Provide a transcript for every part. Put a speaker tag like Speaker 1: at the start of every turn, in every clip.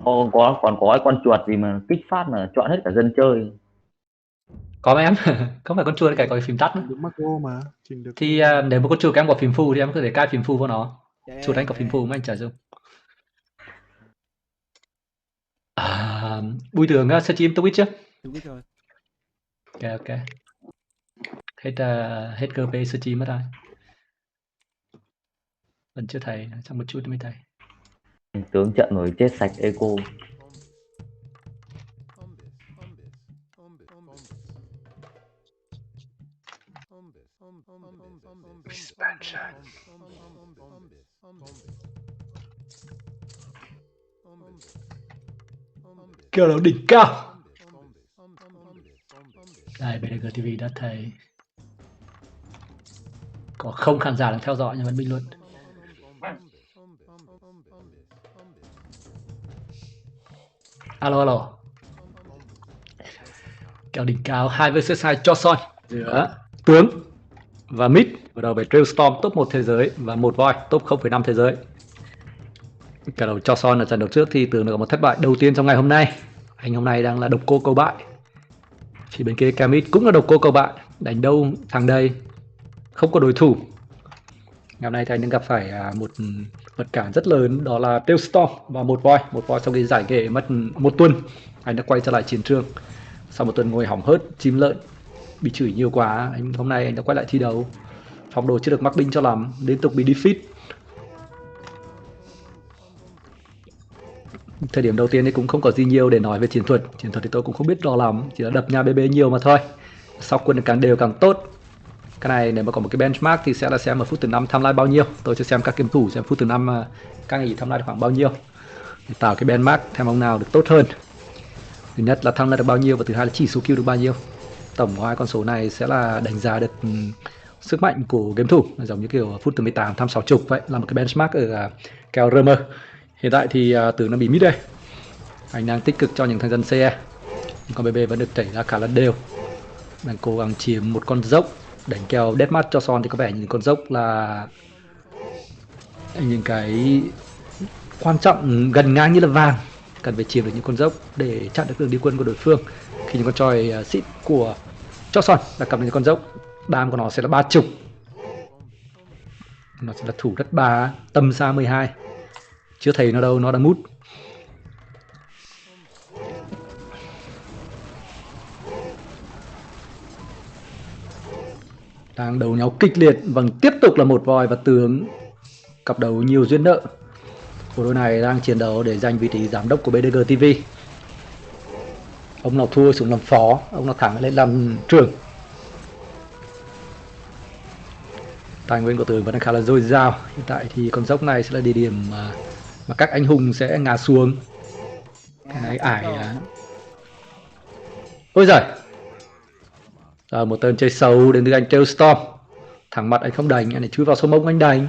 Speaker 1: Ồ, còn có cái con chuột gì mà kích phát mà chọn hết cả dân chơi.
Speaker 2: Có mà em. Không phải con chuột cái có cái phím tắt nữa.
Speaker 3: Được macro mà, chỉnh được.
Speaker 2: Thì nếu mà con chuột em có phím phù thì em có thể cài phím phù vào nó. Chuột anh có phím phù mà anh chả dùng. Bùi Tường stream Twitch chưa?
Speaker 3: Twitch rồi.
Speaker 2: Ok. Hết GP stream mất rồi. Vẫn chưa thấy, trong một chút mới thấy.
Speaker 1: Tướng trận rồi chết sạch eco.
Speaker 2: Kêu là đỉnh cao. Đây, BDG TV đã thấy. Có không khán giả đang theo dõi nhưng vẫn bình luận. Alo. Kèo đỉnh cao 2 vs 2 cho son giữa Tướng và Mid bắt đầu về Trailstorm top 1 thế giới và một voi top 0,5 thế giới. Kèo đầu cho son ở trận đấu trước thì Tướng đã có một thất bại đầu tiên trong ngày hôm nay. Anh hôm nay đang là độc cô câu bại. Thì bên kia Camit cũng là độc cô câu bại, đánh đâu thằng đây không có đối thủ. Ngày hôm nay thì anh đang gặp phải một vật cản rất lớn, đó là Trailstorm và một voi sau khi giải nghệ mất một tuần. Anh đã quay trở lại chiến trường sau một tuần ngồi hỏng hớt chim lợn, bị chửi nhiều quá. Hôm nay anh đã quay lại thi đấu, phong độ chưa được mắc binh cho lắm, liên tục bị defeat. Thời điểm đầu tiên thì cũng không có gì nhiều để nói về chiến thuật thì tôi cũng không biết rõ lắm, chỉ là đập nhà BB nhiều mà thôi. Sau quân càng đều càng tốt. Cái này nếu mà có một cái benchmark thì sẽ là xem ở phút thứ 5 timeline bao nhiêu. Tôi sẽ xem các game thủ xem phút thứ 5 các nghỉ timeline khoảng bao nhiêu để tạo cái benchmark thêm ông nào được tốt hơn. Thứ nhất là timeline được bao nhiêu và thứ hai là chỉ số kill được bao nhiêu. Tổng của hai con số này sẽ là đánh giá được sức mạnh của game thủ, giống như kiểu phút thứ 18 tham 60 vậy, là một cái benchmark ở kèo RM. Hiện tại thì Tướng đang bị mid đây. Anh đang tích cực cho những thằng dân CE. Nhưng con BB vẫn được đẩy ra khá là đều. Đang cố gắng chiếm một con dốc. Đánh kèo Deadmatch cho son thì có vẻ những con dốc là những cái quan trọng gần ngang như là vàng. Cần phải chiếm được những con dốc để chặn được đường đi quân của đối phương. Khi những con choi xịn của cho son là cầm những con dốc, đam của nó sẽ là 30. Nó sẽ là thủ đất 3, tầm xa 12. Chưa thấy nó đâu, nó đang mút. Đang đấu nhau kịch liệt, vâng, tiếp tục là một voi và Tướng, cặp đấu nhiều duyên nợ. Bộ đôi này đang chiến đấu để giành vị trí giám đốc của BDG TV. Ông nào thua xuống làm phó, ông nào thắng lên làm trưởng. Tài nguyên của Tướng vẫn khá là dồi dào. Hiện tại thì con dốc này sẽ là địa điểm mà các anh hùng sẽ ngã xuống. Cái này ải ôi giời, một tên chơi xấu đến từ anh Trailstorm. Thẳng mặt anh không đánh, anh ấy chui vào số mông anh đánh.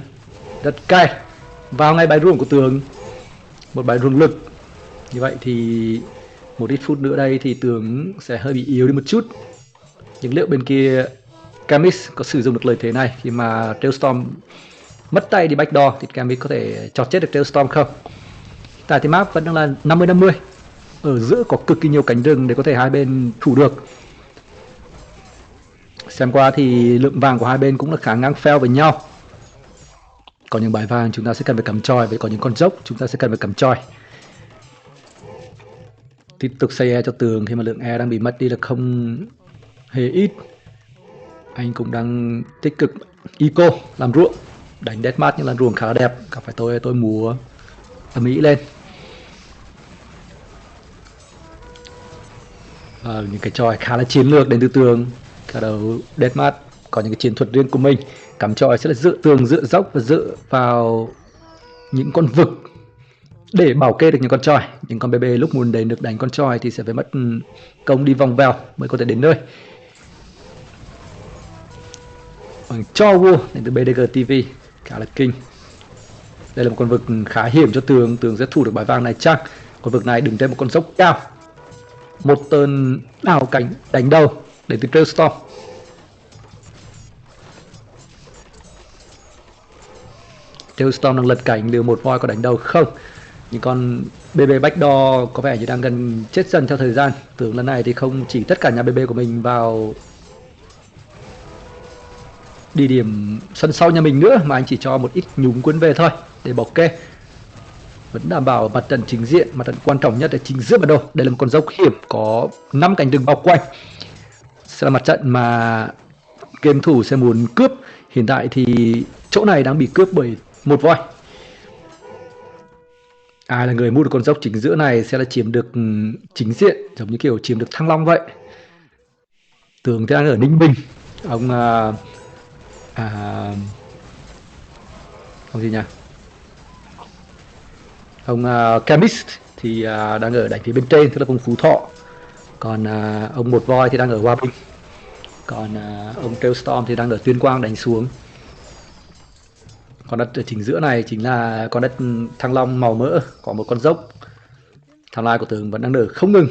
Speaker 2: Rất cay. Vào ngay bài ruộng của Tường, một bài ruộng lực. Như vậy thì một ít phút nữa đây thì Tường sẽ hơi bị yếu đi một chút. Nhưng liệu bên kia Camis có sử dụng được lợi thế này khi mà Trailstorm mất tay đi backdoor thì Camis có thể chọt chết được Trailstorm không? Tại thì map vẫn đang là 50-50. Ở giữa có cực kỳ nhiều cánh rừng để có thể hai bên thủ được. Xem qua thì lượng vàng của hai bên cũng là khá ngang fail với nhau. Có những bài vàng chúng ta sẽ cần phải cắm choi, với có những con dốc chúng ta sẽ cần phải cắm choi. Tiếp tục xây E cho Tường khi mà lượng E đang bị mất đi là không hề ít. Anh cũng đang tích cực eco làm ruộng, đánh deathmatch nhưng là ruộng khá là đẹp. Gặp phải tôi múa ầm ĩ lên. Những cái choi khá là chiến lược đến từ Tường. Cả đầu deathmatch có những cái chiến thuật riêng của mình. Cắm choi sẽ là dựa tường, dựa dốc và dựa vào những con vực để bảo kê được những con choi. Những con BB lúc muốn đến được đánh con choi thì sẽ phải mất công đi vòng vèo mới có thể đến nơi. Cho War đến từ BDG TV khá là kinh. Đây là một con vực khá hiểm cho Tường. Tường sẽ thủ được bài vàng này chắc. Con vực này đứng trên một con dốc cao. Một tên đảo cảnh đánh đầu đến từ Trailstorm. Trailstorm đang lật cảnh, liệu một voi có đánh đầu không? Nhưng con BB backdoor có vẻ như đang gần chết dần theo thời gian. Tưởng lần này thì không chỉ tất cả nhà BB của mình vào địa điểm sân sau nhà mình nữa, mà anh chỉ cho một ít nhúng quân về thôi để bảo kê. Vẫn đảm bảo mặt trận chính diện, mặt trận quan trọng nhất là chính giữa bản đồ. Đây là một con dốc hiểm có 5 cánh rừng bao quanh. Sẽ là mặt trận mà game thủ sẽ muốn cướp. Hiện tại thì chỗ này đang bị cướp bởi một voi. Ai là người mua được con dốc chính giữa này sẽ là chiếm được chính diện, giống như kiểu chiếm được Thăng Long vậy. Tường thì đang ở Ninh Bình. Ông ông gì nhỉ? Ông Chemist thì đang ở đánh phía bên trên, tức là vùng Phú Thọ. Còn ông Một Voi thì đang ở Hòa Bình. Còn ông Tailstorm thì đang ở Tuyên Quang đánh xuống. Con đất ở chính giữa này chính là con đất Thăng Long màu mỡ, có một con dốc. Tham lai của Tường vẫn đang nở không ngừng.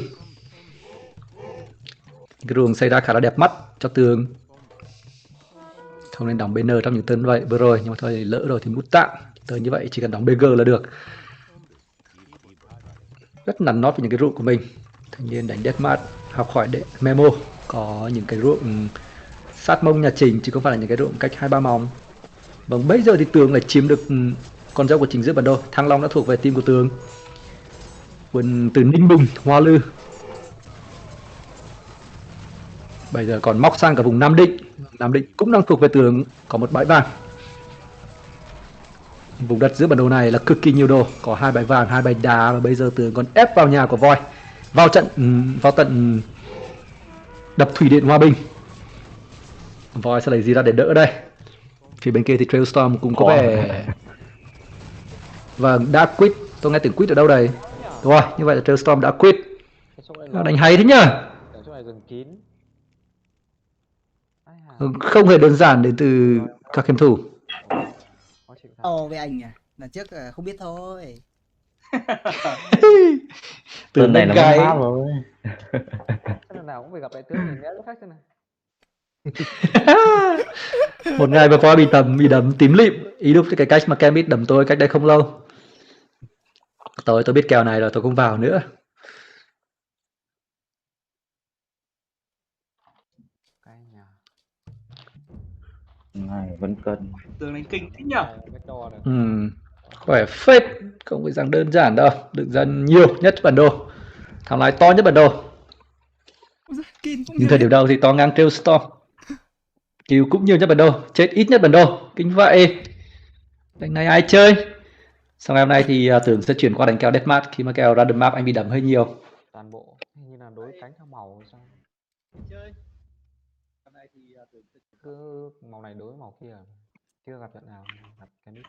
Speaker 2: Cái ruộng xây ra khá là đẹp mắt cho Tường. Không nên đóng BN trong những turn vậy vừa rồi, nhưng mà thôi lỡ rồi thì mút tạm. Tới như vậy chỉ cần đóng BG là được. Rất nắn nót với những cái ruộng của mình. Thanh niên đánh Deadmatch, học hỏi memo. Có những cái ruộng sát mông nhà Trình chứ không phải là những cái ruộng cách 2-3 mòng. Vâng, bây giờ thì Tường lại chiếm được con dâu của chính giữa bản đồ. Thăng Long đã thuộc về team của Tường. Quân từ Ninh Bình, Hoa Lư. Bây giờ còn móc sang cả vùng Nam Định. Nam Định cũng đang thuộc về Tường, có một bãi vàng. Vùng đất giữa bản đồ này là cực kỳ nhiều đồ, có 2 bãi vàng, 2 bãi đá, và bây giờ Tường còn ép vào nhà của voi. Vào tận đập thủy điện Hòa Bình. Voi sẽ lấy gì ra để đỡ đây? Phía bên kia thì Trailstorm cũng có vẻ vâng, đã quit. Tôi nghe tiếng quit ở đâu đây? Rồi, như vậy là Trailstorm đã quit. Đánh hay thế nhá. Không hề đơn giản đến từ các game thủ.
Speaker 3: Với anh à, lần trước không biết thôi.
Speaker 1: Từ này là mất map rồi.
Speaker 4: Lần nào cũng phải gặp lại tướng mình lúc khác thế này.
Speaker 2: Một ngày vừa qua bị đấm tím lịm. Ý lúc cái cách mà Kemit đấm tôi cách đây không lâu. Tôi biết kèo này rồi, tôi không vào nữa.
Speaker 1: Này vẫn cần.
Speaker 5: Tường đánh kinh thích nhở.
Speaker 2: Khỏe phết, không phải rằng đơn giản đâu. Đừng dân nhiều nhất bản đồ, thằng lái to nhất bản đồ. Nhưng thời điểm đầu thì to ngang Trailstorm. Kill cũng nhiều nhất bản đồ, chết ít nhất bản đồ. Kinh vậy. Đánh này ai chơi? Sau ngày hôm nay thì Tưởng sẽ chuyển qua đánh kèo Deadmatch. Khi mà kèo random map anh bị đấm hơi nhiều.
Speaker 4: Toàn bộ như là đối cánh theo màu hay sao?
Speaker 2: Chơi.
Speaker 4: Cứ màu này đối màu kia, chưa gặp trận nào gặp cái nít.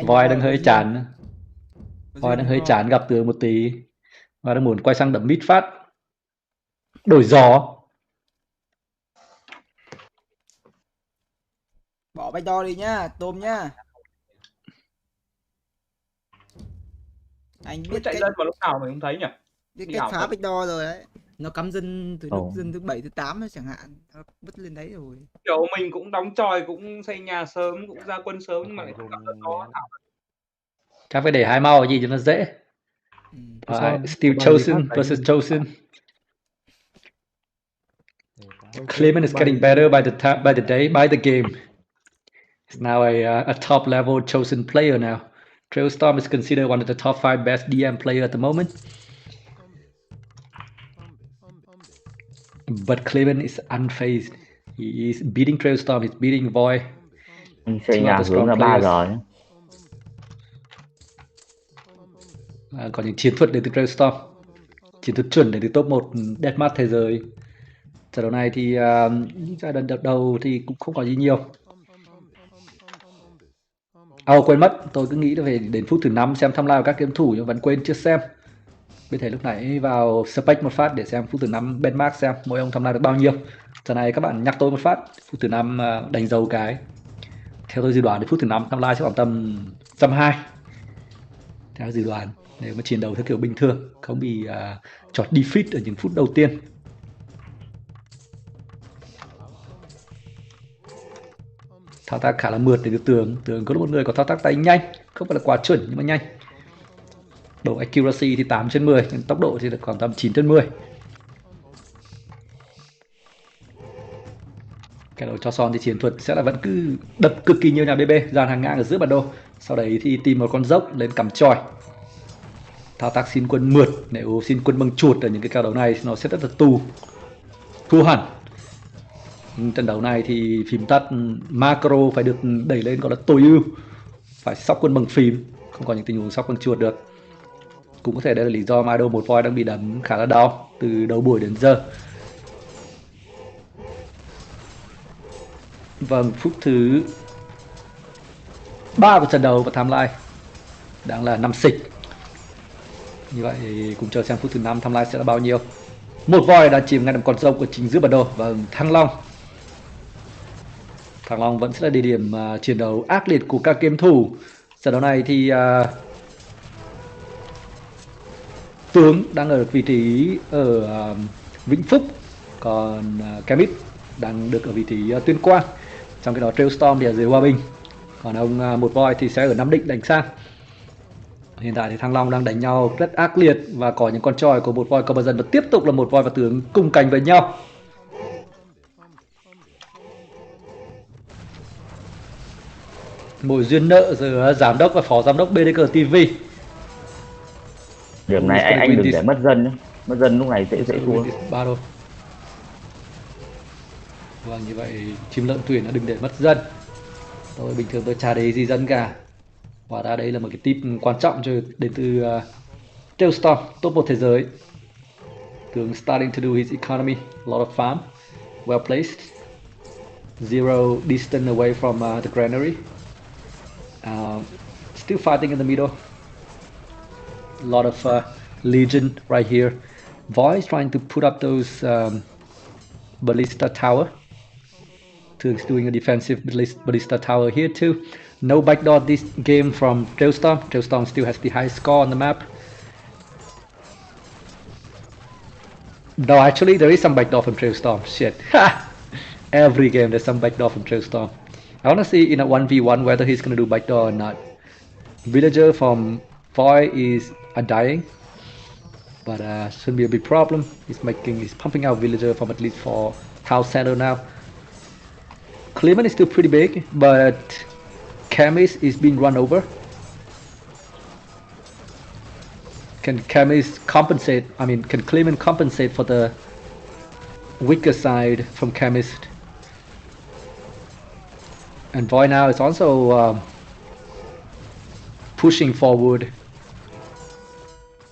Speaker 2: Voi đang hơi chán. Voi đang hơi chán gặp Tường một tí. Và đang muốn quay sang đấm mid phát. Đổi gió.
Speaker 3: Bỏ bách đo đi nhá, tôm nhá. Anh biết
Speaker 5: chạy
Speaker 3: cách...
Speaker 5: dân vào lúc nào mình không thấy nhỉ?
Speaker 3: Biết cách phá bách đo rồi đấy. Nó cắm dân từ lúc dân thứ 7 thứ 8 ấy chẳng hạn, nó vứt lên đấy rồi.
Speaker 5: Kiểu mình cũng đóng tròi, cũng xây nhà sớm, cũng ra quân sớm, nhưng mà lại không gặp được nó.
Speaker 2: Chắc phải để hai màu gì cho nó dễ. Still chosen versus chosen. Clement is getting better by the day, by the game. He's now a top level chosen player now. Trailstorm is considered one of the top 5 best DM player at the moment. But Clement is unfazed. He is beating Trailstorm, he's beating Voi.
Speaker 1: Anh xây nhà hướng là 3 giờ nhé.
Speaker 2: Có những chiến thuật đến từ Trailstorm. Chiến thuật chuẩn đến từ top 1 Deadmatch thế giới. Trận đấu này thì giai đoạn đầu thì cũng không có gì nhiều. Quên mất, tôi cứ nghĩ là về đến phút thứ 5 xem timeline của các game thủ nhưng vẫn quên chưa xem. Biết thể lúc nãy vào spec một phát để xem phút thứ 5 benchmark xem mỗi ông timeline được bao nhiêu. Giờ này các bạn nhắc tôi một phát, phút thứ 5 đánh dấu cái. Theo tôi dự đoán đến phút thứ 5 timeline sẽ khoảng tầm 120. Theo dự đoán, nếu mà chiến đấu theo kiểu bình thường, không bị chọt defeat ở những phút đầu tiên. Thao tác khá là mượt để được Tường có một người có thao tác tay nhanh, không phải là quá chuẩn nhưng mà nhanh. Độ accuracy thì 8/10, nhưng tốc độ thì được khoảng tầm 9/10. Cái đầu cho son thì chiến thuật sẽ là vẫn cứ đập cực kỳ nhiều nhà BB, dàn hàng ngang ở giữa bản đồ. Sau đấy thì tìm một con dốc lên cắm chòi. Thao tác xin quân mượt, nếu xin quân bằng chuột ở những cái kèo đấu này nó sẽ rất là thua hẳn. Trận đấu này thì phím tắt macro phải được đẩy lên gọi là tối ưu, phải sóc quân bằng phím, không có những tình huống sóc bằng chuột được. Cũng có thể đây là lý do mà idol một voi đang bị đấm khá là đau từ đầu buổi đến giờ. Vâng, phút thứ 3 của trận đấu và timeline đang là 5 xịch. Như vậy thì cùng chờ xem phút thứ 5 timeline sẽ là bao nhiêu. Một voi đã chìm ngay đầm con rồng của chính giữa bản đồ và Thăng Long. Thăng Long vẫn sẽ là địa điểm chiến đấu ác liệt của các game thủ. Trận đấu này thì Tướng đang ở vị trí ở Vĩnh Phúc, còn Kemit đang được ở vị trí Tuyên Quang. Trong cái đó Trailstorm thì ở dưới Hòa Bình, còn ông một voi thì sẽ ở Nam Định đánh sang. Hiện tại thì Thăng Long đang đánh nhau rất ác liệt và có những con choi của một voi conversion và tiếp tục là một voi và Tướng cùng cành với nhau. Mối duyên nợ giữa giám đốc và phó giám đốc BDG TV.
Speaker 1: Điểm này anh đừng để mất dân nhé. Mất dân lúc này dễ thua.
Speaker 2: Vâng, như vậy chim lợn tuyển nó đừng để mất dân. Tôi bình thường tôi chả để gì dân cả. Và ra đây là một cái tip quan trọng cho đến từ Trailstorm, top 1 thế giới. Tướng starting to do his economy, a lot of farm, well placed, zero distance away from the granary. Still fighting in the middle. A lot of legion right here. Voice trying to put up those ballista tower. Turks doing a defensive ballista tower here too. No backdoor this game from Trailstorm. Trailstorm still has the highest score on the map. No, actually there is some backdoor from Trailstorm. Shit. Every game there's some backdoor from Trailstorm. I want to see in a 1v1 whether he's going to do backdoor or not. Villager from Foy is dying, but shouldn't be a big problem. He's pumping out villager from at least for town center now. Clement is still pretty big, but Camis is being run over. Can Camis compensate? I mean, can Clement compensate for the weaker side from Camis? And Voy now is also pushing forward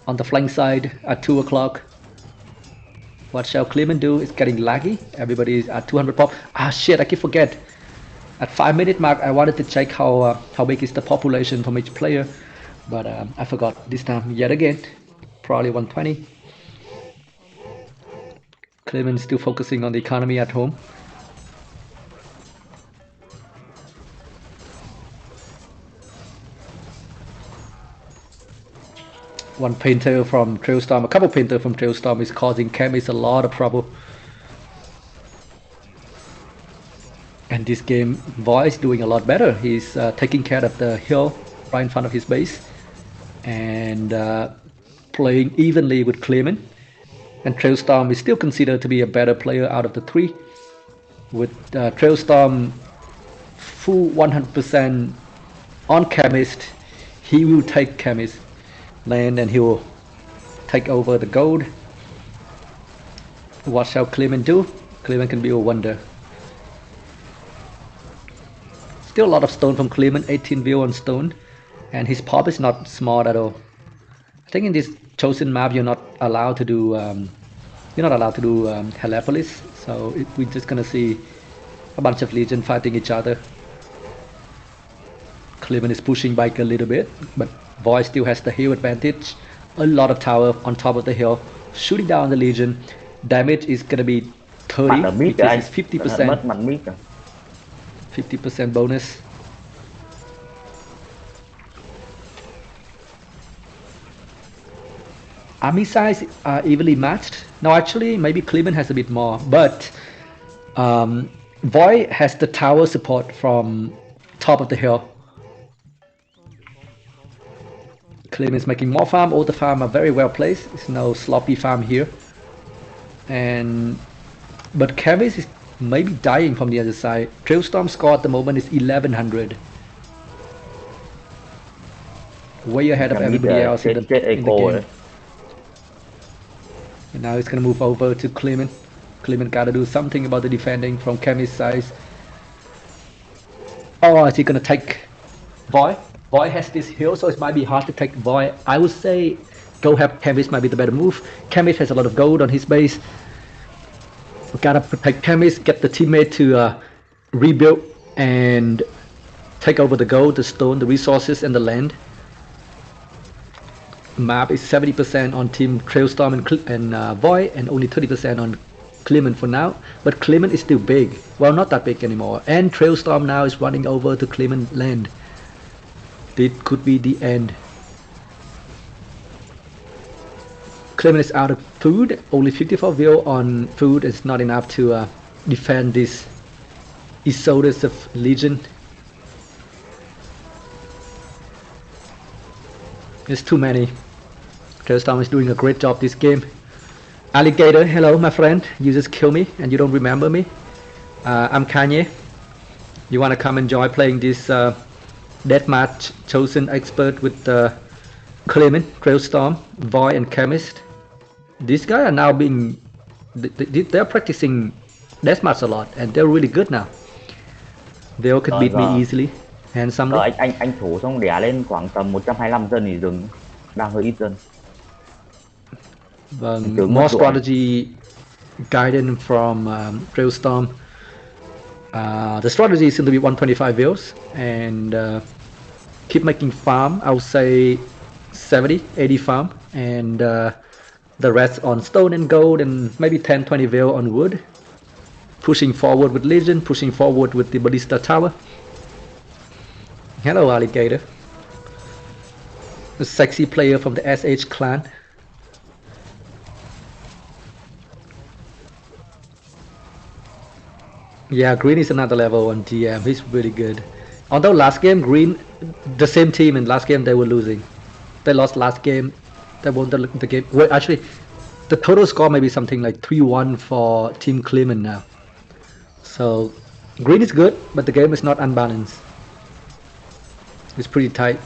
Speaker 2: on the flank side at 2 o'clock. What shall Clement do? It's getting laggy. Everybody's at 200 pop. Ah shit, I keep forget. At 5-minute mark I wanted to check how big is the population from each player, but I forgot this time yet again. Probably 120. Clement still focusing on the economy at home. One painter from Trailstorm, a couple painter from Trailstorm is causing Camis a lot of trouble. And this game, Voy is doing a lot better. He's taking care of the hill right in front of his base and playing evenly with Clement. And Trailstorm is still considered to be a better player out of the three. With Trailstorm full 100% on Chemist, he will take Chemist land and he will take over the gold. What shall Clement do? Clement can be a wonder. Still a lot of stone from Clement, 18 view on stone, and his pop is not smart at all. I think in this chosen map you're not allowed to do Helepolis, so we're just gonna see a bunch of legion fighting each other. Clement is pushing back a little bit, but Voy still has the hill advantage. A lot of tower on top of the hill, shooting down the legion. Damage is gonna be 30, which is 50%. 50% bonus. Army size are evenly matched. No, actually, maybe Clement has a bit more, but Voy has the tower support from top of the hill. Clement's making more farm. All the farm are very well placed. There's no sloppy farm here. But Chemist is maybe dying from the other side. Trailstorm score at the moment is 1100. Way ahead of everybody else in the game. And now he's gonna move over to Clement. Clement gotta do something about the defending from Chemist's side. Oh, is he gonna take Void? Void has this hill, so it might be hard to take Void. I would say go have Chemist might be the better move. Chemist has a lot of gold on his base. We gotta protect Chemist, get the teammate to rebuild and take over the gold, the stone, the resources, and the land. Map is 70% on Team Trailstorm and Void, and only 30% on Clement for now. But Clement is still big. Well, not that big anymore. And Trailstorm now is running over to Clement land. This could be the end. Clement is out of food. Only 54 vil on food is not enough to defend this Isoldes of Legion. There's too many. Trailstorm is doing a great job this game. Alligator, hello my friend. You just kill me and you don't remember me. I'm Kanye. You wanna come and join playing this Deadmatch chosen expert with Clement, Trailstorm, Void and Chemist. These guys are now being... They're practicing Deathmatch a lot and they're really good now. They all could beat me easily. Handsomely.
Speaker 1: Anh thủ xong đẻ lên khoảng tầm 125 dân thì dừng. Đang hơi ít dân.
Speaker 2: More strategy guidance from Trailstorm. The strategy is going to be 125 vils and keep making farm. I would say 70, 80 farm and the rest on stone and gold and maybe 10-20 vil on wood. Pushing forward with Legion, pushing forward with the Ballista Tower. Hello Alligator. A sexy player from the SH clan. Yeah, Green is another level on GM. He's really good. Although last game Green, the same team in last game they were losing. They lost last game. They won the game. Well, actually, the total score may be something like 3-1 for Team Clement now. So Green is good, but the game is not unbalanced. It's pretty tight.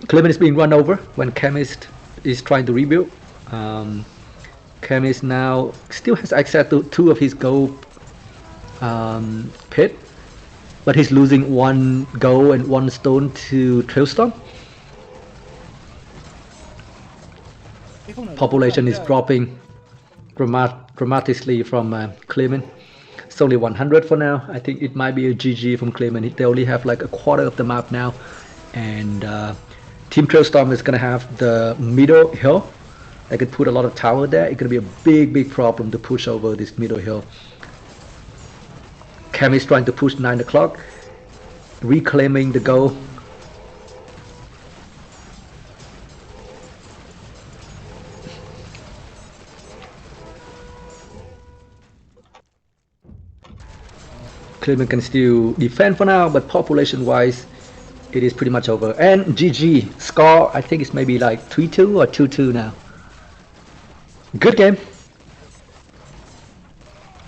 Speaker 2: Clement is being run over when Chemist is trying to rebuild. Chemist now still has access to 2 of his gold pit, but he's losing 1 gold and 1 stone to Trailstorm. Population is dropping dramatically from Clement. It's only 100 for now. I think it might be a GG from Clement. They only have like a quarter of the map now, and Team Trailstorm is gonna have the middle hill. They could put a lot of tower there. It's gonna be a big problem to push over this middle hill. Cam is trying to push 9 o'clock, reclaiming the goal. Clement can still defend for now, but population wise it is pretty much over. And GG score, I think it's maybe like 3-2 or 2-2 now. Good game.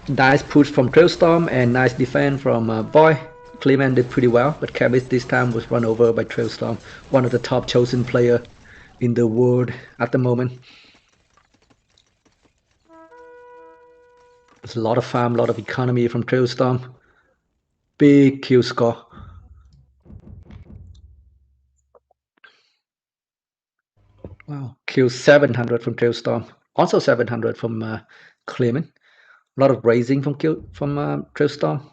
Speaker 2: Nice push from Trailstorm and nice defense from Void. Clement did pretty well, but Chemist this time was run over by Trailstorm, one of the top chosen player in the world at the moment. There's a lot of farm, a lot of economy from Trailstorm. Big kill score. Wow, kill 700 from Trailstorm. Also 700 from Clement. A lot of raising from Trailstorm.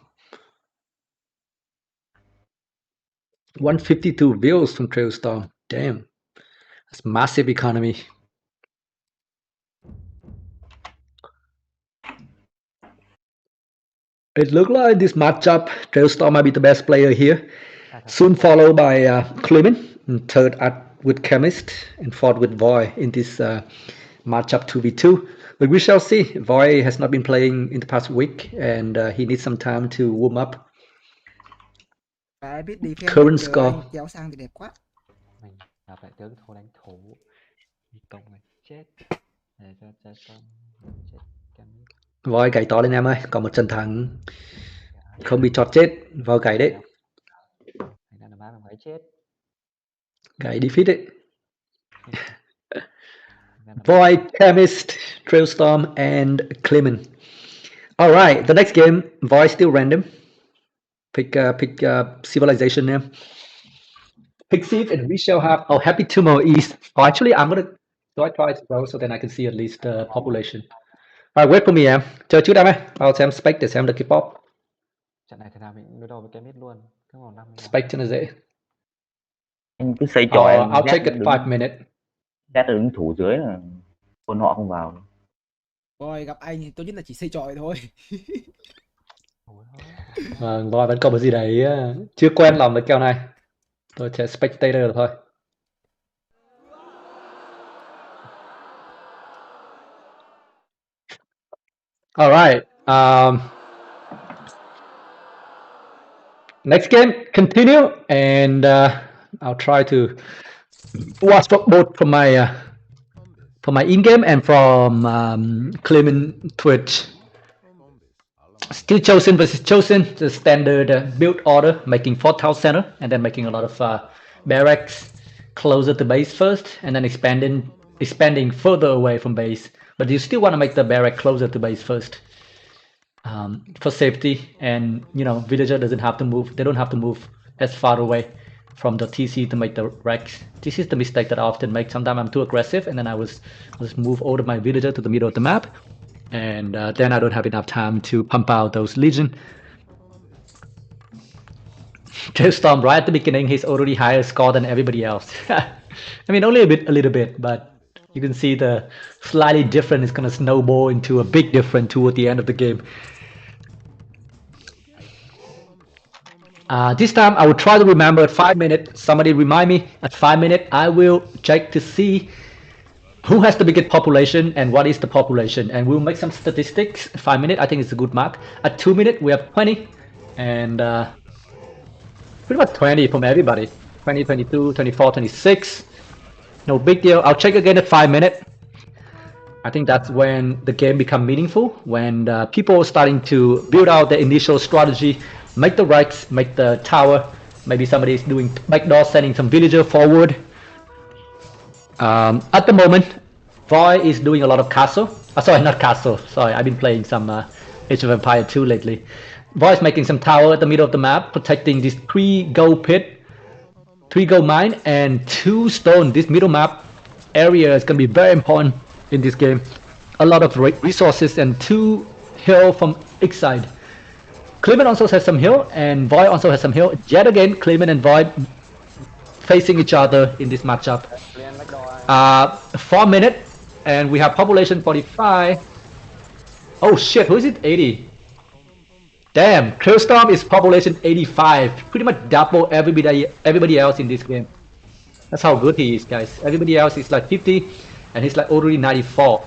Speaker 2: 152 views from Trailstorm. Damn, that's massive economy. It looked like this matchup, Trailstorm might be the best player here. Soon followed by Clement, and third with Chemist, and fourth with Void in this matchup 2v2. But we shall see. Void has not been playing in the past week, and he needs some time to warm up. Current score.
Speaker 3: Kéo sang thì đẹp quá.
Speaker 4: gặp lại tướng thô đánh thủ công này chết để cho con chết Camille.
Speaker 2: Voi gãy to lên em ơi, có một trận thắng không bị chọt chết, vào gãy đấy,
Speaker 4: Thành ra là má làm gãy chết.
Speaker 2: gãy defeat đấy.
Speaker 4: Thành ra là
Speaker 2: Voi, Chemist, Trailstorm, and Clement. All right, the next game, Voi still random. Pick civilization name. Pick Civ, and we shall have. Oh, Happy Tumo East. Oh, actually, I'm gonna. Do I try to go so then I can see at least the population? All right, wait for me, em. Chờ chút em ơi. I'll xem spec để xem được cái pop.
Speaker 4: trận này thì nào mình đối đầu với Camille luôn. Cứ vào 5
Speaker 2: Spec cho nó dễ.
Speaker 1: Anh cứ xây trò em
Speaker 2: I'll take it 5 minutes.
Speaker 1: Jet đứng thủ dưới là quân họ không vào.
Speaker 3: Voi gặp anh thì tốt nhất là chỉ xây tròi thôi.
Speaker 2: Voi vẫn còn một gì đấy chưa quen lòng với kèo này. Tôi sẽ spectator thôi. All right. Next game, continue, and I'll try to watch both from my in-game and from Clement Twitch. Still Chosen versus Chosen, the standard build order, making 4,000 center and then making a lot of barracks closer to base first, and then expanding further away from base. But you still want to make the barrack closer to base first. For safety, and villager doesn't have to move. They don't have to move as far away from the TC to make the racks. This is the mistake that I often make. Sometimes I'm too aggressive, and then I just move all of my villager to the middle of the map, and then I don't have enough time to pump out those legion. Storm right at the beginning, he's already higher score than everybody else. I mean, only a little bit, but you can see the slightly different is gonna snowball into a big difference toward the end of the game. This time I will try to remember at 5 minutes. Somebody remind me at 5 minutes. I will check to see who has the biggest population and what is the population, and we'll make some statistics. At 5 minutes, I think it's a good mark. At 2 minutes, we have 20, and pretty much 20 from everybody. 20, 22, 24, 26. No big deal. I'll check again at 5 minutes. I think that's when the game become meaningful, when people are starting to build out the initial strategy, make the racks, make the tower. Maybe somebody is doing backdoor, sending some villager forward. At the moment, Voi is doing a lot of castle. Sorry, not castle. Sorry, I've been playing some Age of Empire 2 lately. Voi is making some tower at the middle of the map, protecting this 3 gold pit, 3 gold mine, and 2 stone. This middle map area is going to be very important in this game. A lot of resources and 2 hill from each side. Clement also has some hill, and Voi also has some hill. Yet again, Clement and Voi facing each other in this matchup. 4 minutes, and we have population 45. Oh shit, who is it? 80. Damn, Trailstorm is population 85. Pretty much double everybody else in this game. That's how good he is, guys. Everybody else is like 50, and he's like already 94.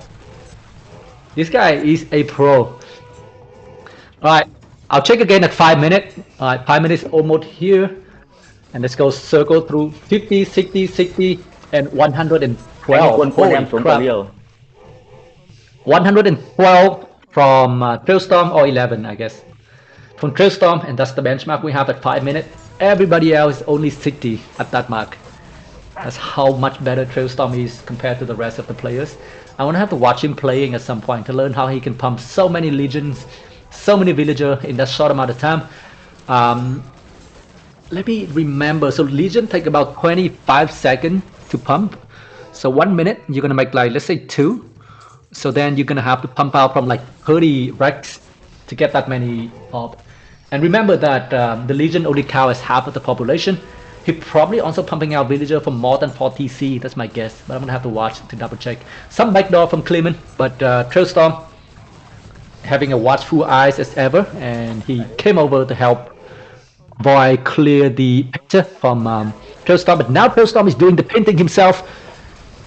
Speaker 2: This guy is a pro. Alright, I'll check again at 5 minutes. Alright, 5 minutes almost here. And let's go circle through 50, 60, 60, and 112.
Speaker 1: Quân em xuống
Speaker 2: crap. 112 from Trailstorm, or 11, I guess. From Trailstorm, and that's the benchmark we have at 5 minutes. Everybody else is only 60 at that mark. That's how much better Trailstorm is compared to the rest of the players. I want to have to watch him playing at some point to learn how he can pump so many legions, so many villagers in that short amount of time. Let me remember. So legion take about 25 seconds to pump. So 1 minute you're gonna make like, let's say 2. So then you're gonna have to pump out from like 30 racks to get that many up. And remember that the legion only counts as half of the population. He's probably also pumping out villager for more than 40 TC. That's my guess, but I'm gonna have to watch to double check. Some backdoor from Clement, but Trailstorm having a watchful eyes as ever, and he came over to help Voi clear the picture from Trailstorm. But now Trailstorm is doing the painting himself.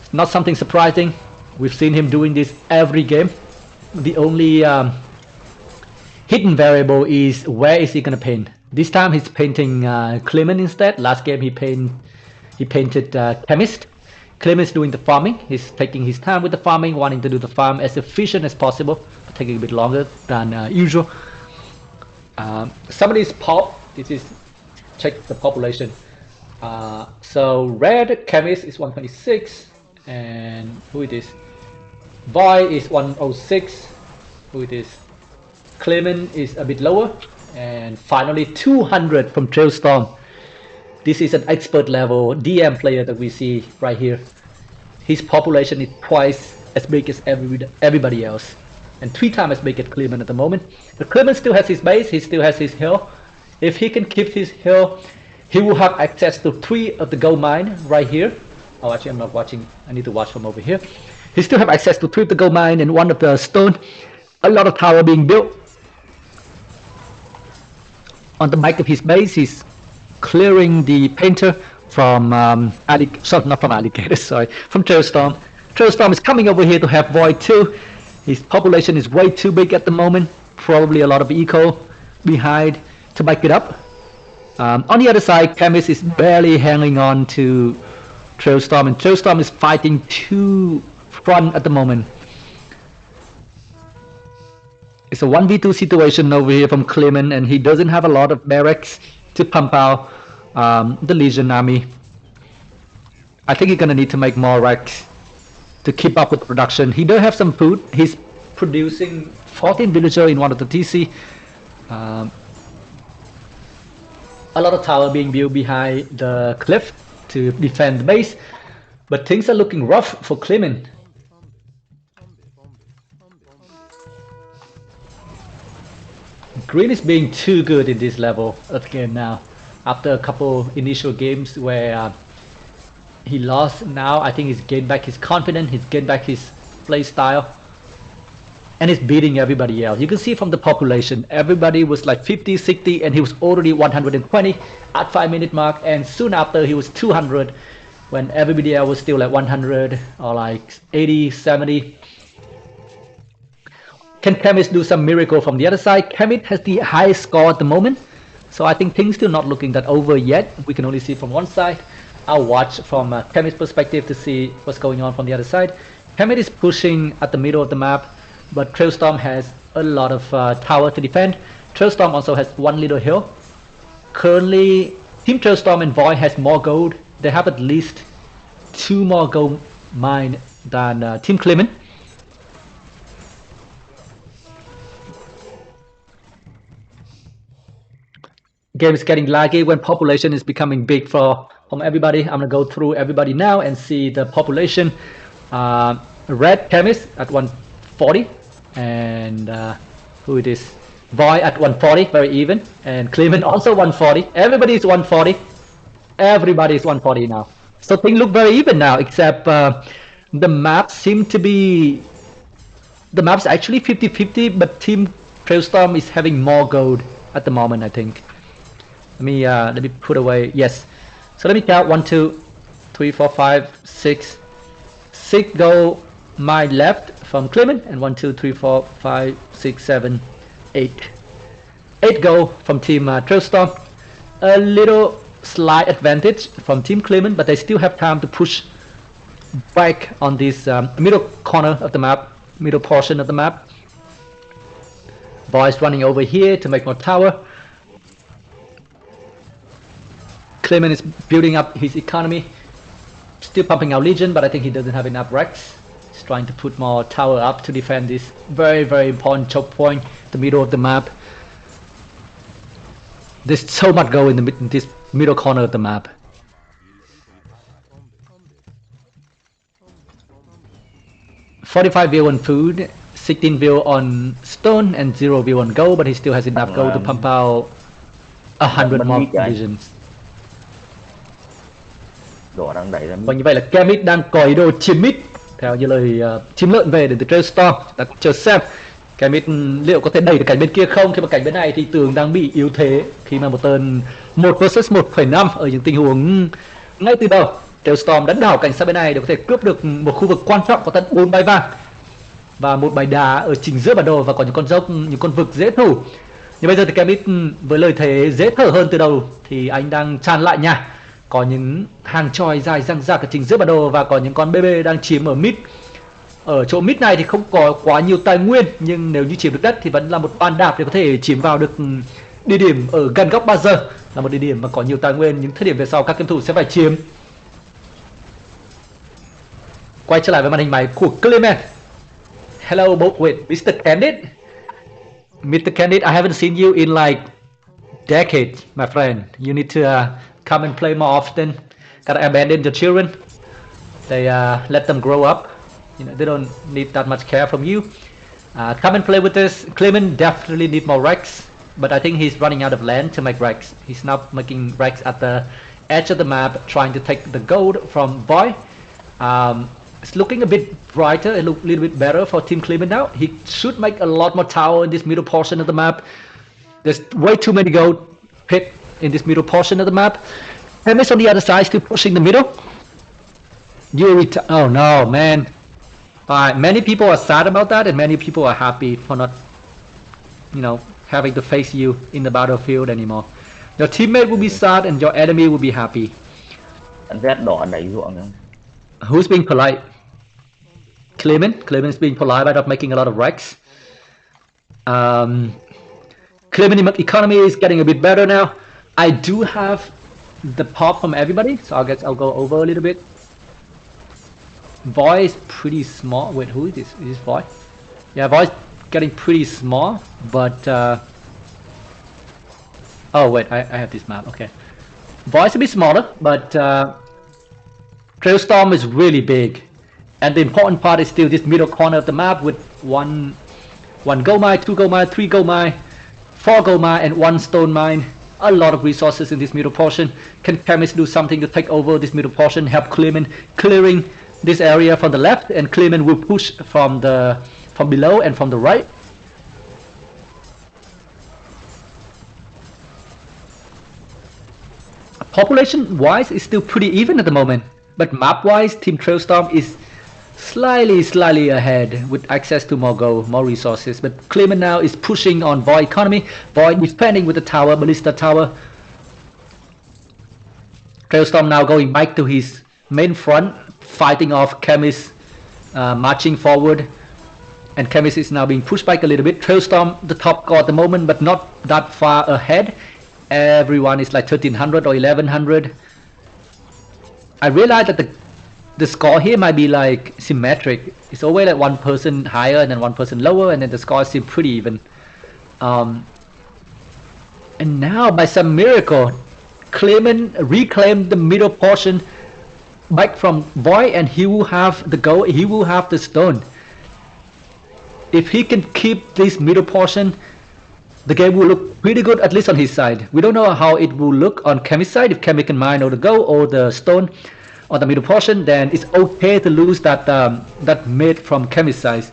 Speaker 2: It's not something surprising. We've seen him doing this every game. The only hidden variable is where is he gonna paint. This time he's painting Clement instead. Last game he he painted Chemist. Clement is doing the farming. He's taking his time with the farming, wanting to do the farm as efficient as possible, but taking a bit longer than usual. Somebody's pop. This is check the population. So red Chemist is 126, and who it is? Boy is 106. Who it is? Clement is a bit lower, and finally 200 from Trailstorm. This is an expert level DM player that we see right here. His population is twice as big as everybody else, and 3 times as big as Clement at the moment. But Clement still has his base, he still has his hill. If he can keep his hill, he will have access to 3 of the gold mine right here. Oh, actually I'm not watching, I need to watch from over here. He still have access to 3 of the gold mine and 1 of the stone. A lot of tower being built. On the back of his base, he's clearing the painter from from Trailstorm. Trailstorm is coming over here to have Void too. His population is way too big at the moment. Probably a lot of eco behind to back it up. On the other side, Chemist is barely hanging on to Trailstorm, and Trailstorm is fighting 2 front at the moment. It's a 1v2 situation over here from Clement, and he doesn't have a lot of barracks to pump out the Legion army. I think he's gonna need to make more racks to keep up with production. He does have some food. He's producing 14 villager in one of the TC. A lot of tower being built behind the cliff to defend the base, but things are looking rough for Clement. Green is being too good in this level of the game now. After a couple initial games where he lost, now I think he's gained back his confidence, he's gained back his play style, and he's beating everybody else. You can see from the population, everybody was like 50, 60, and he was already 120 at 5-minute mark, and soon after he was 200 when everybody else was still like 100 or like 80, 70. Can Chemist do some miracle from the other side? Chemist has the highest score at the moment, so I think things still not looking that over yet. We can only see from one side. I'll watch from Chemist's perspective to see what's going on from the other side. Chemist is pushing at the middle of the map, but Trailstorm has a lot of tower to defend. Trailstorm also has 1 little hill. Currently, Team Trailstorm and Void has more gold. They have at least 2 more gold mine than Team Clement. Game is getting laggy when population is becoming big from everybody. I'm gonna go through everybody now and see the population. Red Chemist at 140, and who it is? Boy at 140, very even, and Clement also 140. Everybody is 140. Everybody is 140 now. So things look very even now, except the maps seem to be. The map's actually 50-50, but Team Trailstorm is having more gold at the moment, I think. Let me put away. Yes. So let me count 1, 2, 3, 4, 5, 6. 6 go my left from Clement, and 1, 2, 3, 4, 5, 6, 7, 8. 8 go from Team Trailstorm. A little slight advantage from Team Clement, but they still have time to push back on this middle corner of the map, middle portion of the map. Boys running over here to make more tower. Clement is building up his economy, still pumping out Legion, but I think he doesn't have enough racks. He's trying to put more tower up to defend this very, very important choke point, the middle of the map. There's so much gold in this middle corner of the map. $45 bill on food, 16 bill on stone, and 0 bill on gold, but he still has enough gold to pump out 100 more Legions.
Speaker 1: Đỏ đang đẩy ra mid.
Speaker 2: Và như vậy là Chemist đang có ý đồ chiếm mid theo như lời chim lợn về đến từ Trailstorm. Ta cũng chờ xem Chemist liệu có thể đẩy được cảnh bên kia không, khi mà cảnh bên này thì tường đang bị yếu thế khi mà một turn 1 vs 1,5 ở những tình huống ngay từ đầu. Trailstorm đánh đảo cảnh sát bên này để có thể cướp được một khu vực quan trọng có tận 4 bài vàng và một bài đá ở chính giữa bản đồ, và có những con dốc, những con vực dễ thủ. Nhưng bây giờ thì Chemist với lời thế dễ thở hơn từ đầu thì anh đang tràn lại nhà. Có những hàng chòi dài răng rạc ở chính giữa bản đồ và có những con BB đang chiếm ở mid. Ở chỗ mid này thì không có quá nhiều tài nguyên, nhưng nếu như chiếm được đất thì vẫn là một bàn đạp để có thể chiếm vào được địa điểm ở gần góc buzzer, là một địa điểm mà có nhiều tài nguyên. Những thời điểm về sau các game thủ sẽ phải chiếm. Quay trở lại với màn hình máy của Clement. Hello, wait, Mr. Candid. Mr. Candid, I haven't seen you in like decades, my friend. You need to come and play more often. Gotta abandon your children. They let them grow up. You know, they don't need that much care from you. Come and play with us. Clement definitely need more Rex, but I think he's running out of land to make Rex. He's now making Rex at the edge of the map, trying to take the gold from Boy. It's looking a bit brighter, a little bit better for Team Clement now. He should make a lot more tower in this middle portion of the map. There's way too many gold pit in this middle portion of the map. Chemist on the other side still pushing the middle. Oh no, man. Many people are sad about that, and many people are happy for not, you know, having to face you in the battlefield anymore. Your teammate will be sad, and your enemy will be happy.
Speaker 1: Z đỏ đẩy ruộng nữa.
Speaker 2: Who's being polite? Clement. Clement's being polite by not making a lot of Rex. Clement economy is getting a bit better now. I do have the pop from everybody, so I guess I'll go over a little bit. Voy is pretty small. Wait, who is this? Is this Voy? Yeah, Voy's getting pretty small, but oh wait, I have this map. Okay, Voy's a bit smaller, but Trailstorm is really big, and the important part is still this middle corner of the map with one gold mine, 2 gold mine, 3 gold mine, 4 gold mine, and 1 stone mine. A lot of resources in this middle portion. Can Chemist do something to take over this middle portion, help Clement clearing this area from the left, and Clement will push from below and from the right. Population wise is still pretty even at the moment, but map wise Team Trailstorm is slightly ahead with access to more gold, more resources. But Clement now is pushing on Void economy. Void defending with the tower, ballista tower. Trailstorm now going back to his main front, fighting off Chemist, marching forward, and Chemist is now being pushed back a little bit. Trailstorm the top core at the moment, but not that far ahead. Everyone is like 1300 or 1100. I realize that the score here might be like symmetric. It's always like one person higher and then one person lower, and then the score seems pretty even. And now by some miracle, Clement reclaimed the middle portion back from Void, and he will have the gold, he will have the stone. If he can keep this middle portion, the game will look pretty good, at least on his side. We don't know how it will look on Chemist's side. If Chemist can mine or the gold or the stone on the middle portion, then it's okay to lose that that mid from Chemist's side.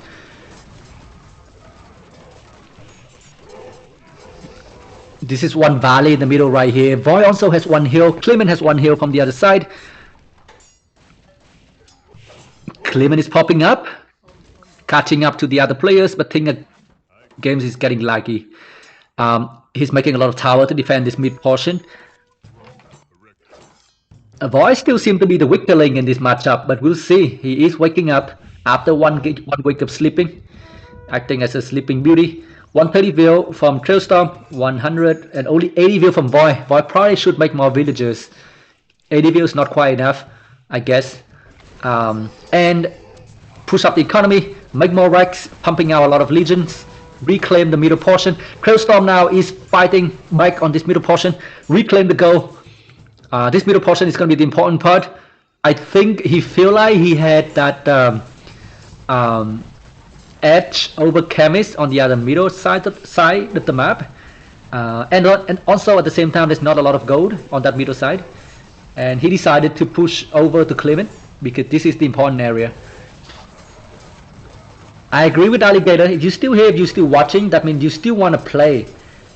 Speaker 2: This is one valley in the middle right here. Void also has one hill. Clement has one hill from the other side. Clement is popping up, catching up to the other players, but think games is getting laggy. He's making a lot of tower to defend this mid portion. Void still seems to be the weaker link in this matchup, but we'll see. He is waking up after one week of sleeping, acting as a sleeping beauty. 130 view from Trailstorm, 100 and only 80 view from Void. Void probably should make more villagers. 80 view is not quite enough, I guess. And push up the economy, make more racks, pumping out a lot of legions, reclaim the middle portion. Trailstorm now is fighting back on this middle portion, reclaim the goal. This middle portion is going to be the important part. I think he feel like he had that edge over Chemist on the other middle side of the map, and also at the same time there's not a lot of gold on that middle side, and he decided to push over to Clement because this is the important area. I agree with Alligator. If you're still here, if you're still watching, that means you still want to play.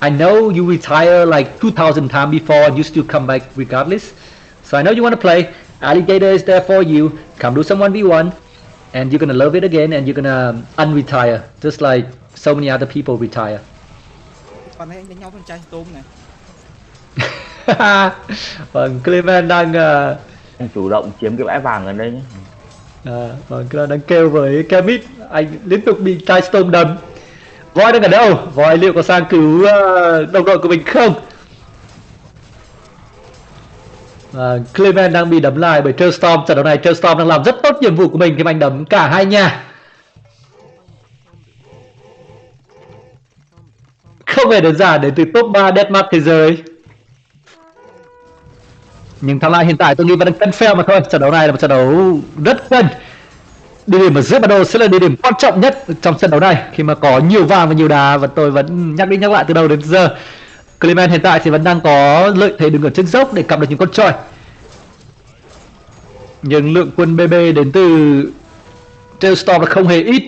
Speaker 2: I know you retire like 2,000 times before and you still come back regardless, so I know you want to play. Alligator is there for you. Come do some 1v1 and you're gonna love it again, and you're gonna unretire just like so many other people retire.
Speaker 3: Còn anh đánh nhau con trai tôm này.
Speaker 2: Vâng, Clement đang
Speaker 1: Anh chủ động chiếm cái bãi vàng gần đây nhé.
Speaker 2: vâng, Clement đang kêu với Kemit, anh liên tục bị Tidestone đấm. Voi đang ở đâu? Voi liệu có sang cứu đồng đội của mình không? Clement đang bị đấm lại bởi Trailstorm. Trận đấu này Trailstorm đang làm rất tốt nhiệm vụ của mình khi mà anh đấm cả hai nhà. Không hề đơn giản đến từ top 3 Deadmatch thế giới. Nhưng thắng lại hiện tại tôi nghĩ vẫn đang cân fail mà thôi. Trận đấu này là một trận đấu rất cân. Địa điểm ở giữa bản đồ sẽ là địa điểm quan trọng nhất trong trận đấu này khi mà có nhiều vàng và nhiều đá, và tôi vẫn nhắc đi nhắc lại từ đầu đến giờ. Clement hiện tại thì vẫn đang có lợi thế đứng ở trên dốc để cặp được những con choi. Nhưng lượng quân BB đến từ Trailstorm là không hề ít.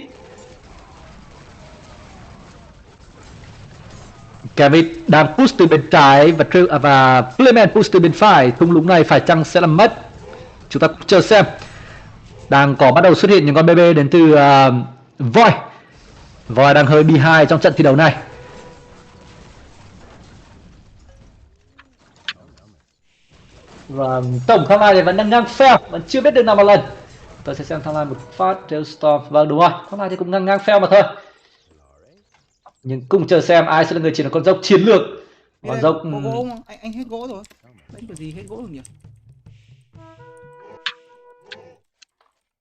Speaker 2: Kevin đang push từ bên trái và Clement push từ bên phải. Thung lũng này phải chăng sẽ làm mất? Chúng ta chờ xem. Đang có bắt đầu xuất hiện những con BB đến từ Voi. Voi đang hơi behind trong trận thi đấu này. Và tổng tham lai thì vẫn đang ngang fail, vẫn chưa biết được nào một lần. Tôi sẽ xem tham lai một phát. Trailstorm, vâng đúng rồi, tham lai thì cũng ngang fail mà thôi. Nhưng cùng chờ xem ai sẽ là người chiến ở con dốc chiến lược. Con dốc
Speaker 3: có gỗ không? Anh hết gỗ rồi. Đấy có gì hết gỗ được nhỉ?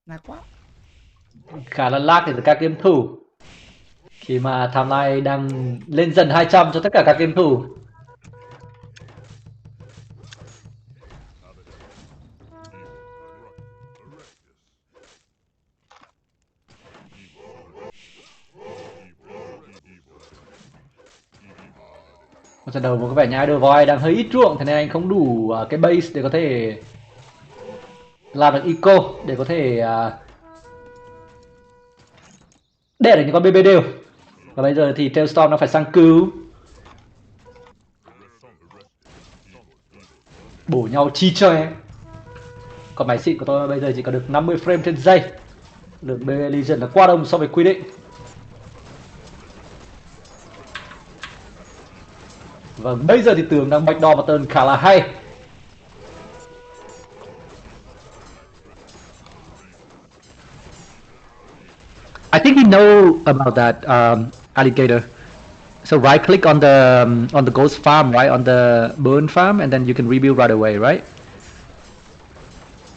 Speaker 3: Nạc quá.
Speaker 2: khá là lag để các game thủ khi mà tham lai đang lên dần 200 cho tất cả các game thủ. Trận đầu có vẻ như idol voi đang hơi ít ruộng, thế nên anh không đủ cái base để có thể làm được eco, để có thể đẻ được những con BB đều. Và bây giờ thì Trailstorm nó phải sang cứu, bổ nhau chi chơi. Còn máy xịn của tôi bây giờ chỉ có được 50 frame trên giây. Lượng BB Legion là quá đông so với quy định. Vâng, bây giờ thì Tường đang backdoor một turn khá là hay. I think he know about that alligator. So right click on the ghost farm, right, on the burn farm, and then you can rebuild right away, right?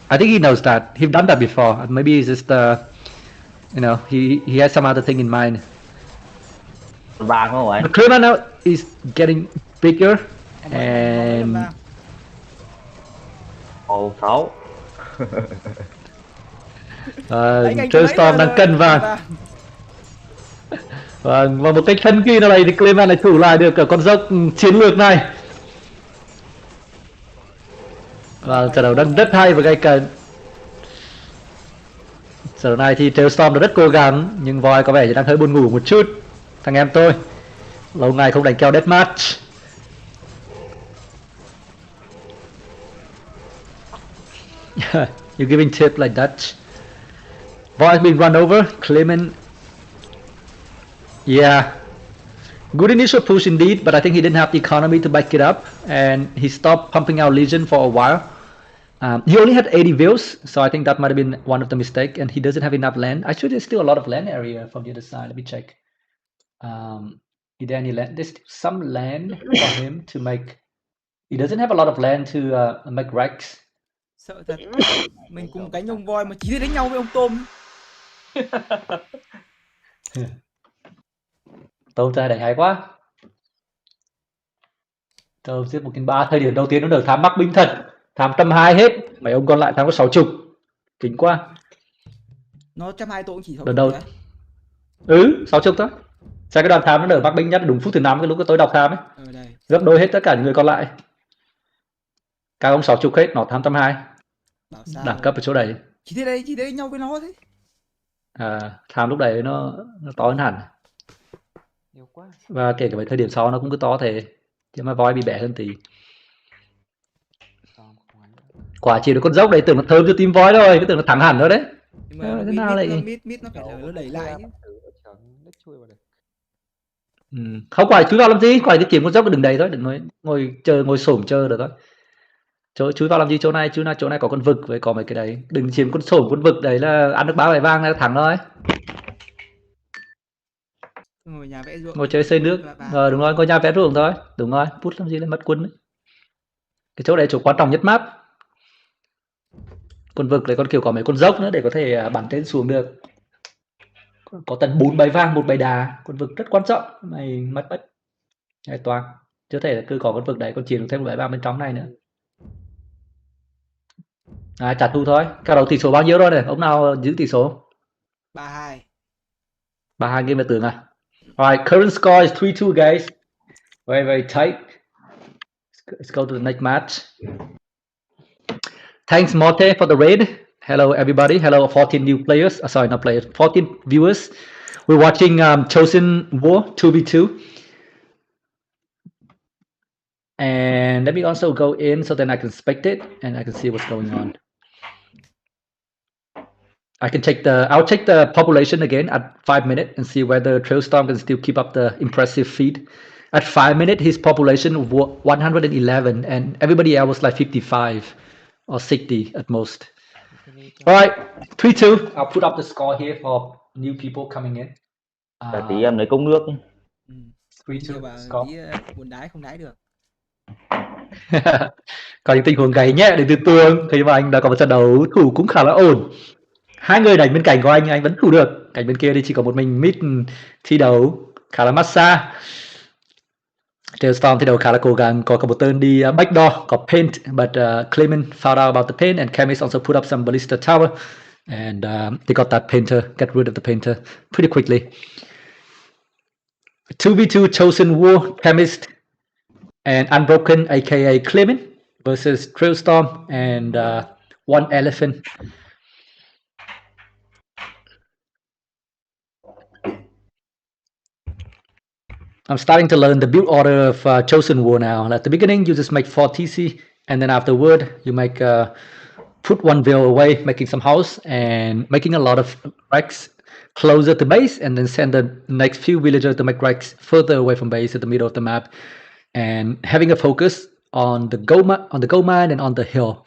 Speaker 2: I think he knows that. He've done that before. Maybe it's just he has some other thing in mind.
Speaker 1: Vàng không phải?
Speaker 2: The Clement now is getting bigger and
Speaker 1: Ồ 6.
Speaker 2: Trailstorm đang cân vàng. Và một cách thân kỳ nào này thì Clement lại thủ lại được ở con dốc chiến lược này. Và trận đấu đang rất hay và gay cấn. Trận đấu này thì Trailstorm đã rất cố gắng, nhưng Voi có vẻ như đang hơi buồn ngủ một chút. Thằng em tôi lâu ngày không đánh keo Deadmatch. You're giving tip like that. Voi being run over. Clement. Yeah. Good initial push indeed, but I think he didn't have the economy to back it up, and he stopped pumping out Legion for a while. He only had 80 views, so I think that might have been one of the mistakes, and he doesn't have enough land. Actually, there's still a lot of land area from the other side. Let me check. Is there any land? There's still some land for him to make. He doesn't have a lot of land to make racks.
Speaker 3: Sợ thật. Mình cùng cánh ông voi mà chỉ để đánh nhau với ông tôm.
Speaker 2: Tôm trai đánh hay quá. Tôm giết 1/3. Thời điểm đầu tiên nó được thám mắc binh thật. Thám 120 hết. Mấy ông còn lại thám có 60. Kính quá.
Speaker 3: Nó 120 tôi cũng chỉ 60
Speaker 2: lần đầu.
Speaker 3: đấy.
Speaker 2: 60 thôi. Sao cái đoàn thám nó đỡ mắc binh nhất đúng phút thứ 5 cái lúc tôi đọc thám ấy. Gấp đôi hết tất cả những người còn lại. Các ông 60 hết, nó thám 120. Đẳng cấp ở chỗ đấy.
Speaker 3: Chỉ thế đấy nhau với nó thế.
Speaker 2: Tham lúc đấy nó to hơn hẳn. Và kể cả với thời điểm sau nó cũng cứ to thế. Chứ mà voi bị bẻ hơn tí. Quả chỉ được con dốc đấy, tưởng nó thơm cho team voi thôi, cứ tưởng nó thắng hẳn rồi đấy.
Speaker 3: Nhưng mà thế nào lại mít nó phải là nó đẩy lại chứ.
Speaker 2: Không, quải chúi vào làm gì, quải đi kiếm con dốc đừng đầy thôi, đừng ngồi xổm chờ được thôi. Chúi vào làm gì, chỗ này có con vực với có mấy cái đấy, đừng chiếm con xổm con vực đấy là ăn được 3 bài vàng là thắng thôi.
Speaker 3: Ngồi nhà vẽ ruộng
Speaker 2: Ngồi
Speaker 3: đi,
Speaker 2: chơi xây
Speaker 3: put
Speaker 2: nước,
Speaker 3: là vàng.
Speaker 2: đúng rồi, ngồi nhà vẽ ruộng thôi, đúng rồi, put làm gì là mất quân đấy. Cái chỗ đấy chỗ quan trọng nhất map. Con vực đấy con kiểu có mấy con dốc nữa để có thể bắn tên xuống được. Có tận 4 bài vàng, 1 bài đá, con vực rất quan trọng, mày mất này toàn. Chưa thể là cứ có con vực đấy con chiến được thêm 1 bài vàng bên trong này nữa. Trả thù thôi. Cả đầu tỷ số bao nhiêu rồi này? Ông nào giữ tỷ số?
Speaker 3: 3-2.
Speaker 2: 3-2 game là tưởng à? Alright, current score is 3-2 guys. Very very tight. Let's go to the next match. Thanks Morte for the raid. Hello everybody. Hello 14 new players. Sorry, not players. 14 viewers. We're watching Chosen War 2v2. And let me also go in so then I can spectate and I can see what's going on. I'll check the population again at 5 minutes and see whether Trailstorm can still keep up the impressive feat. At 5 minutes, his population was 111 and everybody else was like 55 or 60 at most. All right, 3-2. I'll put up the score here for new people coming in.
Speaker 1: Tí em lấy công nước.
Speaker 2: 3-2
Speaker 3: score. Tí buồn đái không đái được.
Speaker 2: Có những tình huống gáy nhẹ đến từ Tường khi mà anh đã có một trận đấu thủ cũng khá là ổn. Hai người đánh bên cạnh của anh vẫn thủ được. Cạnh bên kia thì chỉ có một mình mid thi đấu khá là massage. Tailstorm thi đấu khá là cố gắng, có một turn đi backdoor, có paint, but Clement found out about the paint and Chemist also put up some ballista tower and they got that painter, get rid of the painter pretty quickly. 2v2 Chosen War, Chemist and Unbroken aka Clement versus Trailstorm and One Elephant. I'm starting to learn the build order of Chosen War now. At the beginning, you just make 4 TC, and then afterward, you make put 1 veil away, making some house, and making a lot of racks closer to base, and then send the next few villagers to make racks further away from base at the middle of the map, and having a focus on the gold mine and on the hill.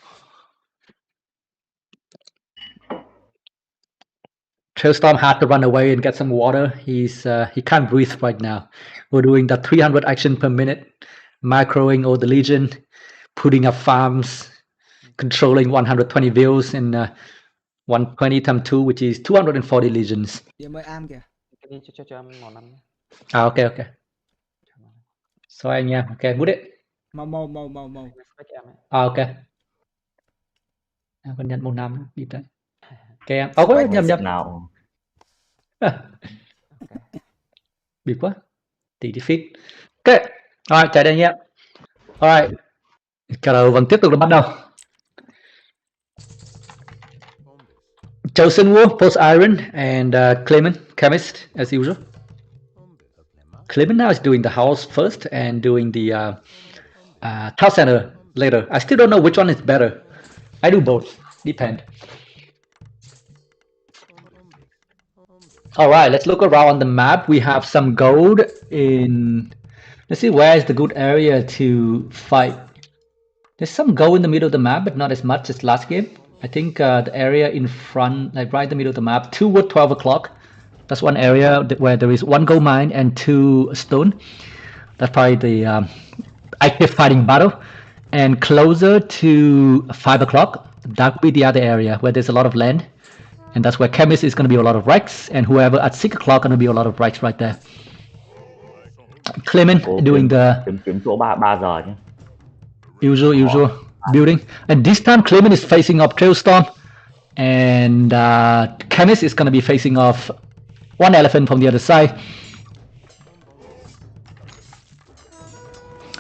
Speaker 2: Trailstorm had to run away and get some water. He can't breathe right now. We're doing that 300 action per minute, macroing all the legion, putting up farms, controlling 120 views and 120 times 2, which is 240 legions.
Speaker 3: Điểm ơi am kìa.
Speaker 4: Cho em màu 5.
Speaker 2: Okay. So anh nha. Okay, mút it.
Speaker 3: Màu.
Speaker 2: Okay. Còn nhận màu 5 bịp đấy. Okay em. Okay, nhầm.
Speaker 1: Nào.
Speaker 2: Bịp quá. Tỷ defeat. Okay. Alright, chạy đây nhé. Alright. Cả đầu vẫn tiếp tục là bắt đầu. Chosen War, Post Iron, and Clement, Chemist, as usual. Clement now is doing the house first and doing the town center later. I still don't know which one is better. I do both. Depend. All right, let's look around on the map. We have some gold in... Let's see, where is the good area to fight? There's some gold in the middle of the map, but not as much as last game. I think the area in front, like right in the middle of the map, 2 wood, 12 o'clock. That's one area where there is 1 gold mine and 2 stone. That's probably the active fighting battle. And closer to 5 o'clock, that would be the other area where there's a lot of land. And that's where Chemist is going to be a lot of wrecks, and whoever at 6 o'clock going to be a lot of wrecks right there. Clement doing the
Speaker 1: kiếm chỗ 3 giờ nhé.
Speaker 2: Usual building. And this time Clement is facing off Trailstorm, and Chemist is going to be facing off One Elephant from the other side.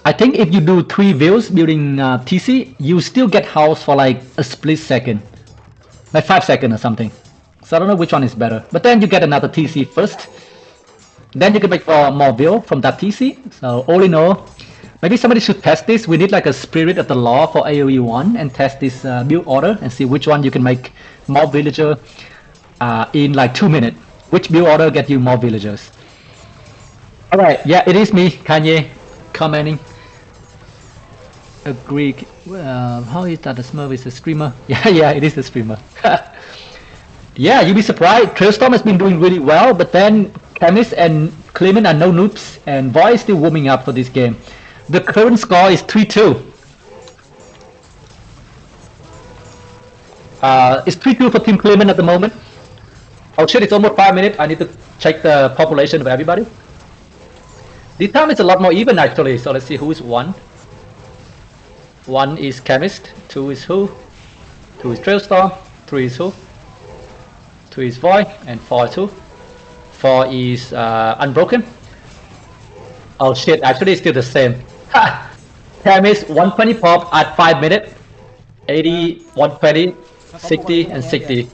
Speaker 2: I think if you do 3 views building TC, you still get house for like a split second. Like 5 seconds or something. So I don't know which one is better. But then you get another TC first. Then you can make more view from that TC. So all in all, maybe somebody should test this. We need like a spirit of the law for AoE 1 and test this build order and see which one you can make more villager in like 2 minutes. Which build order get you more villagers? Alright, yeah, it is me, Kanye, commenting. Agree. How is that? The Smurf is a streamer? Yeah, it is a streamer. Yeah, you'd be surprised. Trailstorm has been doing really well, but then Chemist and Clement are no noobs, and Void is still warming up for this game. The current score is 3-2. It's 3-2 for Team Clement at the moment. Oh shit, it's almost 5 minutes. I need to check the population of everybody. This time it's a lot more even actually, so let's see who is 1. 1 is Chemist, 2 is who? 2 is Trailstorm, 3 is who? 2 is Void, and 4 is who? 4 is Unbroken. Oh shit, actually it's still the same. Chemist 120 pop at 5 minutes. 80, 120, 60, and 60.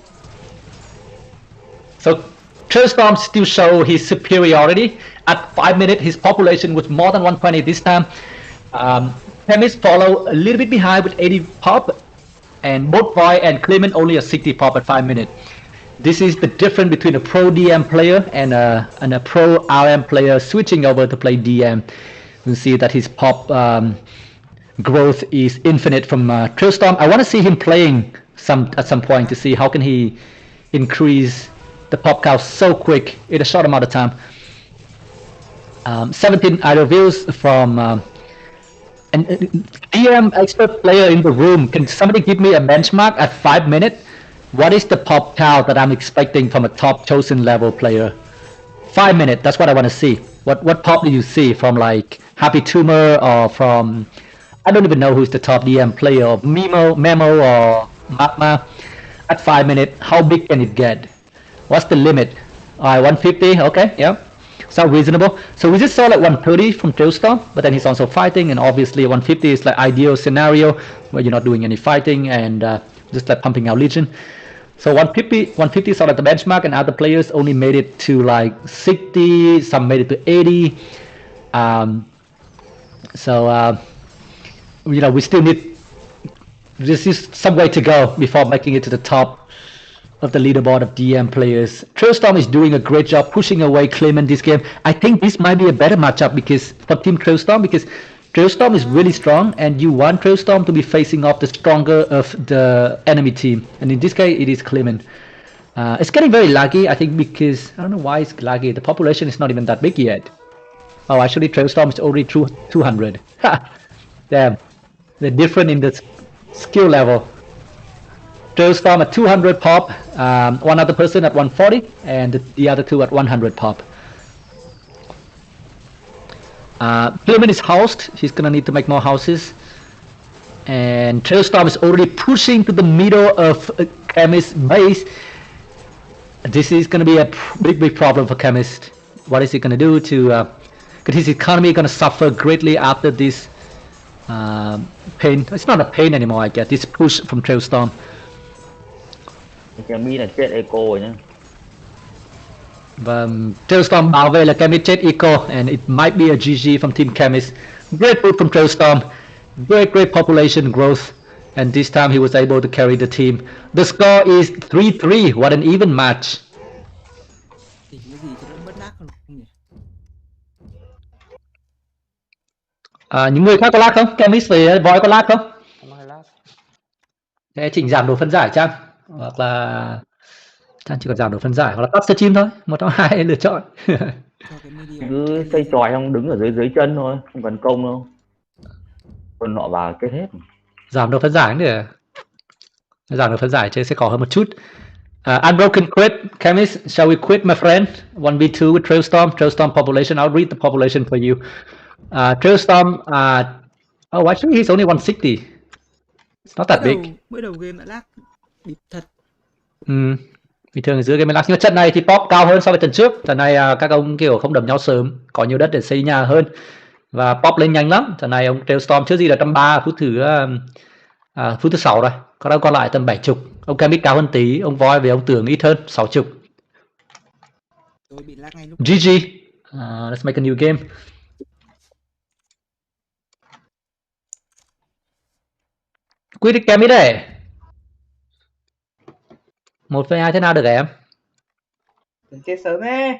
Speaker 2: So Trailstorm still show his superiority. At 5 minutes, his population was more than 120 this time. Chemist follow a little bit behind with 80 pop, and both Void and Clement only a 60 pop at 5 minutes. This is the difference between a pro DM player and a pro RM player switching over to play DM. You see that his pop growth is infinite from Trailstorm. I want to see him playing at some point to see how can he increase the pop count so quick in a short amount of time. 17 idle views from an DM expert player in the room. Can somebody give me a benchmark at 5 minutes? What is the pop count that I'm expecting from a top chosen level player? 5 minutes, that's what I want to see. What pop do you see from like Happy Tumor or from, I don't even know who's the top DM player, of Memo or Magma. At 5 minutes, how big can it get? What's the limit? Alright, 150, okay, yeah. Sounds reasonable. So we just saw like 130 from Trailstorm, but then he's also fighting, and obviously 150 is like ideal scenario where you're not doing any fighting and just like pumping out Legion. So 150 is sort of the benchmark, and other players only made it to like 60, some made it to 80. You know, we still need, this is some way to go before making it to the top of the leaderboard of DM players. Trailstorm is doing a great job pushing away Clement this game. I think this might be a better matchup because for Team Trailstorm, because Trailstorm is really strong, and you want Trailstorm to be facing off the stronger of the enemy team, and in this case it is Clement. It's getting very laggy, I think, because I don't know why it's laggy. The population is not even that big yet. Oh, actually Trailstorm is already 200. Damn, they're different in the skill level. Trailstorm at 200 pop, one other person at 140, and the other two at 100 pop. Clement is housed, he's gonna need to make more houses. And Trailstorm is already pushing to the middle of Chemist's base. This is gonna be a big problem for Chemist. What is he gonna do to... because his economy gonna suffer greatly after this pain. It's not a pain anymore, I guess, this push from Trailstorm.
Speaker 1: Kemi là chết eco rồi nhá.
Speaker 2: Và Trailstorm bảo vệ là Chemist chết eco, and it might be a GG from Team Chemist. Great move from Trailstorm, great population growth, and this time he was able to carry the team. The score is 3-3. What an even match.
Speaker 3: Thì cái gì cho nó bớt lag không nhỉ?
Speaker 2: Những người khác có lag không? Chemist với Void có lag không?
Speaker 4: Không hay lát.
Speaker 2: Thế chỉnh giảm độ phân giải Trang, hoặc là Trang chỉ còn giảm độ phân giải, hoặc là tắt stream thôi, một trong hai lựa chọn.
Speaker 3: Cho cái medium.
Speaker 1: Cứ xây tròi xong đứng ở dưới chân thôi, không cần công đâu. Còn nọ vào kết hết.
Speaker 2: Giảm độ phân giải để giảm độ phân giải chơi sẽ khó hơn một chút. Unbroken quit. Chemist, shall we quit, my friend? 1v2 with Trailstorm. Trailstorm population. I'll read the population for you. Trailstorm. Oh, actually, he's only 160. It's not that big.
Speaker 3: Mới đầu game đã lag bịp thật.
Speaker 2: Bình thường giữa game lag, nhưng mà trận này thì pop cao hơn so với trận trước. Trận này các ông kiểu không đấm nhau sớm, có nhiều đất để xây nhà hơn, và pop lên nhanh lắm. Trận này ông Trailstorm trước gì là 130 phút thứ 6 rồi, còn lại tầm 70. Ông Chemist cao hơn tí, ông Void với ông Tưởng ít hơn 60.
Speaker 3: Tôi bị lag ngay lúc.
Speaker 2: GG. Let's make a new game. Quyết định Chemist đấy. 1v2 thế nào được em?
Speaker 5: Chết sớm thế.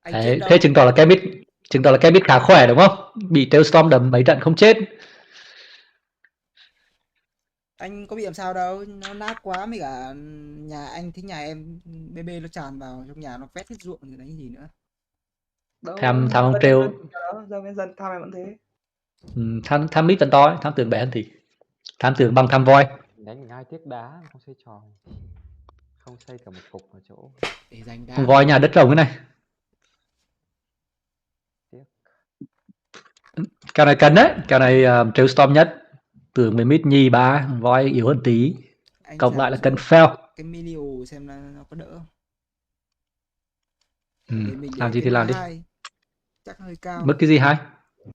Speaker 3: Anh chết
Speaker 2: Đấy,
Speaker 3: đâu.
Speaker 2: thế chứng tỏ là cái mid khá khỏe đúng không? Bị Tailstorm đấm mấy trận không chết.
Speaker 3: Anh có bị làm sao đâu, nó nát quá, mới cả nhà anh thấy nhà em BB nó tràn vào trong nhà, nó quét hết ruộng thì đánh gì nữa.
Speaker 5: Đâu,
Speaker 2: Tham không
Speaker 5: dân
Speaker 2: trêu.
Speaker 5: dân đó, dân tham em vẫn thế.
Speaker 2: Tham mid vẫn to ấy, tham tưởng bé hơn thì. Tham tưởng bằng tham voi.
Speaker 4: Đánh mình 2 tiếc đá không xây tròn, không xây cả một cục ở chỗ.
Speaker 3: Để giành đá.
Speaker 2: Voi nhà đất rồng cái này.
Speaker 4: Tiếc.
Speaker 2: Cái này cân đấy, cái này Tailstorm nhất. Tưởng với mid nhì 3, voi yếu hơn tí.
Speaker 3: Anh
Speaker 2: Cộng
Speaker 3: thử
Speaker 2: lại là
Speaker 3: xuống
Speaker 2: cân fail.
Speaker 3: cái mini ồ xem là nó có đỡ không.
Speaker 2: Ừ,
Speaker 3: Để mình
Speaker 2: làm
Speaker 3: để
Speaker 2: gì thì
Speaker 3: cái
Speaker 2: làm
Speaker 3: mức
Speaker 2: đi.
Speaker 3: 2 chắc hơi cao.
Speaker 2: Mức cái gì hay?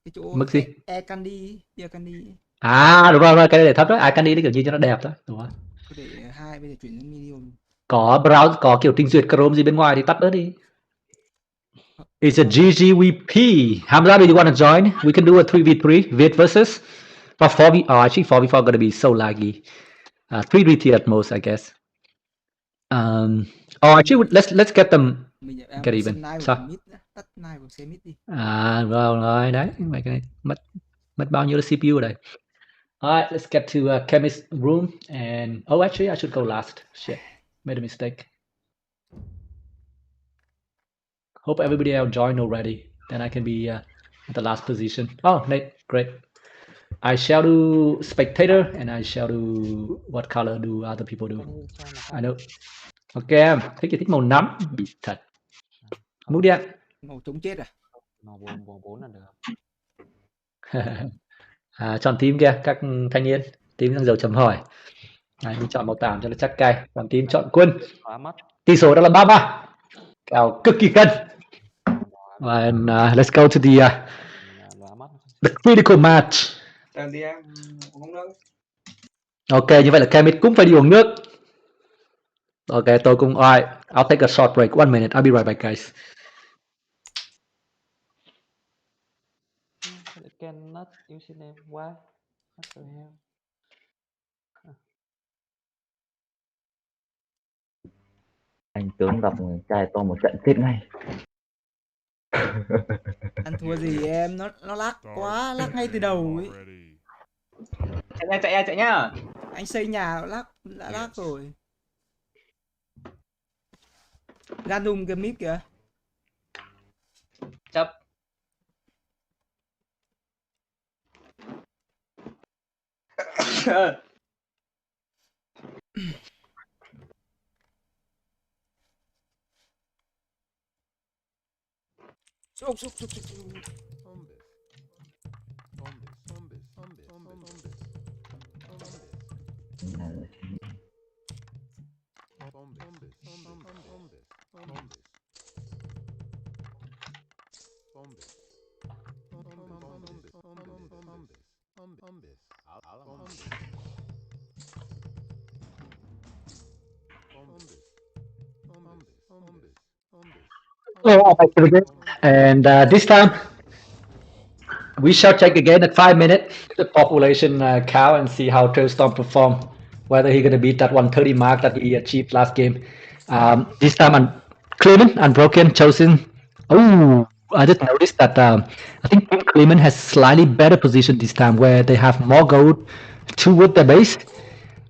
Speaker 3: Cái chỗ
Speaker 2: Mức gì?
Speaker 3: e candy, ear candy
Speaker 2: À đúng rồi, cái này để thấp đó, ai can đi đấy kiểu như cho nó đẹp thôi, đúng rồi.
Speaker 3: cứ để 2, bây giờ chuyển sang medium.
Speaker 2: Có browse, có kiểu trình duyệt Chrome gì bên ngoài thì tắt bớt đi. It's a GGVP. Hamza, do you want to join? We can do a 3v3 Viet versus. Or 4v. Oh, actually 4v4 gonna be so laggy. 3v3 at most, I guess. Actually, let's get them
Speaker 3: Mình
Speaker 2: get
Speaker 3: một
Speaker 2: even.
Speaker 3: sân nai của
Speaker 2: Sao?
Speaker 3: mid nữa, tắt nai của xe mid đi.
Speaker 2: Rồi đấy, mấy cái này mất bao nhiêu là CPU ở đây. Alright, let's get to chemist room and actually I should go last. Shit, made a mistake. Hope everybody else joined already. Then I can be at the last position. Oh, Nate, great. I shall do spectator and I shall do what color do other people do? I know. Ok em, thích thì thích màu nắm, bị thật. Mũ đi ạ.
Speaker 3: Màu chống chết à?
Speaker 4: Màu 4 là được.
Speaker 2: Chọn team kia, các thanh niên. Team đang dầu chấm hỏi. Đấy, mình chọn màu tạm cho nó chắc cay. Còn team chọn quân.
Speaker 4: Hóa mắt.
Speaker 2: Tỷ số đó là 3-3. Kèo cực kỳ cân. And let's go to the critical match.
Speaker 5: Làm gì em uống nước.
Speaker 2: Ok, như vậy là Kemit cũng phải đi uống nước. Ok, tôi cũng. Alright, I'll take a short break. 1 minute. I'll be right back, guys.
Speaker 4: Cannot username. Why? What the hell?
Speaker 1: Anh tướng gặp trai to một trận chết ngay.
Speaker 3: Ăn thua gì em, nó lag quá, lag ngay từ đầu ấy.
Speaker 5: Chạy nhá.
Speaker 3: Anh xây nhà đã lag rồi. Random cái mid kìa.
Speaker 5: Chấp.
Speaker 2: And this time, we shall check again at 5 minutes the population count and see how Trailstorm perform. Whether he's gonna beat that 130 mark that he achieved last game. This time, Clement, Unbroken, chosen. Oh, I just noticed that I think Team Clement has slightly better position this time, where they have more gold toward the base.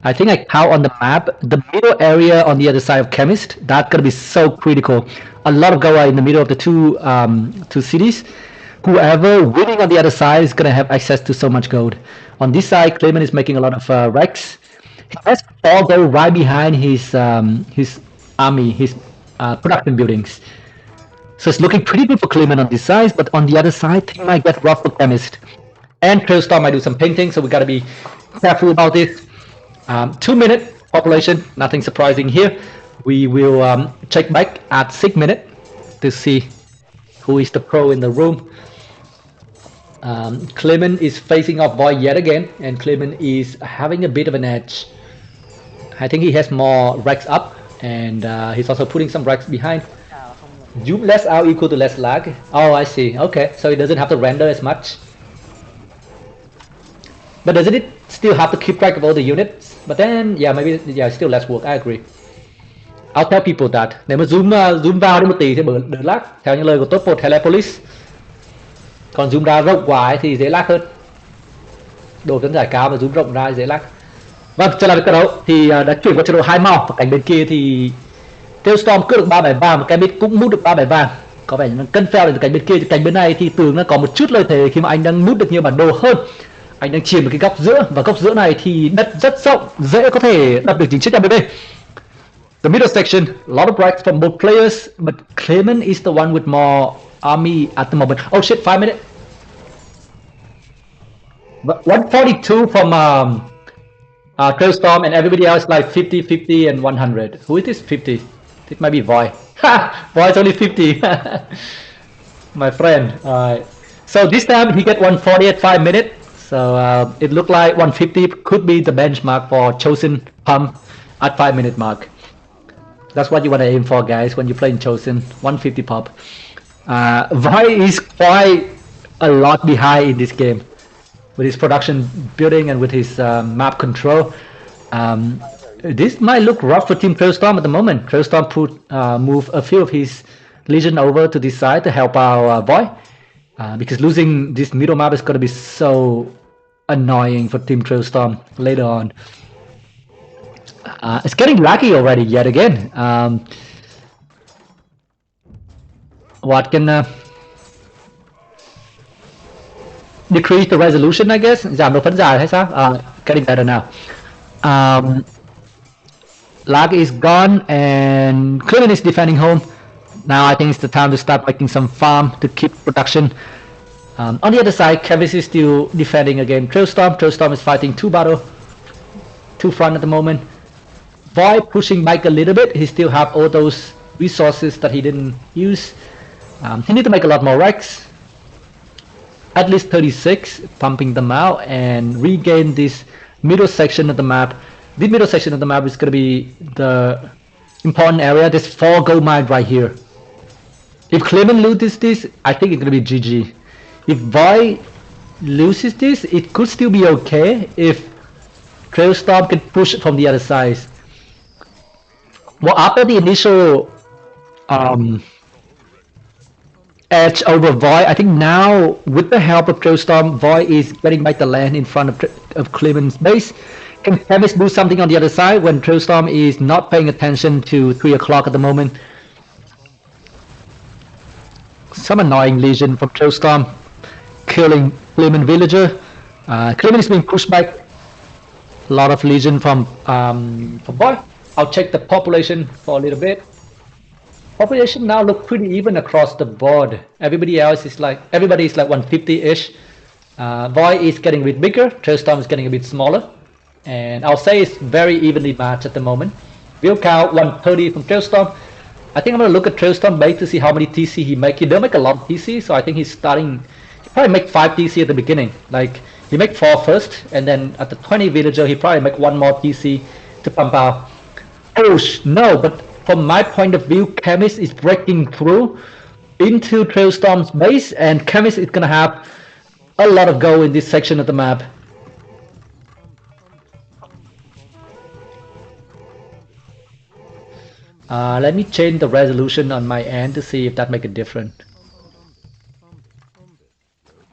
Speaker 2: I think I count on the map the middle area on the other side of Chemist. That's gonna be so critical. A lot of gold are in the middle of the two cities. Whoever winning on the other side is gonna have access to so much gold. On this side, Clement is making a lot of wrecks. He has all gold right behind his army, his production buildings. So it's looking pretty good for Clement on this side, but on the other side, he might get rough for Chemist. And Trailstorm might do some painting, so we gotta be careful about this. 2 minute population, nothing surprising here. We will check back at 6 minutes to see who is the pro in the room. Clement is facing off Boy yet again, and Clement is having a bit of an edge. I think he has more racks up, and he's also putting some racks behind. Zoom less out equal to less lag. Oh, I see. Okay, so it doesn't have to render as much. But doesn't it still have to keep track of all the units? But then, yeah, maybe, yeah, still less work. I agree. I'll tell people that. Nếu mà zoom vào đi một tí thì đỡ lag, theo những lời của top 1 Telepolis. Còn zoom ra rộng quá ấy thì dễ lag hơn. Độ phân giải cao và zoom rộng ra dễ lag. Vâng, trở lại với trận đấu thì đã chuyển qua trận đấu hai màu, và cạnh bên kia thì Tailstorm cướp được 3 bài vàng và cạnh bên cũng mút được 3 bài vàng. Có vẻ như cân phèo đến từ cạnh bên kia, thì cạnh bên này thì Tường nó có một chút lợi thế khi mà anh đang mút được nhiều bản đồ hơn. Anh đang chiếm được cái góc giữa, và góc giữa này thì đất rất rộng, dễ có thể đập được chính chiếc BB. The middle section, a lot of breaks from both players, but Clement is the one with more army at the moment. Oh shit, 5 minutes. But 142 from Trailstorm, and everybody else like 50, 50, and 100. Who is this 50? It might be Void. Ha! Void's only 50. My friend. Alright. So this time he get 140 at 5 minutes. So it looked like 150 could be the benchmark for Chosen pump at 5 minute mark. That's what you want to aim for, guys, when you're playing Chosen. 150 pop. Void is quite a lot behind in this game with his production building and with his map control. This might look rough for Team Trailstorm at the moment. Trailstorm move a few of his Legion over to this side to help out Void. Because losing this middle map is going to be so annoying for Team Trailstorm later on. It's getting laggy already yet again. What can decrease the resolution, I guess? Giảm độ phân giải hay sao? Getting better now. Lag is gone and Clement is defending home. Now I think it's the time to start making some farm to keep production. On the other side, Kevis is still defending against Trailstorm. Trailstorm is fighting two front at the moment. Void pushing back a little bit. He still have all those resources that he didn't use. He need to make a lot more wrecks. At least 36, pumping them out and regain this middle section of the map. This middle section of the map is going to be the important area. There's 4 gold mines right here. If Clement loses this, I think it's going to be GG. If Void loses this, it could still be okay if Trailstorm can push it from the other side. Well, after the initial edge over Void, I think now with the help of Trailstorm, Void is getting back the land in front of Clement's base. Can Kevis do something on the other side when Trailstorm is not paying attention to 3 o'clock at the moment? Some annoying Legion from Trailstorm killing Clement villager. Clement is being pushed back. A lot of Legion from Void. I'll check the population for a little bit. Population now look pretty even across the board. Everybody is like 150-ish. Void is getting a bit bigger. Trailstorm is getting a bit smaller. And I'll say it's very evenly matched at the moment. View count 130 from Trailstorm. I think I'm gonna look at Trailstorm base to see how many TC he make. He don't make a lot of TC, so I think he's starting. He probably make 5 TC at the beginning. Like he make 4 first, and then at the 20 villager he probably make 1 more TC to pump out. Oh no! But from my point of view, Chemist is breaking through into Trailstorm's base, and Chemist is gonna have a lot of go in this section of the map. Let me change the resolution on my end to see if that make a difference.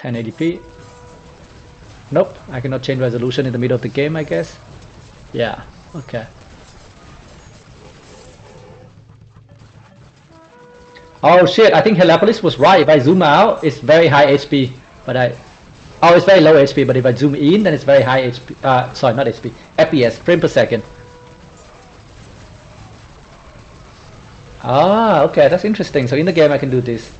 Speaker 2: 1080p. Nope, I cannot change resolution in the middle of the game, I guess. Yeah, okay. Oh shit, I think Helepolis was right. If I zoom out, it's very high HP. But it's very low HP, but if I zoom in, then it's very high HP. Sorry, not HP. FPS, frame per second. Ah, okay, that's interesting. So in the game I can do this.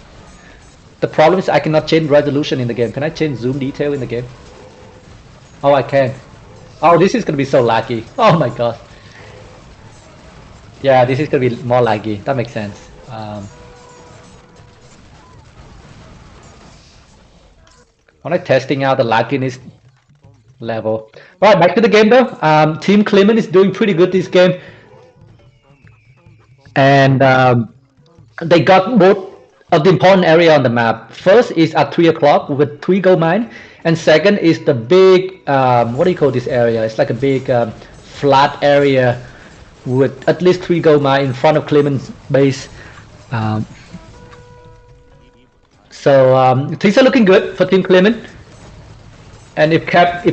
Speaker 2: The problem is I cannot change resolution in the game. Can I change zoom detail in the game? Oh, I can. Oh, this is gonna be so laggy. Oh my god. Yeah, this is gonna be more laggy. That makes sense. I'm like testing out the lagginess level. Alright, back to the game though. Team Clement is doing pretty good this game. And they got both of the important area on the map. First is at 3 o'clock with 3 gold mine, and second is the big what do you call this area? It's like a big flat area with at least 3 gold mine in front of Clement's base. So things are looking good for Team Clement. And if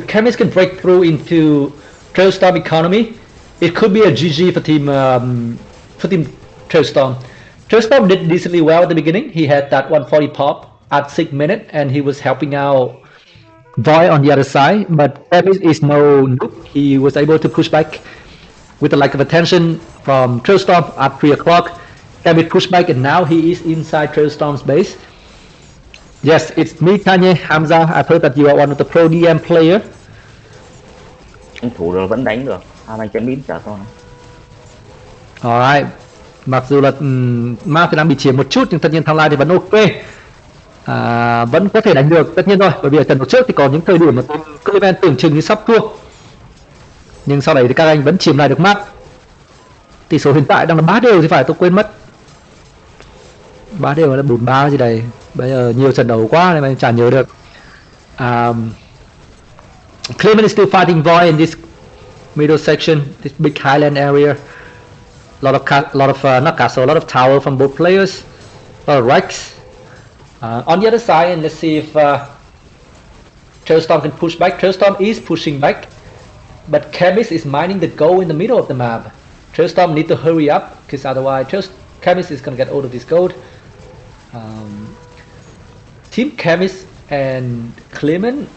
Speaker 2: Chemist can break through into Trailstorm economy, it could be a GG for Team Trailstorm. Trailstorm did decently well at the beginning. He had that 140 pop at 6 minutes, and he was helping out Void on the other side. But Chemist is no noob. He was able to push back with the lack of attention from Trailstorm at 3 o'clock. Chemist pushed back, and now he is inside Trailstorm's base. Yes, it's me, Kanye, Hamza. I've heard that you are one of the pro DM player.
Speaker 1: Anh thủ rồi vẫn đánh được. Hai anh chém bín chả to nữa.
Speaker 2: Alright. Mặc dù là Ma Việt Nam bị chiếm một chút, nhưng tất nhiên tham lai thì vẫn ok. Vẫn có thể đánh được, tất nhiên rồi. Bởi vì ở trận đấu trước thì có những thời điểm mà Clement tưởng chừng như sắp thua. Nhưng sau đấy thì các anh vẫn chiếm lại được Mark. Tỷ số hiện tại đang là 3 đều thì phải, tôi quên mất. 3 đều là 4-3 gì đấy. Bây giờ nhiều trận đấu quá nên mình chả nhớ được. Clement is still fighting Void in this middle section, this big highland area. Lot of not castle, a lot of tower from both players. A lot of wrecks. On the other side, and let's see if Trailstorm can push back. Trailstorm is pushing back, but Chemist is mining the gold in the middle of the map. Trailstorm need to hurry up, because otherwise Chemist is gonna get all of this gold. Team Chemist and Clement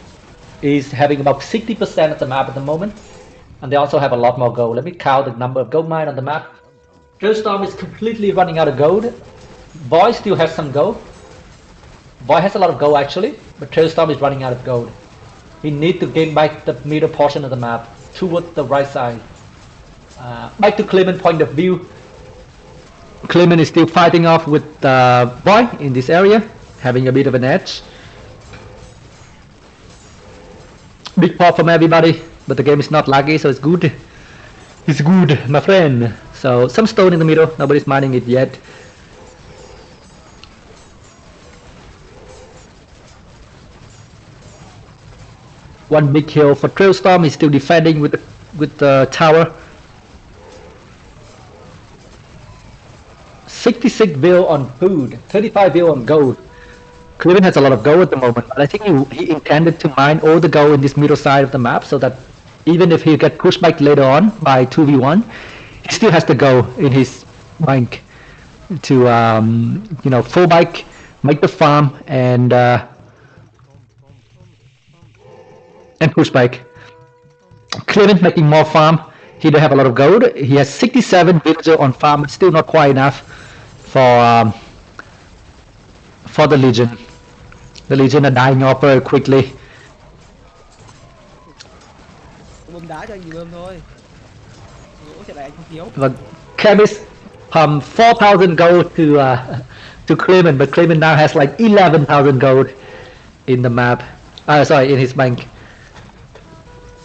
Speaker 2: is having about 60% of the map at the moment, and they also have a lot more gold. Let me count the number of gold mine on the map. Trailstorm is completely running out of gold. Void still has some gold. Void has a lot of gold actually, but Trailstorm is running out of gold. He needs to gain back the middle portion of the map towards the right side. Back to Clement point of view. Clement is still fighting off with Void in this area, having a bit of an edge. Big pop from everybody, but the game is not laggy, so it's good. It's good, my friend. So some stone in the middle, nobody's mining it yet. One big hill for Trailstorm. He's still defending with the tower. 66 bill on food, 35 bill on gold. Clement has a lot of gold at the moment, but I think he intended to mine all the gold in this middle side of the map, so that even if he get pushed back later on by 2v1, he still has the gold in his bank to full back, make the farm, and push back. Clement making more farm. He don't have a lot of gold. He has 67 villager on farm, but still not quite enough for the Legion. The Legion are dying off very quickly.
Speaker 3: Bơm đá cho anh thì bơm thôi. Gỗ trận này anh không thiếu.
Speaker 2: But Chemist pumped 4,000 gold to Clement, but Clement now has like 11,000 gold in the map. In his bank.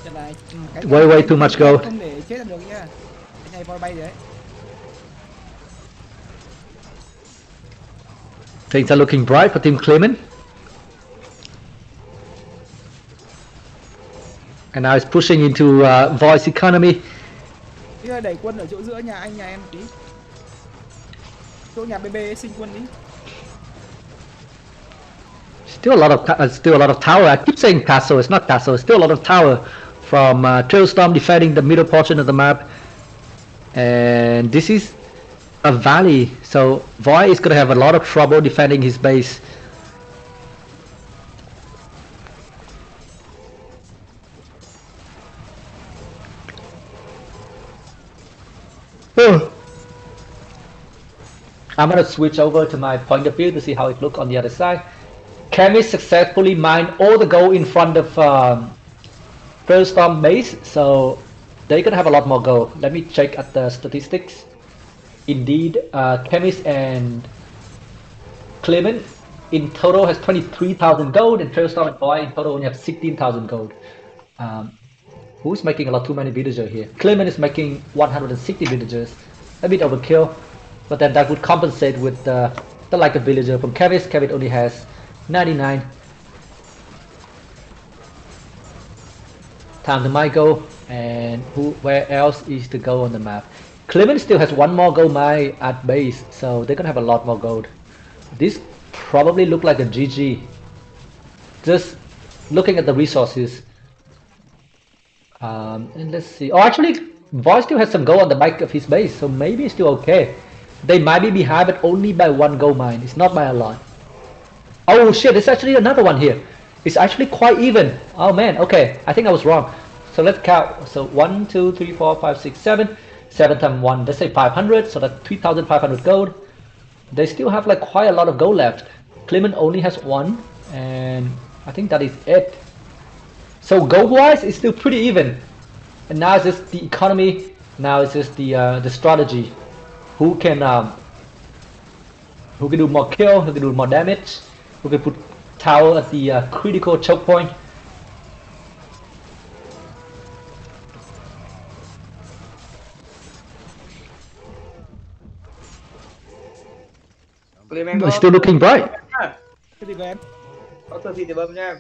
Speaker 3: Trận này
Speaker 2: Way too much gold.
Speaker 3: Không để chết được nhá. Cái này voi bay đấy.
Speaker 2: Things are looking bright for Team Clement. And now it's pushing into Voice economy.
Speaker 3: Bây giờ đẩy quân ở chỗ giữa nhà anh nhà em tí. Chỗ nhà BB sinh quân đi.
Speaker 2: Still a lot of tower. I keep saying castle. It's not castle. It's still a lot of tower from Trailstorm defending the middle portion of the map. And this is a valley, so Void is gonna have a lot of trouble defending his base. I'm gonna switch over to my point of view to see how it looks on the other side. Chemist successfully mined all the gold in front of Trailstorm base, so they're gonna have a lot more gold. Let me check at the statistics. Indeed, Chemist and Clement in total has 23,000 gold, and Trailstorm and Void in total only have 16,000 gold. Who's making a lot too many villagers here? Clement is making 160 villagers, a bit overkill, but then that would compensate with the lack of villager from Chemist. Chemist only has 99. Time to my go, and where else is to go on the map? Clement still has one more gold mine at base, so they're gonna have a lot more gold. This probably look like a GG. Just looking at the resources. And let's see. Oh, actually, Void still has some gold on the back of his base, so maybe it's still okay. They might be behind, but only by one gold mine. It's not by a lot. Oh shit, there's actually another one here. It's actually quite even. Oh man, okay. I think I was wrong. So let's count. So 1, 2, 3, 4, 5, 6, 7. 7 times 1, let's say 500. So that's 3,500 gold. They still have like quite a lot of gold left. Clement only has 1. And I think that is it. So gold wise, it's still pretty even. And now it's just the economy. Now it's just the strategy. Who can do more kill? Who can do more damage? Who can put tower at the critical choke point?
Speaker 5: Clement
Speaker 2: It's still looking bright.
Speaker 3: Cái gì vậy em?
Speaker 5: Có tờ gì thì bấm nha em.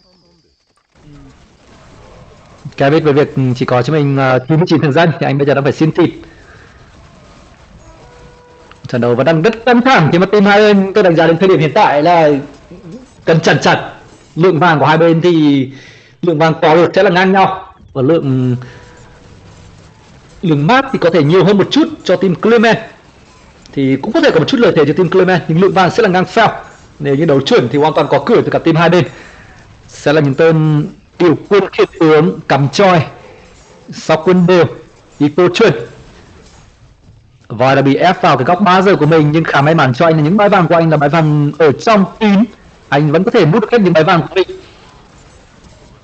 Speaker 2: Cái biết về việc chỉ có cho mình 99 thường dân thì anh bây giờ đang phải xin thịt. Trận đấu vẫn đang rất căng thẳng khi mà team hai bên tôi đánh giá đến thời điểm hiện tại là cần chặt. Lượng vàng của hai bên thì lượng vàng có được sẽ là ngang nhau và lượng mát thì có thể nhiều hơn một chút cho team Clement, thì cũng có thể có một chút lợi thế cho team Clement, nhưng lượng vàng sẽ là ngang phèo. Nếu như đấu chuẩn thì hoàn toàn có cửa từ cả team hai bên. Sẽ là những tên điều quân khiên tướng cắm choi, sau quân đều ý cô chuẩn. Voi đã bị ép vào cái góc 3 giờ của mình, nhưng khá may mắn cho anh là những bãi vàng của anh là bãi vàng ở trong kín. Anh vẫn có thể mút được hết những bãi vàng của mình.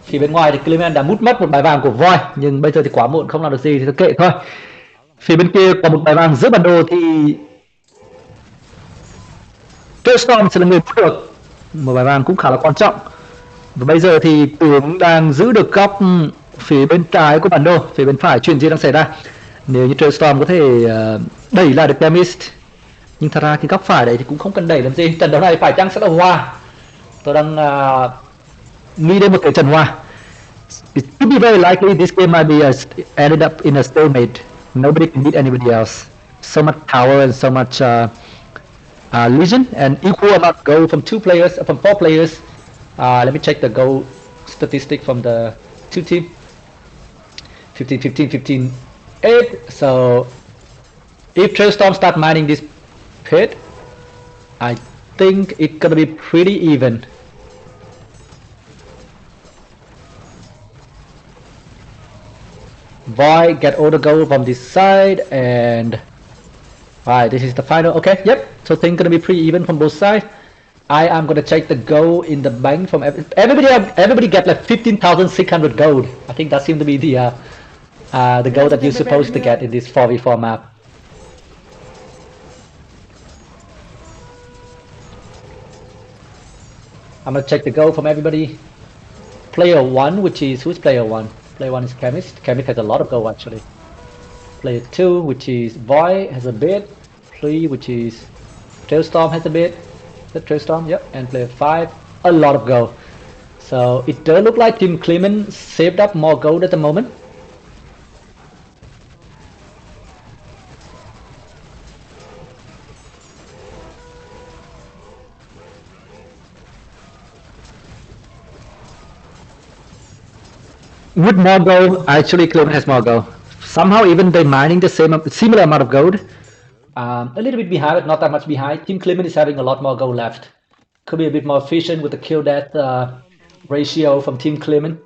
Speaker 2: Phía bên ngoài thì Clement đã mút mất một bãi vàng của Voi, nhưng bây giờ thì quá muộn, không làm được gì thì thôi kệ thôi. Phía bên kia có một bãi vàng giữa bản đồ thì Storm sẽ là người mút được một bãi vàng cũng khá là quan trọng. Và bây giờ thì tướng đang giữ được góc phía bên trái của bản đồ, phía bên phải chuyện gì đang xảy ra. Nếu như Storm có thể đẩy lại được Demist, nhưng thật ra cái góc phải đấy thì cũng không cần đẩy làm gì. Trận đấu này phải chăng sẽ là hòa. Tôi đang nghĩ đến một cái trận hòa. It could be very likely this game might be ended up in a stalemate. Nobody can beat anybody else. So much power and so much Legion, and equal amount of gold from from 4 players. Let me check the goal statistic from the two team. 15, 15, 15, 8. So if Trailstorm start mining this pit, I think it's gonna be pretty even. Void get all the gold from this side, and alright, this is the final. Okay, yep. So things gonna be pretty even from both sides. I am gonna check the gold in the bank from everybody. Everybody get like 15,600 gold. I think that seems to be the gold that you're supposed to get in this 4v4 map. I'm gonna check the gold from everybody. Player 1, who's player 1? Player 1 is Chemist. Chemist has a lot of gold actually. Player 2, which is Void, has a bit. 3, which is Trailstorm, has a bit. The Trailstorm, yep. And player 5, a lot of gold. So it does look like Team Clement saved up more gold at the moment. With more gold, actually Clement has more gold. Somehow even they're mining the similar amount of gold. A little bit behind, but not that much behind. Team Clement is having a lot more gold left. Could be a bit more efficient with the kill death ratio from Team Clement.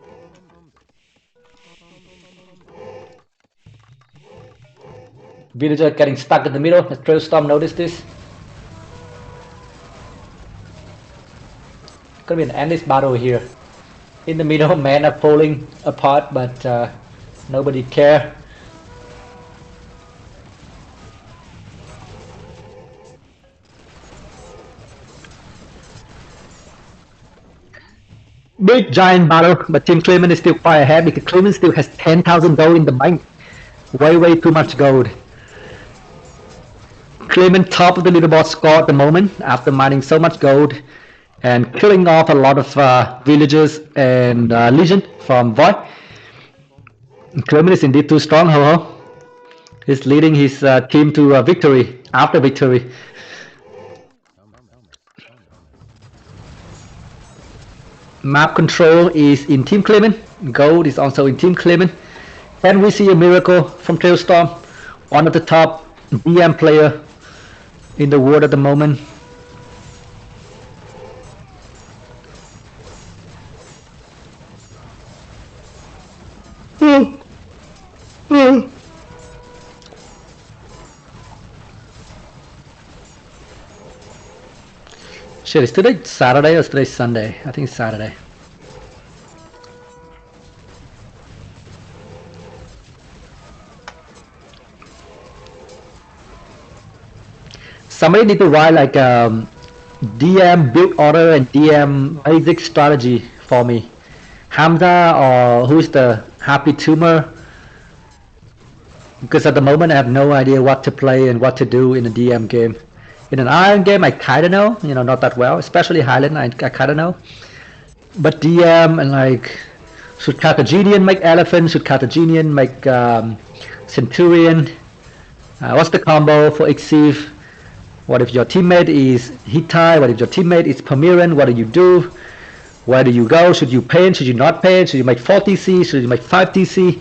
Speaker 2: Villager getting stuck in the middle. Has Trailstorm noticed this? Gonna be an endless battle here. In the middle, men are falling apart, but nobody care. Big giant battle, but Team Clement is still quite ahead because Clement still has 10,000 gold in the bank. Way too much gold. Clement top of the leaderboard score at the moment after mining so much gold and killing off a lot of villagers and Legion from Void. Clement is indeed too strong, ho. He's leading his team to victory after victory. Map control is in Team Clement. Gold is also in Team Clement. Can we see a miracle from Tailstorm? One of the top DM player in the world at the moment. Shit, is today Saturday or is today Sunday? I think it's Saturday. Somebody need to write like DM build order and DM basic strategy for me. Hamza or who's the happy tumor? Because at the moment I have no idea what to play and what to do in a DM game. In an Iron game I kinda know, you know, not that well, especially Highland I kinda know. But DM and like, should Carthaginian make Elephant, should Carthaginian make Centurion? What's the combo for Exceed? What if your teammate is Hittite? What if your teammate is Pomeranian? What do you do? Where do you go? Should you paint? Should you not paint? Should you make 4 TC? Should you make 5 TC?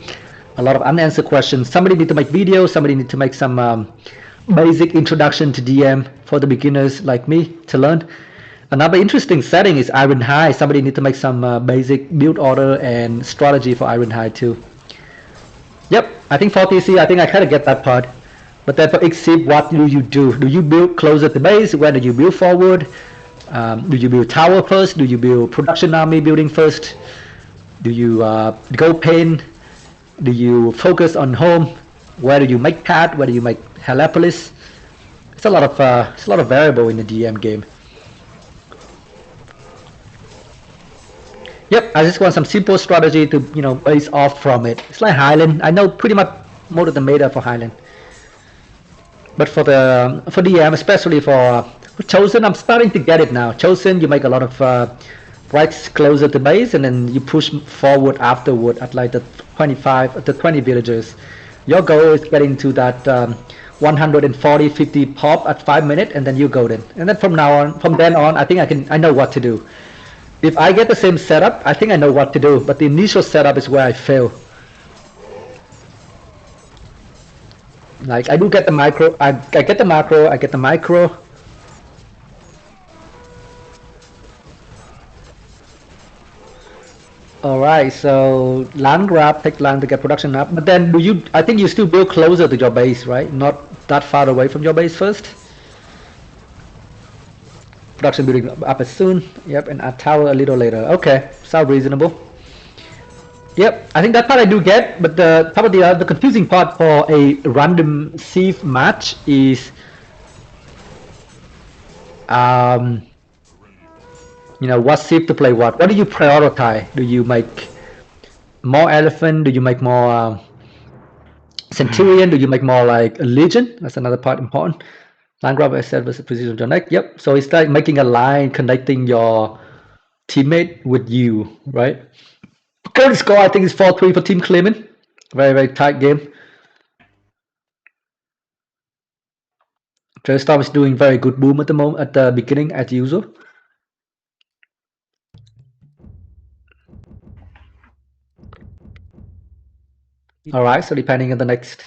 Speaker 2: A lot of unanswered questions. Somebody need to make videos. Somebody need to make some basic introduction to DM for the beginners like me to learn. Another interesting setting is Iron High. Somebody need to make some basic build order and strategy for Iron High too. Yep, I think 4 TC, I think I kind of get that part. But then for Exceed, what do you do? Do you build closer to base? Where do you build forward? Do you build tower first? Do you build production army building first? Do you go paint? Do you focus on home? Where do you make cat? Where do you make Helepolis? It's a lot of variable in the DM game. Yep, I just want some simple strategy to base off from it. It's like Highland. I know pretty much most of the meta for Highland. But for DM, especially for Chosen, I'm starting to get it now. Chosen, you make a lot of rights closer to base, and then you push forward afterward at like the 20 villagers. Your goal is getting to that 140-50 pop at 5 minutes, and then you golden. And then from then on, I think I know what to do. If I get the same setup, I think I know what to do. But the initial setup is where I fail. Like I do get the micro, I get the macro, I get the micro. Alright, so land grab, take land to get production up. But then I think you still build closer to your base, right? Not that far away from your base first. Production building up as soon. Yep, and add tower a little later. Okay, sounds reasonable. Yep, I think that part I do get, but probably the confusing part for a random sieve match is, what sieve to play what. What do you prioritize? Do you make more elephant? Do you make more centurion? Do you make more like a legion? That's another part important. Line grab asset versus position of your neck. Yep. So it's like making a line connecting your teammate with you, right? Current score I think is 4-3 for Team Clement. Very, very tight game. Trailstorm is doing very good boom at the moment, at the beginning as usual. Alright, so depending on the next.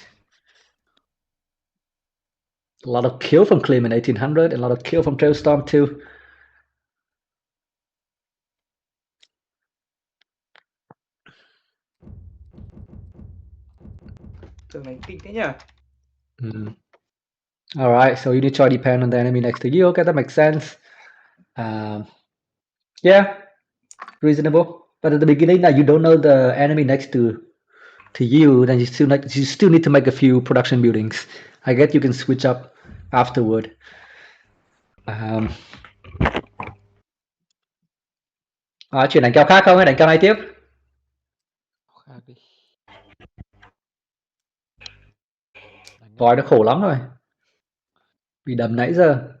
Speaker 2: A lot of kill from Clement 1800, and a lot of kill from Trailstorm too.
Speaker 5: Tưởng này kinh thế nhỉ?
Speaker 2: Alright, so you need to depend on the enemy next to you. Okay, that makes sense. Yeah, reasonable. But at the beginning, now you don't know the enemy next to you, then you still need to make a few production buildings. I guess you can switch up afterward. Chuyển đánh kèo khác không hay đánh kèo này tiếp?
Speaker 4: Khác đi.
Speaker 2: Vòi nó khổ lắm rồi. Bị đầm nãy giờ.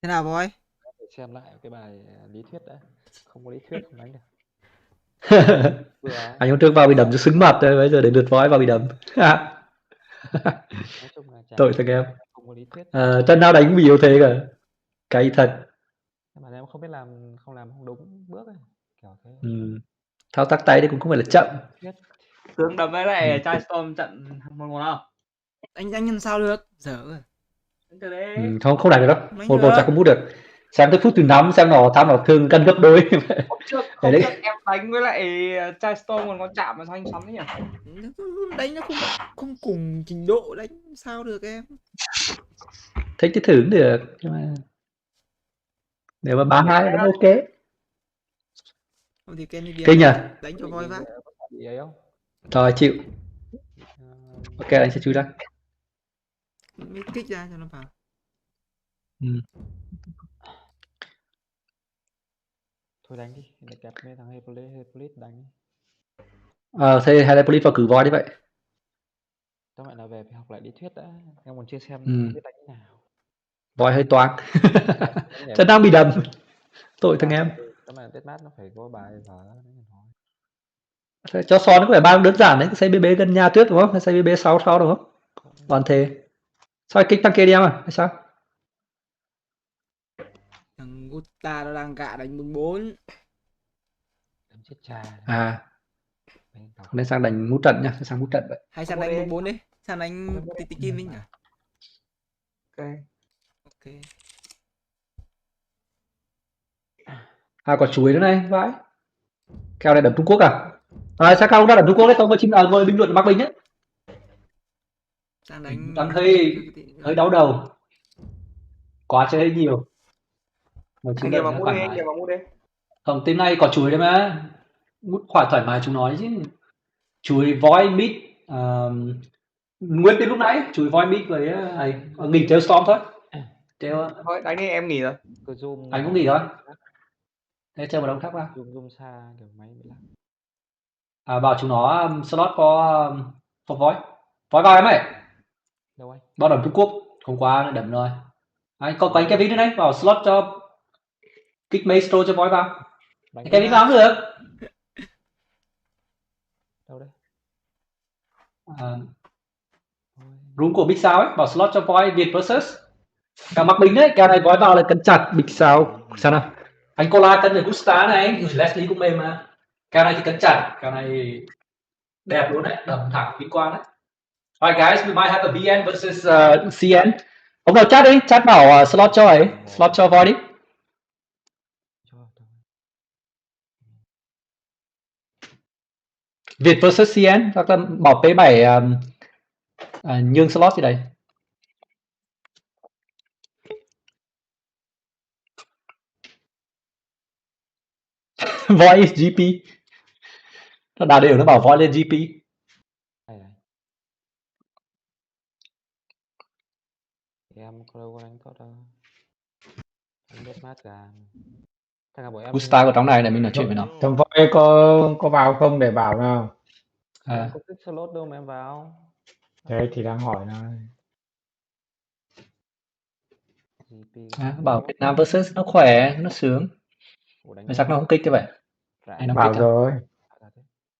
Speaker 3: Thế nào Voi?
Speaker 4: Phải xem lại cái bài lý thuyết đã. Không có lý thuyết không đánh được. Vừa á,
Speaker 2: Anh hôm trước vào bị đấm cho sưng mặt rồi, bây giờ đến lượt voi vào bị đấm.
Speaker 4: nói chung là chả
Speaker 2: Tội thằng em.
Speaker 4: không có lý thuyết.
Speaker 2: Trận nào đánh cũng bị yếu thế cả. Cay thật.
Speaker 4: Nhưng mà em không biết không làm không đúng bước ấy. Kiểu thế.
Speaker 2: Thao tác tay thì cũng không phải là chậm.
Speaker 4: Thuyết.
Speaker 5: Tướng đấm với lại Chai Storm trận 1-1 không?
Speaker 3: Anh làm sao được? Dở rồi.
Speaker 5: Đánh từ đấy.
Speaker 2: Không đánh được đâu.
Speaker 3: Đánh
Speaker 2: Một
Speaker 3: được.
Speaker 2: chắc không hút được. Xem tới phút thứ 5 xem nó tham nó thường cân gấp đôi.
Speaker 5: Hôm trước
Speaker 2: Đấy.
Speaker 5: em đánh với lại Chai Storm còn có chạm mà sao anh xoắn thế nhỉ?
Speaker 3: Đánh nó không cùng trình độ, đánh sao được em.
Speaker 2: Thích cái thử cũng được. Nhưng mà nếu mà 3-2 vẫn ok.
Speaker 3: Không thì Kenny Điền
Speaker 2: Kinh nhỉ?
Speaker 3: đánh cho voi vác.
Speaker 4: Bị ấy không?
Speaker 2: Rồi chịu.
Speaker 4: Ờ,
Speaker 2: Ok anh sẽ chui ra.
Speaker 3: Mới kích ra cho nó vào.
Speaker 4: thôi đánh đi, để kẹp mấy thằng Heplit đánh đi.
Speaker 2: Thế hay là police vào cử voi đi vậy.
Speaker 4: Tóm lại là về phải học lại lý thuyết đã. Em còn chưa xem biết đánh thế nào.
Speaker 2: Voi hơi toang. Chân đang bị đầm. Tội thằng em.
Speaker 4: Tóm lại Deadmatch nó phải có bài vở thôi.
Speaker 2: Thế cho son nó có vẻ bao đơn giản đấy, xây BB gần nhà trước đúng không? Hay xây BB sau đúng không? Toàn thế. Sao kích thằng kia đi em à? Hay sao?
Speaker 3: Thằng Gusta nó đang gạ đánh 4-4.
Speaker 4: Đánh chết cha.
Speaker 2: Không nên sang đánh ngũ trận nha, sang ngũ trận vậy.
Speaker 3: Hay sang đánh 4-4 đi. Sang đánh tí kim đi nhỉ? Ok.
Speaker 2: Có chuối nữa này, vãi. Kèo này đấm Trung Quốc à? Sao không ra đấm Trung Quốc đấy, tôi có ngồi bình luận Bắc Bình ấy.
Speaker 3: Sang đánh
Speaker 2: Đang hơi đau đầu. Quá chơi hơi nhiều.
Speaker 5: Anh kia vào mút đi, anh kia vào mút đi.
Speaker 2: Không, team này có chuối đấy mà. Mút khỏi thoải mái chúng nói chứ. Chuối voi mid nguyên từ lúc nãy chuối voi mid với nghỉ Theo Storm thôi.
Speaker 5: Thôi đánh đi, em nghỉ rồi.
Speaker 2: Anh cũng nghỉ thôi. Thế chơi một đống khác vào.
Speaker 4: Zoom xa kiểu máy bị lắc.
Speaker 2: Bảo chúng nó slot có voi vào em ơi.
Speaker 4: Đâu anh?
Speaker 2: Bao đấm Trung Quốc hôm qua nó đấm rồi. Anh có anh Kevin nữa đấy, vào slot cho kích maestro cho voi vào. Kevin vào cũng được.
Speaker 4: Đâu đấy?
Speaker 2: Room của Big Sao ấy, vào slot cho voi Việt versus cả Mạc Bình đấy, kèo này voi vào là cân chặt Big Sao. Sao nào? Anh Cola cân được Gusta này, Leslie cũng mềm mà. Kèo này thì cân chặt, kèo này đẹp luôn đấy, đầm thẳng vinh quang đấy. Alright guys, we might have a BN versus CN. Ông nào chat đi, chat bảo slot cho ấy, slot cho voi đi. Việt versus CN, hoặc là bảo P7 nhường slot gì đấy. Voi is GP. Nó đà đều nó bảo voi lên GP.
Speaker 4: Em có đâu có đánh tốt đâu. Anh Deadmatch cả.
Speaker 2: Gusta ở trong này mình nói chuyện với nó.
Speaker 6: Thằng voi có vào không để bảo nào?
Speaker 4: Em có kích slot đâu mà em vào.
Speaker 6: Thế thì đang hỏi nó.
Speaker 2: Bảo Việt Nam versus nó khỏe, nó sướng. Mà chắc nó không kích như vậy.
Speaker 6: Bảo rồi.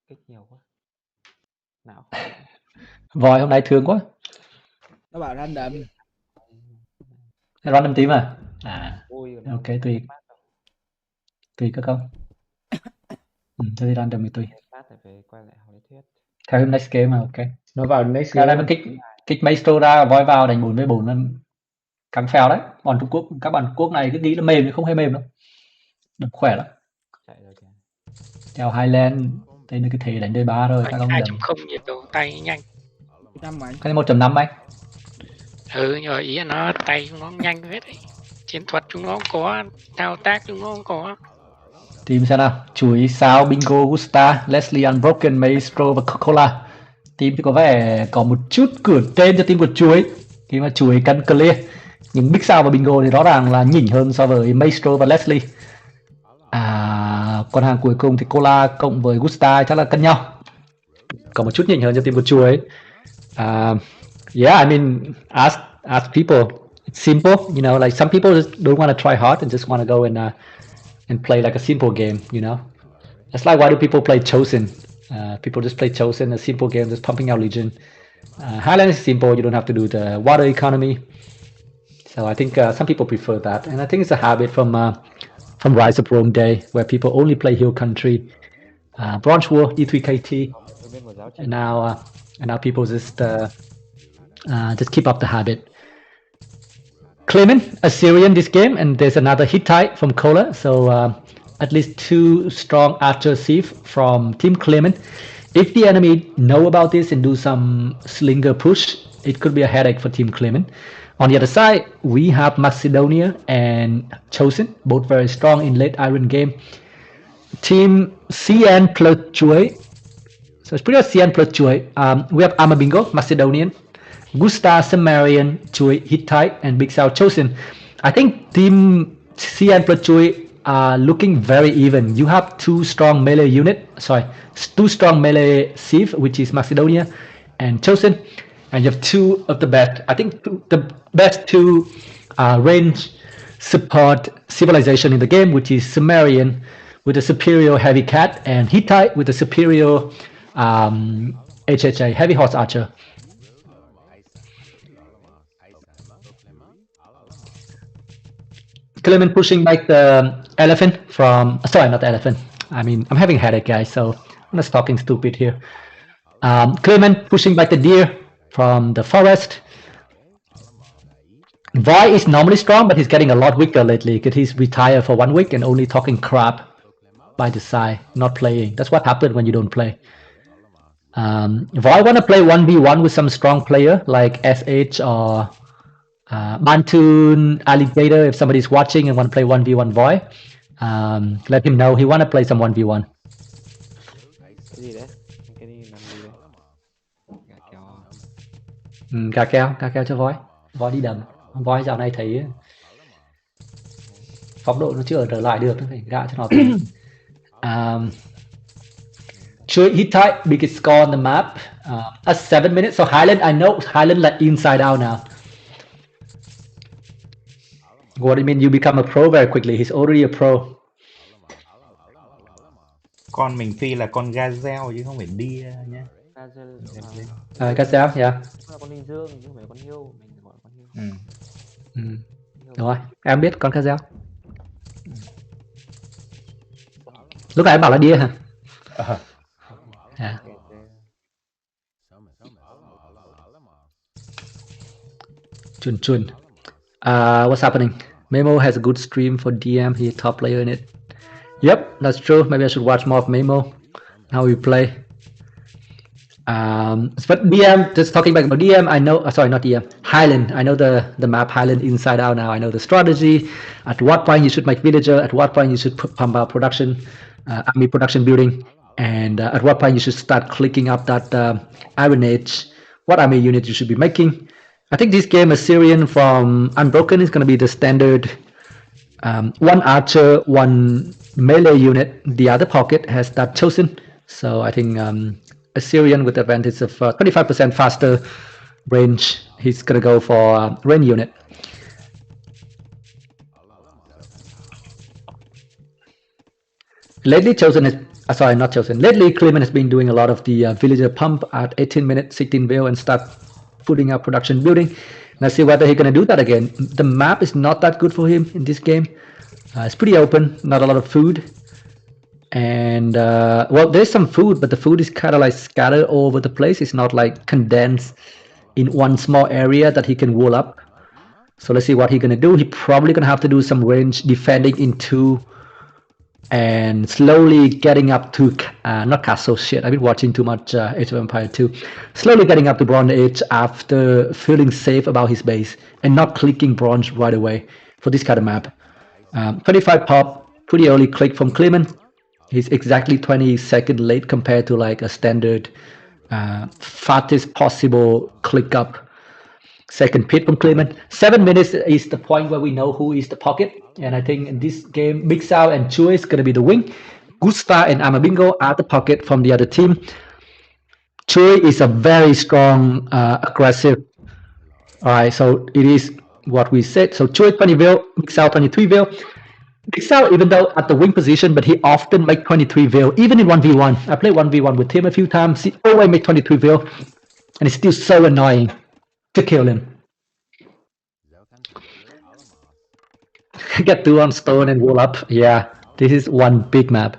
Speaker 4: Kích nhiều quá. Não.
Speaker 2: Voi hôm nay thương quá.
Speaker 3: Nó bảo random.
Speaker 2: Random team à? Ok, tùy các con. Cho đi random thì tùy. Theo next game mà ok.
Speaker 6: Nó vào next game.
Speaker 2: Cái này mình kích maestro ra, voi vào đánh 4v4 nó căng phèo đấy. Còn Trung Quốc, các bạn Trung Quốc này cứ nghĩ là mềm nhưng không hề mềm đâu. Đập khỏe lắm. Theo Highland, đây là cái thể đánh D3 rồi, các ông đầm.
Speaker 7: 2.0 nhiệt độ tay nhanh.
Speaker 3: Cái
Speaker 2: này 1.5 anh.
Speaker 7: Nhưng mà ý là nó tay chúng nó nhanh hết ấy. Chiến thuật chúng nó có, thao tác chúng nó có.
Speaker 2: Team xem nào, chuối, sao, bingo, Gusta, Leslie, Unbroken, Maestro và Coca-Cola. Team thì có vẻ có một chút cửa trên cho team của chuối. Khi mà chuối cân clear. Nhưng Big Sao và bingo thì rõ ràng là nhỉnh hơn so với Maestro và Leslie. Con hàng cuối cùng thì Cola cộng với Gusta chắc là cân nhau. Có một chút nhỉnh hơn cho team của chuối. Yeah, I mean, ask people. It's simple, you know, like some people just don't want to try hard and just want to go and play like a simple game, you know. That's like, why do people play Chosen? People just play Chosen, a simple game, just pumping out Legion. Highland is simple, you don't have to do the water economy. So I think some people prefer that. And I think it's a habit from Rise of Rome day, where people only play Hill Country, Bronze War, E3KT, and now people just keep up the habit. Clement, Assyrian this game, and there's another Hittite from Kola, so at least 2 strong Archer Thief from Team Clement. If the enemy know about this and do some slinger push, it could be a headache for Team Clement. On the other side, we have Macedonia and Chosen, both very strong in late Iron game. Team CN plus Chuy, so it's pretty much CN plus Chuy. We have Amabingo, Macedonian, Gusta, Sumerian, Chuy, Hittite, and Big South Chosen. I think Team CN plus Chuy are looking very even. You have 2 strong melee Thief, which is Macedonia and Chosen, and you have 2 of the best. I think the best 2 range support civilization in the game, which is Sumerian with a superior heavy cat and Hittite with a superior HHA heavy horse archer. Clement pushing like the elephant from, sorry, not the elephant. I mean, I'm having a headache, guys, so I'm just talking stupid here. Clement pushing back the deer from the forest. Voy is normally strong, but he's getting a lot weaker lately because he's retired for 1 week and only talking crap by the side, not playing. That's what happens when you don't play. Voy want to play 1v1 with some strong player like SH or Mantoon, Alligator. If somebody's watching and want to play 1v1 Voy, let him know he want to play some 1v1.
Speaker 4: Cái gì đấy? Cái đi làm gì đấy?
Speaker 2: Gà keo cho Voy đi đầm. Voy dạo này thấy phong độ nó chưa trở lại được, nó phải gạ cho nó. Hittite, biggest score on the map at 7 minutes. So Highland, I know Highland like inside out now. What do you mean you become a pro very quickly? He's already a pro.
Speaker 8: Con mình phi là con gazelle chứ không phải deer nhé.
Speaker 2: Gazelle, yeah.
Speaker 4: Là con linh dương chứ không phải con hiêu, mình gọi con hiêu.
Speaker 2: Đúng rồi, em biết con gazelle. Lúc nãy em bảo là deer hả? Yeah. Chun. What's happening? Memo has a good stream for DM. He's a top player in it. Yep, that's true. Maybe I should watch more of Memo. How we play. But DM, just talking back about DM, I know, sorry, not DM, Highland. I know the map Highland inside out now. I know the strategy. At what point you should make villager. At what point you should pump out production, army production building. And at what point you should start clicking up that Iron Age. What army unit you should be making. I think this game, Assyrian from Unbroken, is going to be the standard 1 archer, 1 melee unit. The other pocket has that Chosen. So I think Assyrian with the advantage of 25% faster range. He's going to go for range unit. Lately, Chosen is, sorry, not Chosen. Lately, Clement has been doing a lot of the villager pump at 18 minutes, 16 bill, and start putting up production building. Let's see whether he's going to do that again. The map is not that good for him in this game. It's pretty open, not a lot of food. And, well, there's some food, but the food is kind of like scattered all over the place. It's not like condensed in one small area that he can wall up. So let's see what he's going to do. He's probably going to have to do some range defending in 2 and slowly getting up to, not castle shit, I've been watching too much Age of Empire 2. Slowly getting up to Bronze Age after feeling safe about his base and not clicking Bronze right away for this kind of map. 25 pop, pretty early click from Clement. He's exactly 20 seconds late compared to like a standard fastest possible click up second pit from Clement. 7 minutes is the point where we know who is the pocket. And I think in this game, Big Sao and Chuy is going to be the wing. Gusta and Amabingo are the pocket from the other team. Chuy is a very strong, aggressive. All right, so it is what we said. So Chuy 20 vil, Big Sao 23 vil. Big Sal, even though at the wing position, but he often make 23 vil, even in 1v1. I played 1v1 with him a few times. He always make 23 vil, and it's still so annoying to kill him. Get 2 on stone and wall up. Yeah, this is one big map.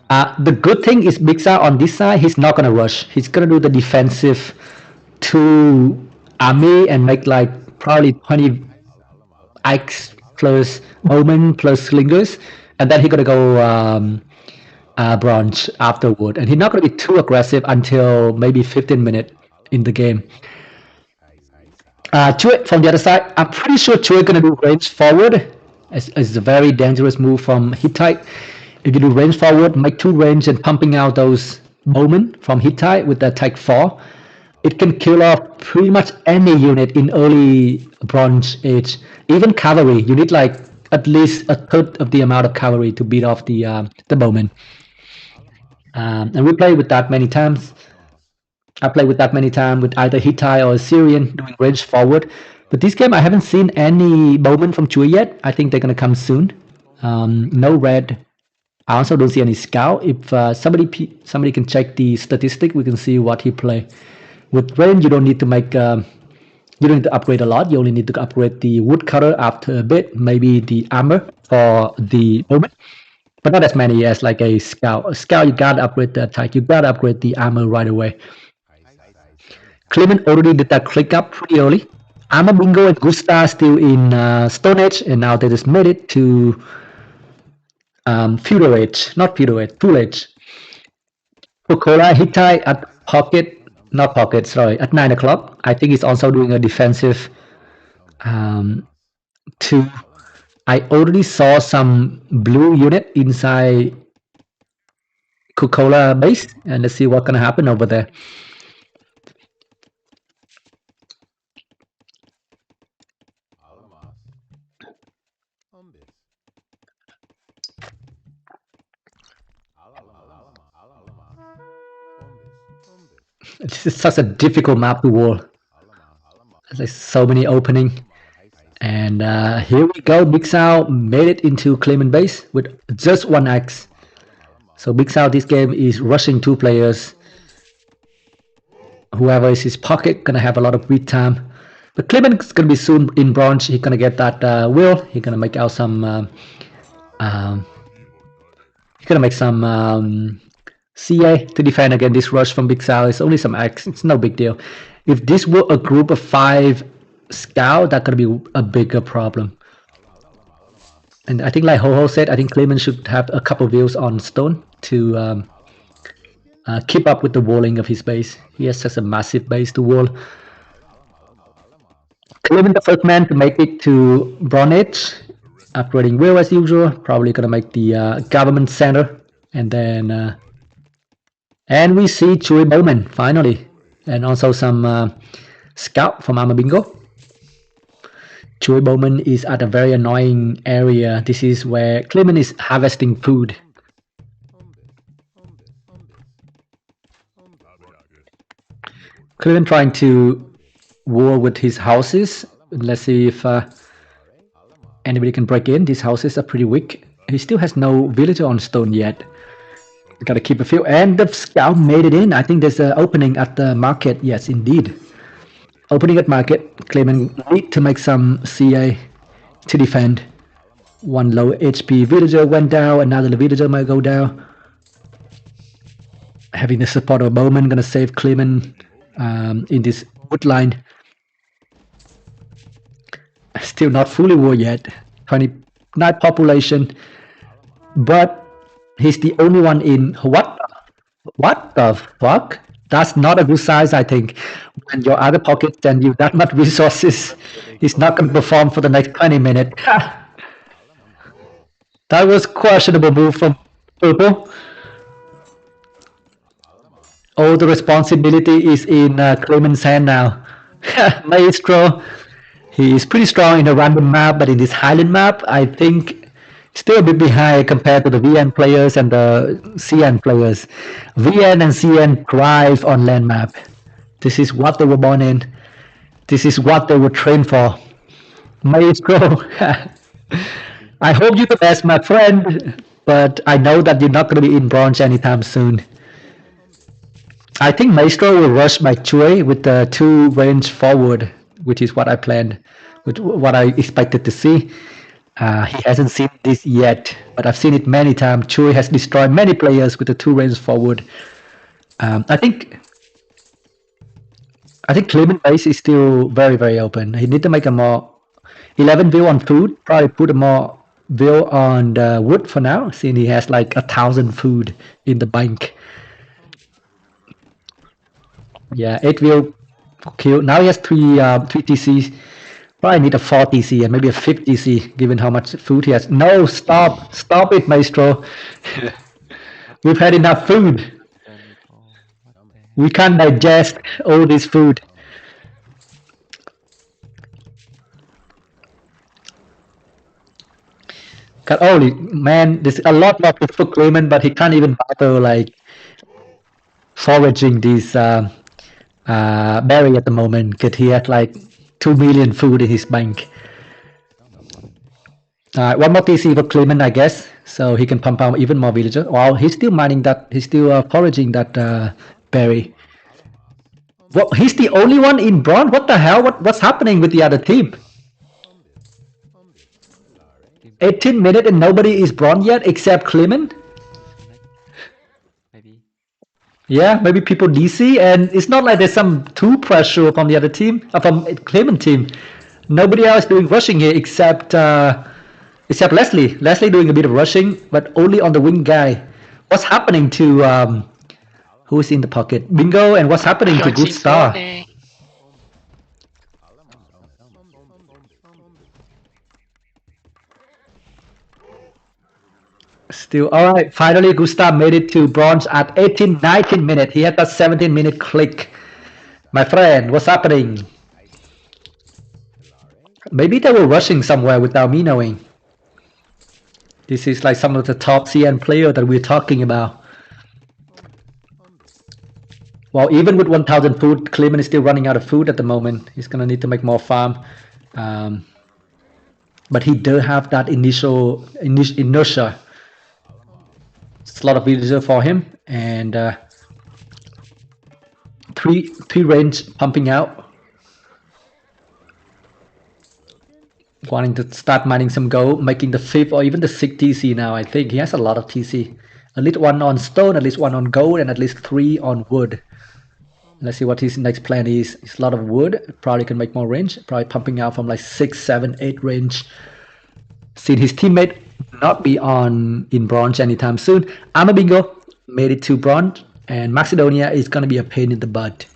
Speaker 2: The good thing is Big Sal on this side, he's not gonna rush. He's gonna do the defensive 2 army and make like probably 20 X plus Omen plus Slingers, and then he's gonna go bronze afterward. And he's not gonna be too aggressive until maybe 15 minutes in the game. Chue from the other side, I'm pretty sure Chue gonna do range forward. It's a very dangerous move from Hittite. If you do range forward, make 2 range and pumping out those Omen from Hittite with the attack 4, it can kill off pretty much any unit in early Bronze Age. Even cavalry, you need like at least a third of the amount of cavalry to beat off the bowman. And we play with that many times. I played with that many times with either Hittite or Assyrian doing range forward. But this game, I haven't seen any bowman from Chue yet. I think they're gonna come soon. No red. I also don't see any scout. If somebody can check the statistic, we can see what he play. With range, you don't need to make you don't need to upgrade a lot. You only need to upgrade the woodcutter after a bit, maybe the armor for the bowman, but not as many as like a scout. A scout, you gotta upgrade the attack. You gotta upgrade the armor right away. Clement already did that click up pretty early. Armor Bingo and Gusta still in Stone Age, and now they just made it to Feudal Age, not Feudal Age, Full Age. Coca-Cola Hittite at pocket, not pocket, sorry, at 9 o'clock. I think he's also doing a defensive 2. I already saw some blue unit inside Coca-Cola base, and let's see what's gonna happen over there. This is such a difficult map to wall. There's so many opening. And here we go. Big Sal made it into Clement base with just 1 axe. So Big Sal this game is rushing 2 players. Whoever is his pocket gonna have a lot of read time. But Clement's gonna be soon in bronze. He's gonna get that will. He's gonna make out some CA to defend against this rush from Big Sal. It's only some X. It's no big deal. If this were a group of 5 scout, that's gonna be a bigger problem. And I think, like Ho said, I think Clement should have a couple views on stone to keep up with the walling of his base. He has such a massive base to wall. Clement, the first man to make it to Bronze Age, upgrading will as usual. Probably gonna make the government center, and then and we see Chue Bowman finally, and also some scout from Armor Bingo. Chue Bowman is at a very annoying area. This is where Clement is harvesting food. Clement trying to war with his houses. Let's see if anybody can break in. These houses are pretty weak. He still has no villager on stone yet. Gotta keep a few. And the scout made it in. I think there's an opening at the market. Yes, indeed. Opening at market. Clement need to make some CA to defend. 1 low HP villager went down. Another villager might go down. Having the support of Bowman gonna save Clement in this wood line. Still not fully war yet. 29 population. But he's the only one in. What the fuck? That's not a good size, I think. When your other pocket send you that much resources, he's not going to perform for the next 20 minutes. That was questionable move from Purple. All the responsibility is in Clement's hand now. Maestro, he is pretty strong in a random map, but in this Highland map, I think still a bit behind compared to the VN players and the CN players. VN and CN thrive on land map. This is what they were born in. This is what they were trained for. Maestro I hope you the best, my friend, but I know that you're not going to be in bronze anytime soon. I think Maestro will rush my Chui with the 2 range forward, which is what I planned, what I expected to see. He hasn't seen this yet, but I've seen it many times. Chui has destroyed many players with the 2 range forward. I think Clement base is still very, very open. He need to make a more 11 bill on food, probably put a more bill on the wood for now, since he has like 1,000 food in the bank. Yeah, 8 bill kill. Now he has 3 TCs. Probably need a 4 TC and maybe a 5 TC, given how much food he has. No, stop it, Maestro. We've had enough food. We can't digest all this food. God, holy man, there's a lot more food for Clement, but he can't even bother like foraging this berry at the moment because he has like 2 million food in his bank. One more TC for Clement, I guess, so he can pump out even more villagers. Wow, he's still mining that. He's still foraging that berry. Well, he's the only one in bronze. What the hell? What's happening with the other team? 18 minutes and nobody is bronze yet except Clement.
Speaker 4: Maybe.
Speaker 2: Yeah, maybe people DC, and it's not like there's some too pressure from the other team, from Clement team. Nobody else doing rushing here except Leslie. Leslie doing a bit of rushing, but only on the wing guy. What's happening to who's in the pocket? Bingo, and what's happening to Good Star? Still, all right. Finally, Gustav made it to bronze at 19 minutes. He had that 17-minute click. My friend, what's happening? Maybe they were rushing somewhere without me knowing. This is like some of the top CN players that we're talking about. Well, even with 1,000 food, Clement is still running out of food at the moment. He's gonna need to make more farm. But he does have that initial inertia. It's a lot of villagers for him, and three range pumping out. Wanting to start mining some gold, making the 5th or even the 6th TC now. I think he has a lot of TC. At least 1 on stone, at least 1 on gold, and at least 3 on wood. Let's see what his next plan is. It's a lot of wood. Probably can make more range. Probably pumping out from like 6, 7, 8 range. Seeing his teammate not be in bronze anytime soon. Bingo made it to bronze, and Macedonia is going to be a pain in the butt.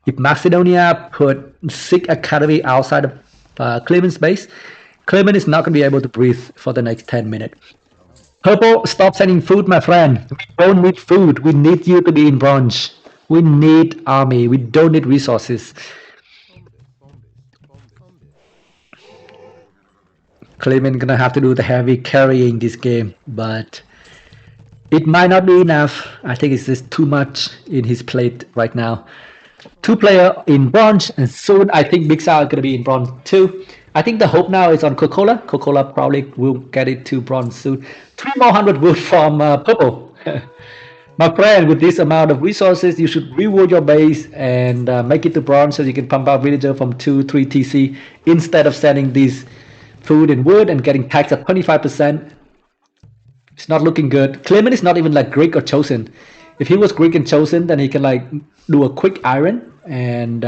Speaker 2: If Macedonia put 6 academy outside of Clement's base, Clement is not going to be able to breathe for the next 10 minutes. Purple, stop sending food, my friend. We don't need food. We need you to be in bronze. We need army. We don't need resources. Clement gonna have to do the heavy carrying this game, but it might not be enough. I think it's just too much in his plate right now. 2 players in bronze, and soon I think Big Sal is gonna be in bronze too. I think the hope now is on Coca-Cola. Coca-Cola probably will get it to bronze soon. 3 more 100 wood from Purple. My friend, with this amount of resources, you should reward your base and make it to bronze so you can pump out villager from 2, 3 TC instead of sending these food and wood and getting taxed at 25%. It's not looking good. Clement is not even like Greek or Chosen. If he was Greek and Chosen, then he can like do a quick iron and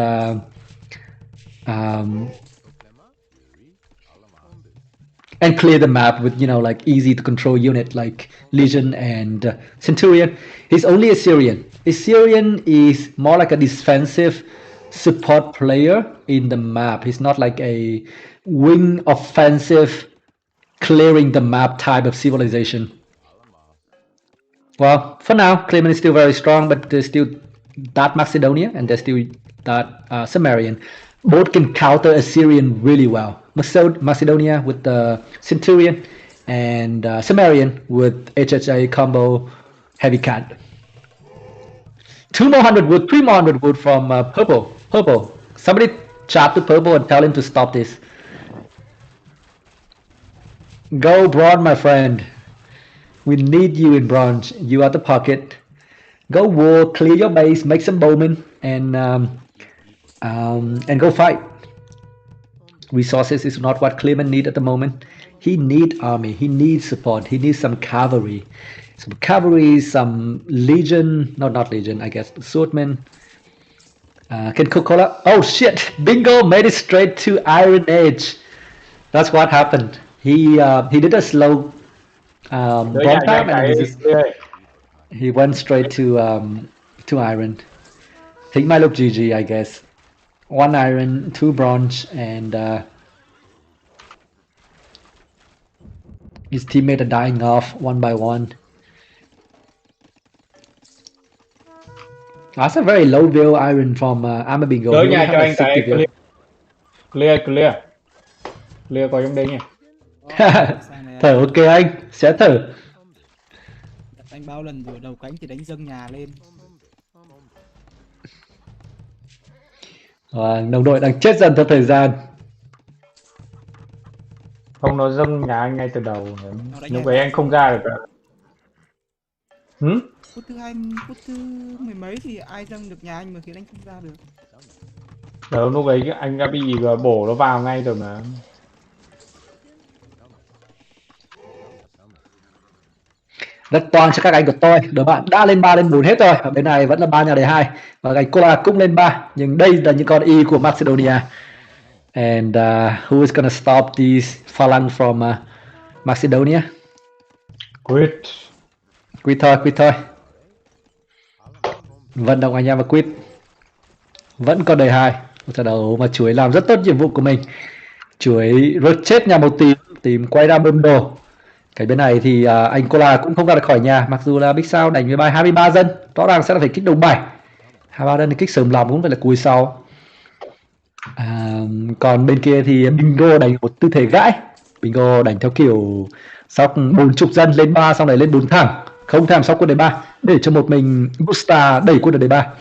Speaker 2: clear the map with, like easy to control unit like Legion and Centurion. He's only Assyrian. Assyrian is more like a defensive support player in the map. He's not like a wing offensive clearing the map type of civilization. Well, for now, Clement is still very strong, but there's still that Macedonia and there's still that Sumerian. Both can counter Assyrian really well. Macedonia with the Centurion and Sumerian with HHA combo heavy cat. 2 more 100 wood, 3 more 100 wood from Purple. Purple. Somebody chat to Purple and tell him to stop this. Go bronze, my friend. We need you in bronze. You are the pocket. Go war, clear your base, make some bowmen, and go fight. Resources is not what Clement need at the moment. He need army. He needs support. He needs some cavalry. Some cavalry, some legion. No, not legion, I guess. Swordmen. Can Coca-Cola? Oh shit! Bingo made it straight to Iron Age. That's what happened. He did a slow
Speaker 6: Đứa
Speaker 2: bronze
Speaker 6: nhà
Speaker 2: path and
Speaker 6: cái
Speaker 2: he went straight to Iron. Think might look GG, I guess. 1 iron, 2 bronze, and his teammates are dying off one by one. That's a very low build iron from Armor Bingo.
Speaker 6: Đứa
Speaker 2: He only
Speaker 6: nhà
Speaker 2: have
Speaker 6: cho
Speaker 2: like
Speaker 6: anh
Speaker 2: 60
Speaker 6: cái
Speaker 2: build.
Speaker 6: clear có trong đây nhỉ.
Speaker 2: Thở ok anh, sẽ thở.
Speaker 3: Gặp anh bao lần rồi, đầu cánh thì đánh dâng nhà lên.
Speaker 2: Đồng đội đang chết dần theo thời gian.
Speaker 6: Không, nó dâng nhà anh ngay từ đầu. Lúc ấy anh không ra được.
Speaker 3: Phút thứ mười mấy thì ai dâng được nhà anh mà khiến anh không ra được.
Speaker 6: Đó, lúc ấy anh đã bị bổ nó vào ngay rồi mà.
Speaker 2: Rất toan cho các anh của tôi. Đội bạn đã lên 3 lên 4 hết rồi. Ở bên này vẫn là 3 nhà đề 2. Và anh Cola cũng lên 3. Nhưng đây là những con Y của Macedonia. And who is gonna stop these phalanx from Macedonia?
Speaker 6: Quit
Speaker 2: Thôi. Vận động anh em và quit. Vẫn còn đời 2. Một trận đấu mà chuối làm rất tốt nhiệm vụ của mình. Chuối rớt chết nhà một tìm quay ra bơm đồ. Cái bên này thì anh Cola cũng không ra được khỏi nhà. Mặc dù là Big Sao đánh với bài 23 dân. Rõ ràng sẽ là phải kích đồng 7. 23 dân thì kích sớm lòng cũng phải là cùi sau. Còn bên kia thì Bingo đánh một tư thế gãi. Bingo đánh theo kiểu sóc 40 dân lên 3 xong này lên 4 thẳng. Không thèm sóc quân đề 3 để cho một mình Gusta đẩy quân đề 3.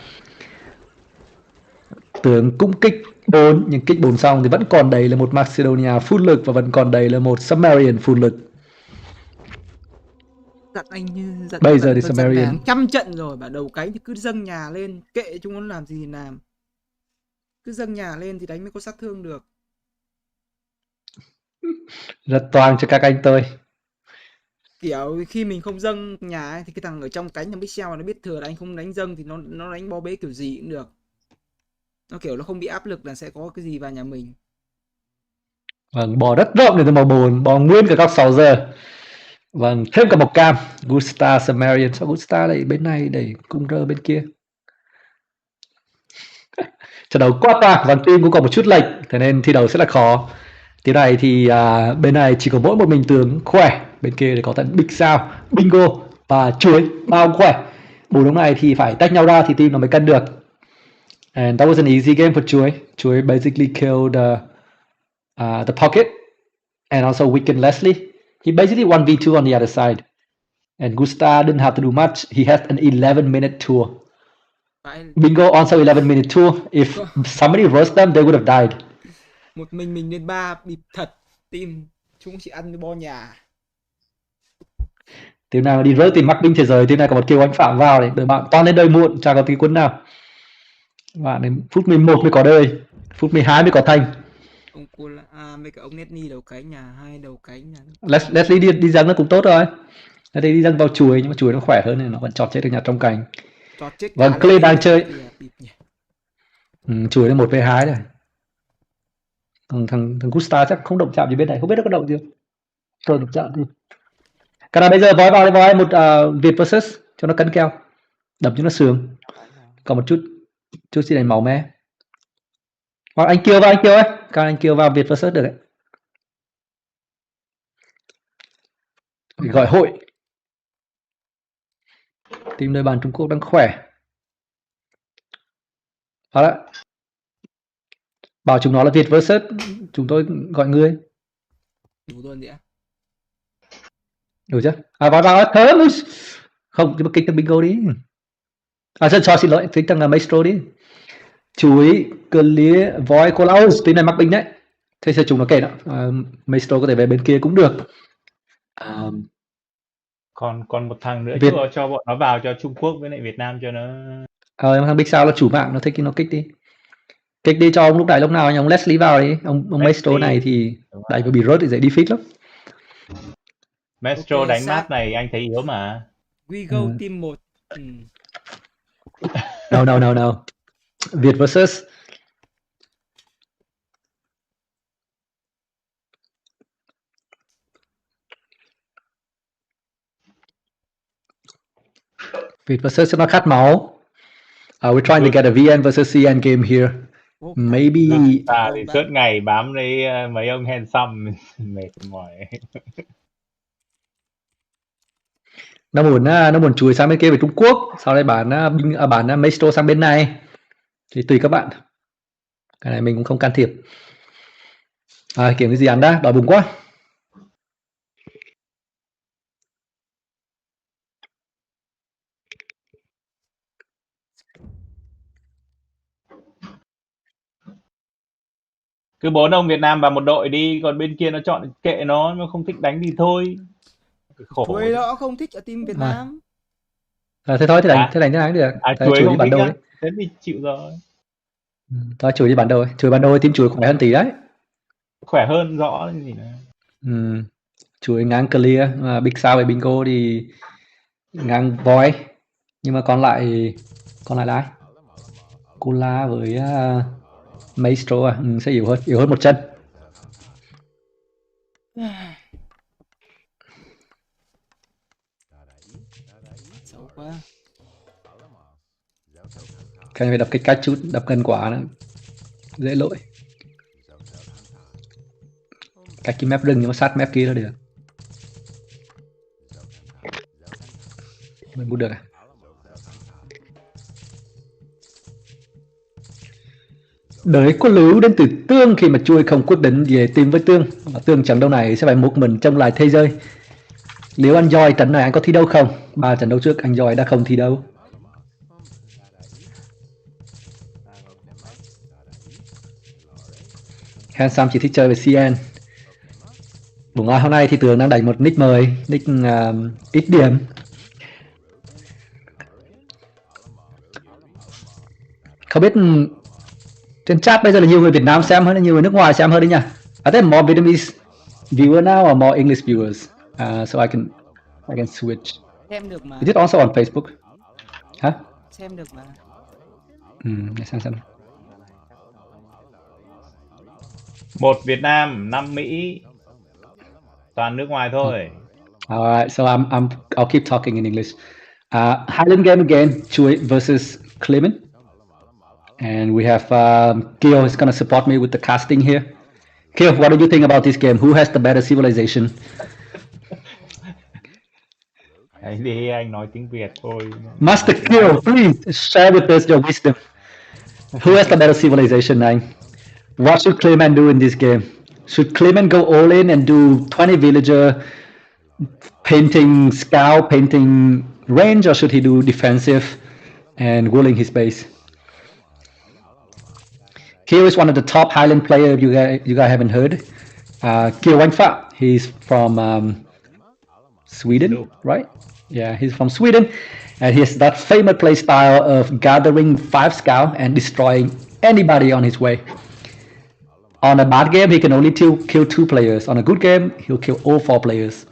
Speaker 2: Tướng cũng kích 4, nhưng kích 4 xong thì vẫn còn đầy là một Macedonia full lực và vẫn còn đầy là một Sumerian full lực.
Speaker 3: Giận anh như giận.
Speaker 2: Bây giờ thì Sumerian
Speaker 3: trăm trận rồi, bảo đầu cánh thì cứ dâng nhà lên, kệ chúng nó làm gì thì làm. Cứ dâng nhà lên thì đánh mới có sát thương được.
Speaker 2: Rất toang cho các anh tôi.
Speaker 3: Kiểu khi mình không dâng nhà ấy, thì cái thằng ở trong cánh thằng Pixel nó biết thừa là anh không đánh dâng thì nó đánh bo bế kiểu gì cũng được. Nó kiểu nó không bị áp lực là sẽ có cái gì vào nhà mình.
Speaker 2: Vâng, bò rất rộng để màu bồn, bò nguyên cả góc 6 giờ. Vâng, thêm cả một cam. Gusta Sumerian. Sao Gusta lại bên này đẩy cung rơ bên kia? Trận đấu quá toang. Vâng, team cũng có một chút lệch, thế nên thi đấu sẽ là khó. Tiếng này thì bên này chỉ có mỗi một mình tướng khỏe. Bên kia thì có tận Big Sao, Bingo và chuối bao khỏe. 4 lúc này thì phải tách nhau ra thì team nó mới cân được. And that was an easy game for Chuối. Chuối basically killed the pocket and also weakened Leslie. He basically 1v2 on the other side. And Gusta didn't have to do much. He had an 11-minute tour. Bingo also 11-minute tour. If somebody rushed them, they would have died.
Speaker 3: Một mình lên 3 bịp thật. Team chúng chỉ ăn bo nhà.
Speaker 2: Team nào đi rớt tìm mắc binh thế giới, team này có một kill anh Phạm vào đấy. Đợi bạn toàn lên đời muộn, chả có tí quân nào. Bạn đến phút 11 mới có đời, phút 12 mới có thành.
Speaker 3: Ông Cola, mấy cái ông Netney đầu cánh nhà, 2 đầu cánh nhà.
Speaker 2: Leslie đi dâng nó cũng tốt rồi. Leslie đi dâng vào chuối, nhưng mà chuối nó khỏe hơn nên nó vẫn chọt chết được nhà trong cánh. Vâng, Clay đang chơi. Chuối là 1v2 rồi. Thằng Gusta chắc không động chạm gì bên này, không biết nó có động chưa. Rồi động chạm thì. Cái này bây giờ voi vào đây voi một Việt versus cho nó cân keo, đập cho nó sướng. Còn một chút gì này máu me. Hoặc anh Kiều vào ấy, các anh Kiều vào Việt versus được đấy. Gọi hội. Team đội bàn Trung Quốc đang khỏe. Đó đấy. Bảo chúng nó là Việt versus, chúng tôi gọi ngươi.
Speaker 3: Đủ luôn ạ.
Speaker 2: Đủ chưa? Vào thớm. Không, chứ mà kích thằng Bingo đi. Xin lỗi, kích thằng Maestro đi. Chuối, clear, voi, Cola. Team này mắc binh đấy. Thế sao chúng nó kể đó. Maestro có thể về bên kia cũng được. Um,
Speaker 6: Còn một thằng nữa
Speaker 2: Việt
Speaker 6: cho bọn nó vào cho Trung Quốc với lại Việt Nam cho nó.
Speaker 2: thằng Big Sao là chủ mạng, nó thích nó kích đi cho ông lúc nào ông Leslie vào đi, ông Maestro
Speaker 6: Leslie,
Speaker 2: này thì
Speaker 6: đúng
Speaker 2: đẩy
Speaker 6: rồi.
Speaker 2: vào bị rớt thì dễ defeat lắm.
Speaker 6: Maestro
Speaker 3: Ok,
Speaker 6: đánh
Speaker 3: sát.
Speaker 6: map này anh thấy yếu mà.
Speaker 3: We go team 1.
Speaker 2: No. Việt versus cho nó khát máu. We're trying to get a VN versus CN game here. Maybe
Speaker 6: Ta thì suốt ngày bám lấy mấy ông handsome mệt mỏi.
Speaker 2: nó muốn chui sang bên kia về Trung Quốc, sau đây bán Maestro sang bên này thì tùy các bạn, cái này mình cũng không can thiệp. Kiếm cái gì ăn đã, đói bụng quá.
Speaker 6: Cứ 4 ông Việt Nam vào một đội đi, còn bên kia nó chọn kệ nó không thích đánh thì thôi. Khổ.
Speaker 3: Chuối nó không thích ở team Việt Nam.
Speaker 2: Thế thôi, thế đánh được.
Speaker 6: Chuối
Speaker 2: đi
Speaker 6: không
Speaker 2: bản
Speaker 6: thích
Speaker 2: đầu
Speaker 6: á, thế thì chịu rồi.
Speaker 2: Thôi chuối đi bản đầu, team chuối khỏe hơn tí đấy.
Speaker 6: Khỏe hơn rõ gì nữa.
Speaker 2: Chuối ngang clear, mà Big Sao với Bingo thì ngang Void, nhưng mà còn lại là ai? Cola với Maestro sẽ yếu hơn một chân.
Speaker 3: Xấu quá.
Speaker 2: Cái này phải đập cái cách chút, đập gần quá nữa dễ lỗi. Cách cái map rừng nhưng mà sát map kia là được. Mình bút được à? Đới có lưu đến từ Tương khi mà chui không quyết định về team với Tương. Tương trận đấu này sẽ phải một mình trông lại thế giới. Nếu anh Joy trận này anh có thi đấu không? 3 trận đấu trước anh Joy đã không thi đấu. Handsome chỉ thích chơi với CN. Đúng rồi, hôm nay thì Tường đang đẩy một nick mời, nick ít điểm. Không biết trên chat bây giờ là nhiều người Việt Nam xem hơn, nhiều người nước ngoài xem hơn đấy nhỉ? I think more Vietnamese viewer now or more English viewers, so I can switch.
Speaker 3: Xem được mà.
Speaker 2: Is it also on Facebook? Hả?
Speaker 3: Xem được mà.
Speaker 2: Để xem.
Speaker 6: 1 Việt Nam, 5 Mỹ, toàn nước ngoài thôi.
Speaker 2: Alright, so I'll keep talking in English. Highland game again, Chui versus Clement. And we have Kyo is gonna support me with the casting here. Kyo, what do you think about this game? Who has the better civilization?
Speaker 6: Anh đi, anh nói tiếng Việt thôi.
Speaker 2: Master Kyo, please share with us your wisdom. Who has the better civilization, Anh? What should Clement do in this game? Should Clement go all in and do 20 villager painting scout, painting range, or should he do defensive and willing his base? Kyo is one of the top Highland players you guys haven't heard. Kyo Wangfa, he's from Sweden, right? Yeah, he's from Sweden, and he has that famous play style of gathering 5 scouts and destroying anybody on his way. On a bad game, he can only kill 2 players. On a good game, he'll kill all 4 players.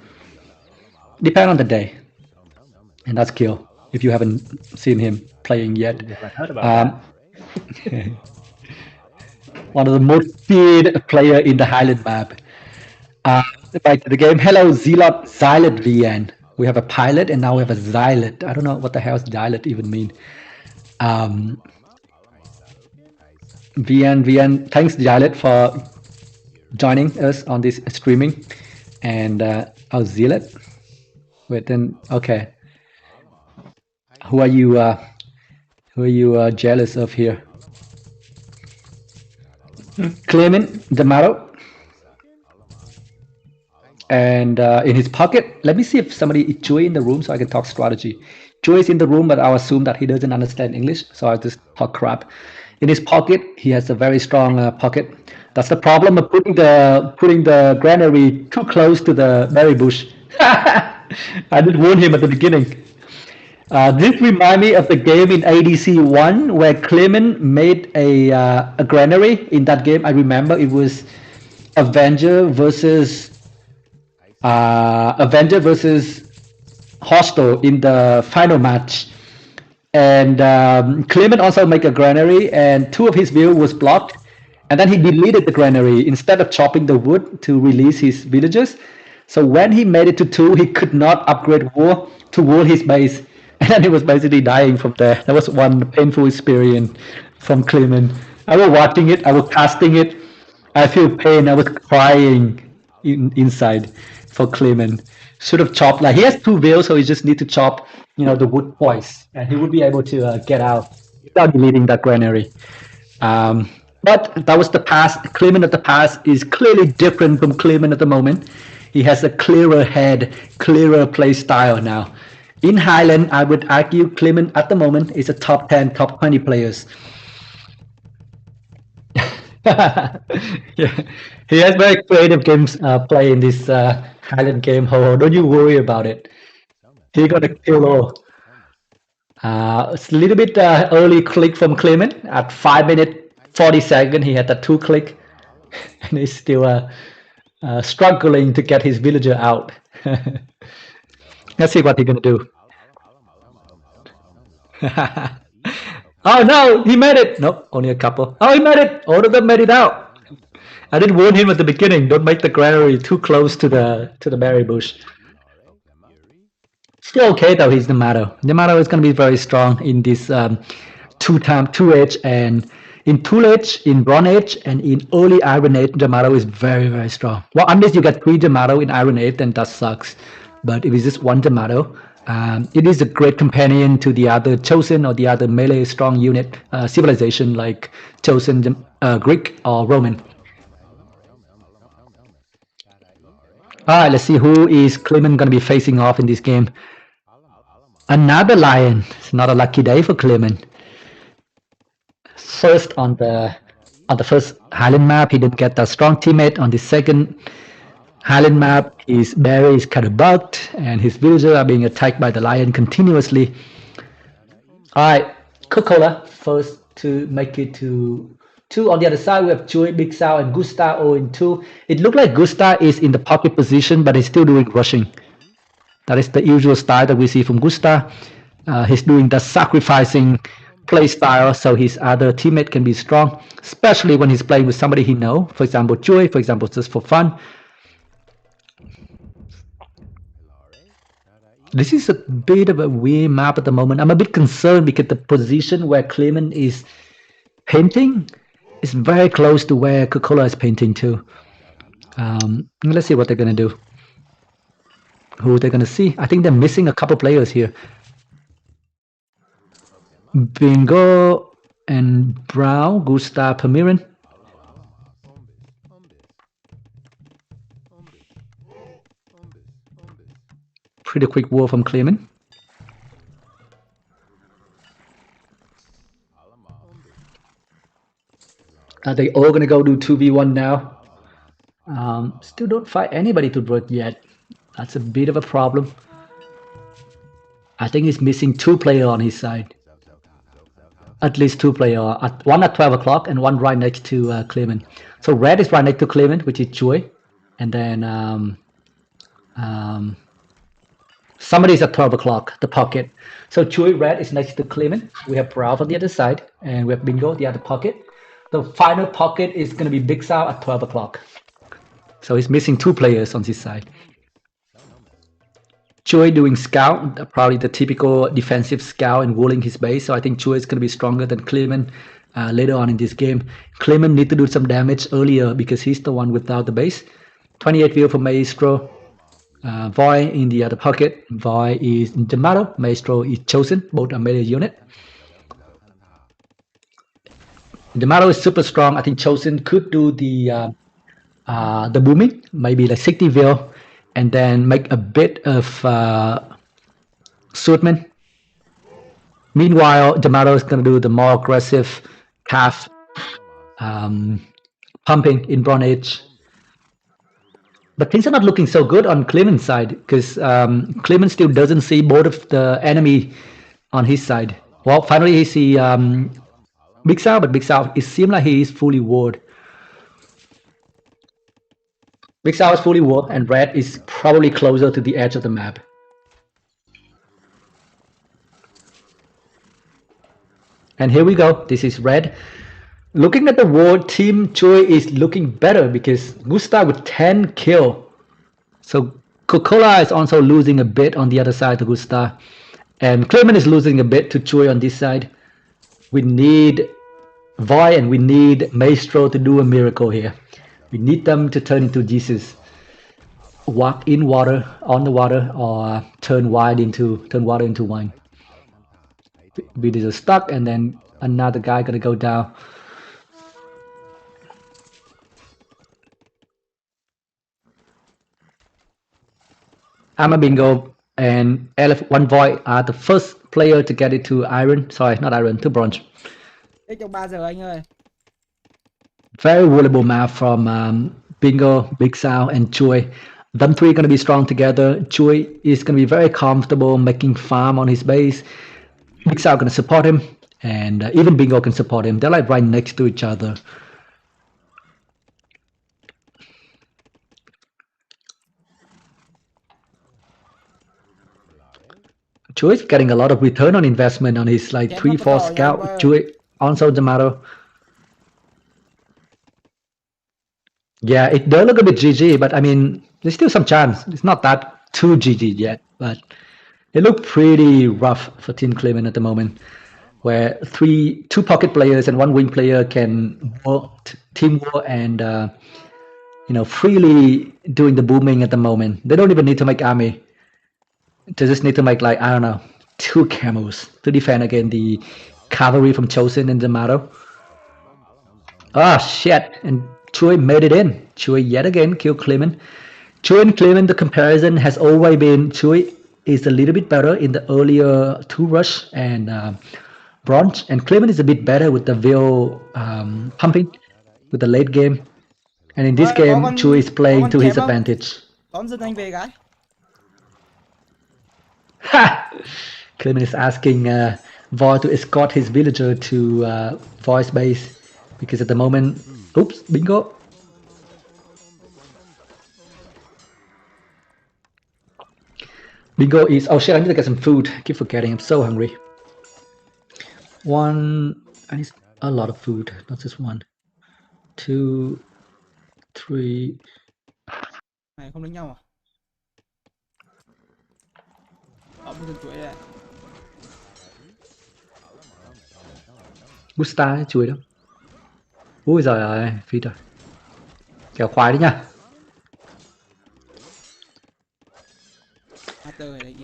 Speaker 2: Depend on the day. And that's Kyo, if you haven't seen him playing yet. One of the most feared player in the Highland map. Back to the game. Hello, Xylot VN. We have a pilot and now we have a Xylot. I don't know what the hell does Xylot even mean. VN, thanks Xylot for joining us on this streaming. And Xylot. Wait, then okay. Who are you jealous of here? Clement D'Amato. And in his pocket, let me see if somebody is Chui in the room so I can talk strategy. Chui is in the room, but I'll assume that he doesn't understand English, so I'll just talk crap. In his pocket, he has a very strong pocket That's the problem of putting the granary too close to the berry bush. I did warn him at the beginning. This remind me of the game in ADC 1 where Clement made a granary. In that game, I remember it was Avenger versus Hostel in the final match. And Clement also made a granary, and 2 of his view was blocked. And then he deleted the granary instead of chopping the wood to release his villagers. So when he made it to 2, he could not upgrade War to wall his base. And then he was basically dying from there. That was one painful experience from Clement. I was watching it, I was casting it. I feel pain, I was crying inside for Clement. Should have chopped, like he has 2 veils, so he just need to chop, the wood twice. And he would be able to get out without deleting that granary. But that was the past. Clement of the past is clearly different from Clement at the moment. He has a clearer head, clearer play style now. In Highland, I would argue Clement at the moment is a top 10, top 20 players. Yeah. He has very creative games play in this Highland game. Don't you worry about it. He's gonna kill all. It's a little bit early click from Clement. At 5 minutes 40 seconds, he had that 2 click, and he's still struggling to get his villager out. Let's see what he's gonna do. Oh no, he made it! Nope, only a couple. Oh, he made it! All of them made it out. I did warn him at the beginning. Don't make the granary too close to the berry bush. Still okay though. He's D'Amato. D'Amato is going to be very strong in this 2 Age, and in 2 Age, in Bronze Age, and in early Iron Age, D'Amato is very, very strong. Well, unless you get 3 D'Amato in Iron Age, then that sucks. But if it's just 1 D'Amato, it is a great companion to the other Chosen or the other melee strong unit civilization like Chosen, Greek, or Roman. Alright, let's see who is Clement going to be facing off in this game. Another lion. It's not a lucky day for Clement. First on the first Highland map, he didn't get that strong teammate. On the second Highland map, his berry is kind of bugged, and his villagers are being attacked by the lion continuously. Alright, Coca-Cola first to make it to 2. On the other side, we have Chui, Big Sao, and Gusta 0-2. It looked like Gusta is in the pocket position, but he's still doing rushing. That is the usual style that we see from Gusta. He's doing the sacrificing play style, so his other teammate can be strong, especially when he's playing with somebody he knows. For example, Chui, for example, just for fun. This is a bit of a weird map at the moment. I'm a bit concerned because the position where Clement is painting is very close to where Coca-Cola is painting too. Let's see what they're going to do. Who they're going to see. I think they're missing a couple players here. Bingo and Brown, Gustav Permiran. Pretty quick war from Clement. Are they all going to go do 2v1 now? Still don't find anybody to break yet. That's a bit of a problem. I think he's missing 2 players on his side. At least 2 players. One at 12 o'clock and one right next to Clement. So red is right next to Clement, which is Joy. And then somebody's at 12 o'clock, the pocket. So Joy red is next to Clement. We have Brav on the other side. And we have Bingo, the other pocket. The final pocket is going to be Big Sao at 12 o'clock. So he's missing 2 players on his side. Choi doing scout, probably the typical defensive scout and walling his base. So I think Choi is going to be stronger than Clement later on in this game. Clement need to do some damage earlier because he's the one without the base. 28 view for Maestro. Void in the other pocket. Void is D'Amato. Maestro is Chosen. Both are melee unit. D'Amato is super strong. I think Chosen could do the booming, maybe like 60 veil, and then make a bit of Swordman. Meanwhile, D'Amato is going to do the more aggressive calf pumping in Bronze Age. But things are not looking so good on Clement's side because Clement still doesn't see both of the enemy on his side. Well, finally he see Big Sao, but Big Sao, it seems like he is fully ward. Big Sao is fully ward, and Red is probably closer to the edge of the map. And here we go. This is Red. Looking at the ward, Team Choi is looking better because Gustav with 10 kill. So Coca-Cola is also losing a bit on the other side to Gustav. And Clement is losing a bit to Choi on this side. We need Void and we need Maestro to do a miracle here. We need them to turn into Jesus. Walk in water, on the water, or turn water into wine. We did a stuck and then another guy gonna go down. Ama Bingo and One Void are the first player to get it to iron. Sorry, not iron, to bronze.
Speaker 3: Hết trong 3 giờ anh ơi.
Speaker 2: Very vulnerable map from Bingo, Big Sao, and Choi. Them three are going to be strong together. Choi is going to be very comfortable making farm on his base. Big Sao going to support him, and even Bingo can support him. They're like right next to each other. Choi is getting a lot of return on investment on his like 3-4 scout. Choi also the matter. Yeah, it does look a bit GG, but I mean, there's still some chance. It's not that too GG yet, but it looked pretty rough for Team Clement at the moment, where two pocket players and one wing player can work team war and freely doing the booming at the moment. They don't even need to make army. They just need to make like, I don't know, 2 camos to defend against the cavalry from Chosen and Zamato. Ah, shit! And Choi made it in. Choi yet again killed Clement. Choi and Clement, the comparison has always been Choi is a little bit better in the earlier 2 rush and bronze, and Clement is a bit better with the Veil pumping with the late game. And in this game, Choi is playing to his advantage.
Speaker 3: Đón dân anh về gái.
Speaker 2: Ha! Clement is asking Void to escort his villager to Void's base because at the moment, oops, Bingo. Bingo is, oh shit, I need to get some food. I keep forgetting, I'm so hungry. I need a lot of food, not just 1, 2, 3.
Speaker 3: Này không đánh nhau à? Họ bây giờ chuỗi đây.
Speaker 2: Gusta chuối đâu. Ui giời ơi, phi rồi. Kéo khoái đấy nha.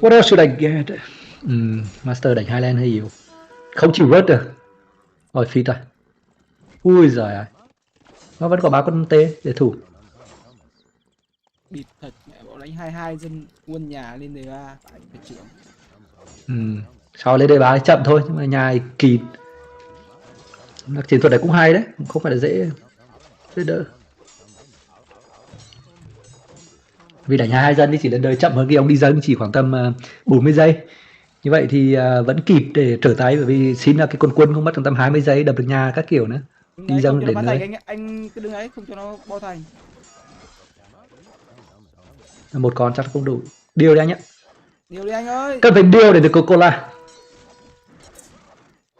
Speaker 2: What else should I get? Master đánh Highland hay nhiều. Không chịu rớt được. Rồi phi rồi. Ui giời ơi. Nó vẫn có 3 con tê để thủ.
Speaker 3: Bịt thật, mẹ bảo đánh 22 dân quân nhà lên đề 3 phải trưởng.
Speaker 2: Sau lên đề 3 chậm thôi, nhưng mà nhà kịp. Chiến thuật này cũng hay đấy, không phải là dễ đỡ. Vì đánh 22 dân thì chỉ lên đời chậm hơn khi ông đi dân chỉ khoảng tầm 40 giây. Như vậy thì vẫn kịp để trở tay, bởi vì xin là cái con quân không mất tầm 20 giây đập được nhà các kiểu nữa. Đi dân đến nơi.
Speaker 3: Anh cứ đứng ấy không cho nó bao thành.
Speaker 2: Một con chắc không đủ. Điều đi anh nhé.
Speaker 3: Điều đi anh ơi.
Speaker 2: Cần phải điều để được Coca-Cola.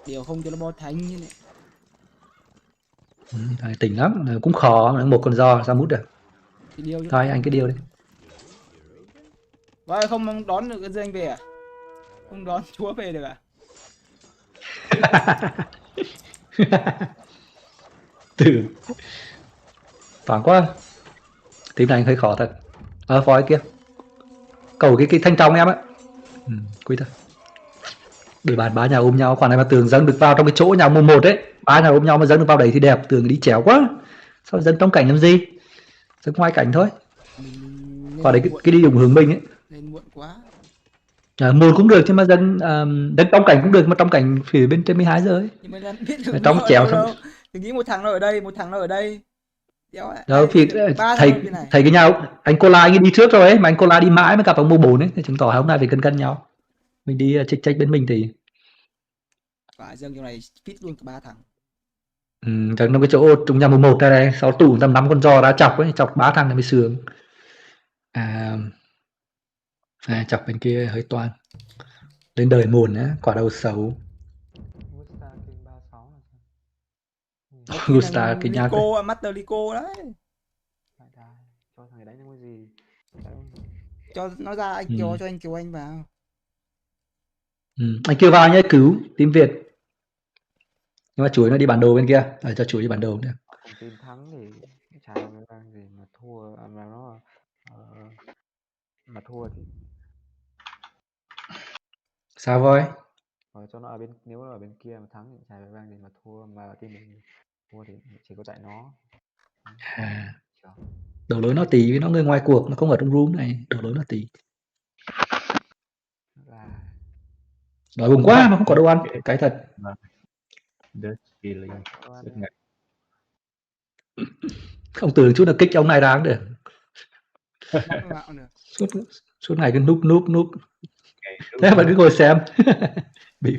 Speaker 3: Điều không cho nó bao thành như này.
Speaker 2: Tỉnh lắm, cũng khó, một con giò sao mút được. Thôi anh cứ điều đi.
Speaker 3: Vậy không đón được dân anh về à? Không đón chúa về được à?
Speaker 2: Từ toán quá. Team này hơi khó thật. Phói kia. Cầu cái thanh trong em á. Quý thôi. Để bàn 3 nhà ôm nhau, khoản này mà tường dâng được vào trong cái chỗ nhà mùng 1 ấy. 3 nhà ôm nhau mà dâng được vào đấy thì đẹp, tường đi chéo quá. Sao dâng trong cảnh làm gì? Dâng ngoài cảnh thôi. Còn đấy cái đi dùng hướng mình ấy.
Speaker 3: Lên muộn quá.
Speaker 2: Muộn cũng được chứ mà dâng trong cảnh cũng được, mà trong cảnh phía bên trên 12 giờ ấy.
Speaker 3: Nhưng mà biết được
Speaker 2: trong chéo xong.
Speaker 3: Thì nghĩ một thằng nó ở đây, một thằng nó ở đây. Đéo,
Speaker 2: Đâu
Speaker 3: ai
Speaker 2: thì
Speaker 3: biết được 3 thằng
Speaker 2: thầy
Speaker 3: ở bên này.
Speaker 2: thầy cái nhau anh Cola anh ấy đi trước rồi ấy, mà anh Cola đi mãi mới gặp ông mùa 4 ấy, thì chứng tỏ hôm nay phải cân cân nhau. Mình đi chênh chênh bên mình thì
Speaker 3: Phải dâng chỗ này fit luôn cả 3 thằng.
Speaker 2: chẳng trong cái chỗ trong nhà mùa 1 đây này, sau tủ tầm 5 con giò đã chọc ấy, chọc 3 thằng là mới sướng. Chọc bên kia hơi toan. Lên đời muộn á, quả đầu xấu.
Speaker 4: Gusta kênh 36 là sao?
Speaker 3: Có khi
Speaker 2: Gusta
Speaker 3: thằng
Speaker 2: cái nhạc
Speaker 3: Lico, Master Lico đấy.
Speaker 4: Đại đài cho thằng này đánh cái gì? Đấy.
Speaker 3: Cho nó ra anh Kiều, cho anh Kiều Anh vào.
Speaker 2: Anh kêu vào nhé, cứu team Việt. Nhưng mà chuối nó đi bản đồ bên kia, cho chuối đi bản đồ nữa.
Speaker 4: Cùng team thắng thì chả có cái vang gì, mà thua mà nó mà thua thì
Speaker 2: Sao voi?
Speaker 4: cho nó ở bên, nếu nó ở bên kia mà thắng thì chả có vang gì, mà thua mà team mình thua thì chỉ có tại nó.
Speaker 2: Đổ lỗi nó tí, vì nó người ngoài cuộc, nó không ở trong room này, đổ lỗi nó tí.
Speaker 4: Là
Speaker 2: Đói bụng quá mà không có đồ ăn, cái thật.
Speaker 8: Dead feeling. Suốt ngày.
Speaker 2: Không tưởng chút là kích ông này đáng được. Suốt ngày cứ núp. Thế mà cứ ngồi xem. Bị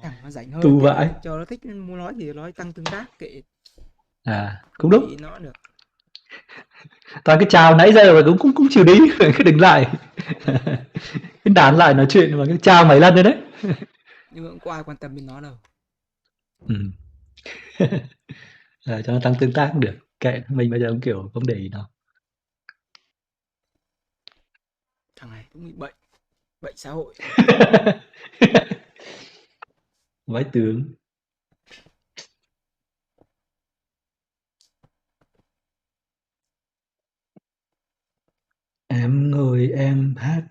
Speaker 3: Thằng nó rảnh hơn,
Speaker 2: tu vãi.
Speaker 3: cho nó thích muốn nói gì nói, tăng tương tác kệ.
Speaker 2: Cũng đúng.
Speaker 3: Nó cũng được.
Speaker 2: Toàn cái chào nãy giờ mà cũng chịu đi, cứ đứng lại. Cái đàn lại nói chuyện mà cái chào mấy lần rồi đấy.
Speaker 3: Nhưng mà cũng có ai quan tâm đến nó đâu.
Speaker 2: Cho nó tăng tương tác cũng được. Kệ, mình bây giờ cũng kiểu không để ý nó.
Speaker 3: Thằng này cũng bị bệnh xã hội.
Speaker 2: Vãi tướng. Em ngồi em hát.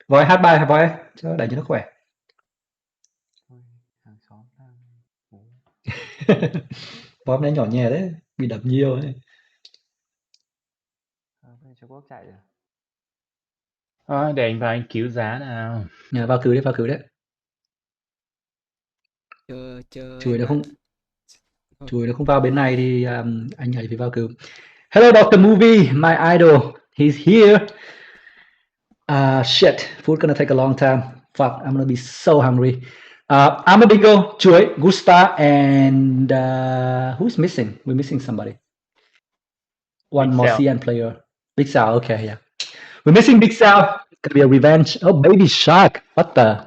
Speaker 2: Voi hát bài hả voi? Cho đánh cho nó khỏe.
Speaker 4: hàng xóm đang ngủ.
Speaker 2: Voi hôm nay nhỏ nhẹ đấy, bị đập nhiều ấy.
Speaker 4: Bên Trung Quốc chạy rồi.
Speaker 6: Để anh vào anh cứu giá nào.
Speaker 2: Vào cứu đấy.
Speaker 3: Chờ
Speaker 2: Chuối
Speaker 3: anh
Speaker 2: nó
Speaker 3: bạn.
Speaker 2: không vào bên này thì anh ấy phải vào cứu. Hello Dr. Movie, my idol. He's here. Shit, food gonna take a long time. Fuck, I'm gonna be so hungry. I'm a bingo, chuối, Gusta, and who's missing? We're missing somebody. One
Speaker 6: Big
Speaker 2: more
Speaker 6: Sal.
Speaker 2: CN player. Big Sal, okay, yeah. We're missing Big Sal. It's gonna be a revenge. Oh, baby shark. What the?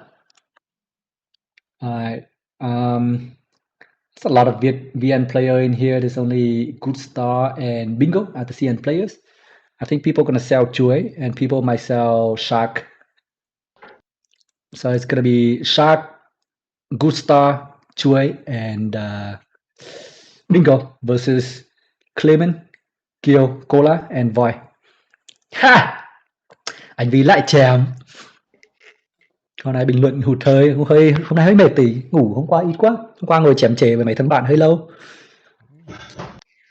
Speaker 2: Alright. There's a lot of VN player in here. There's only Good Star and Bingo are the CN players. I think people are gonna sell Chuy and people might sell Shark. So it's gonna be Shark, Good Star, Chuy, and Bingo versus Clement, Kiều, Cola, and Voi. Ha! Anh Vy lại chèm. Hôm nay bình luận hụt hơi, hôm nay hơi mệt tí, ngủ hôm qua ít quá. Hôm qua ngồi chém chề với mấy thằng bạn hơi lâu.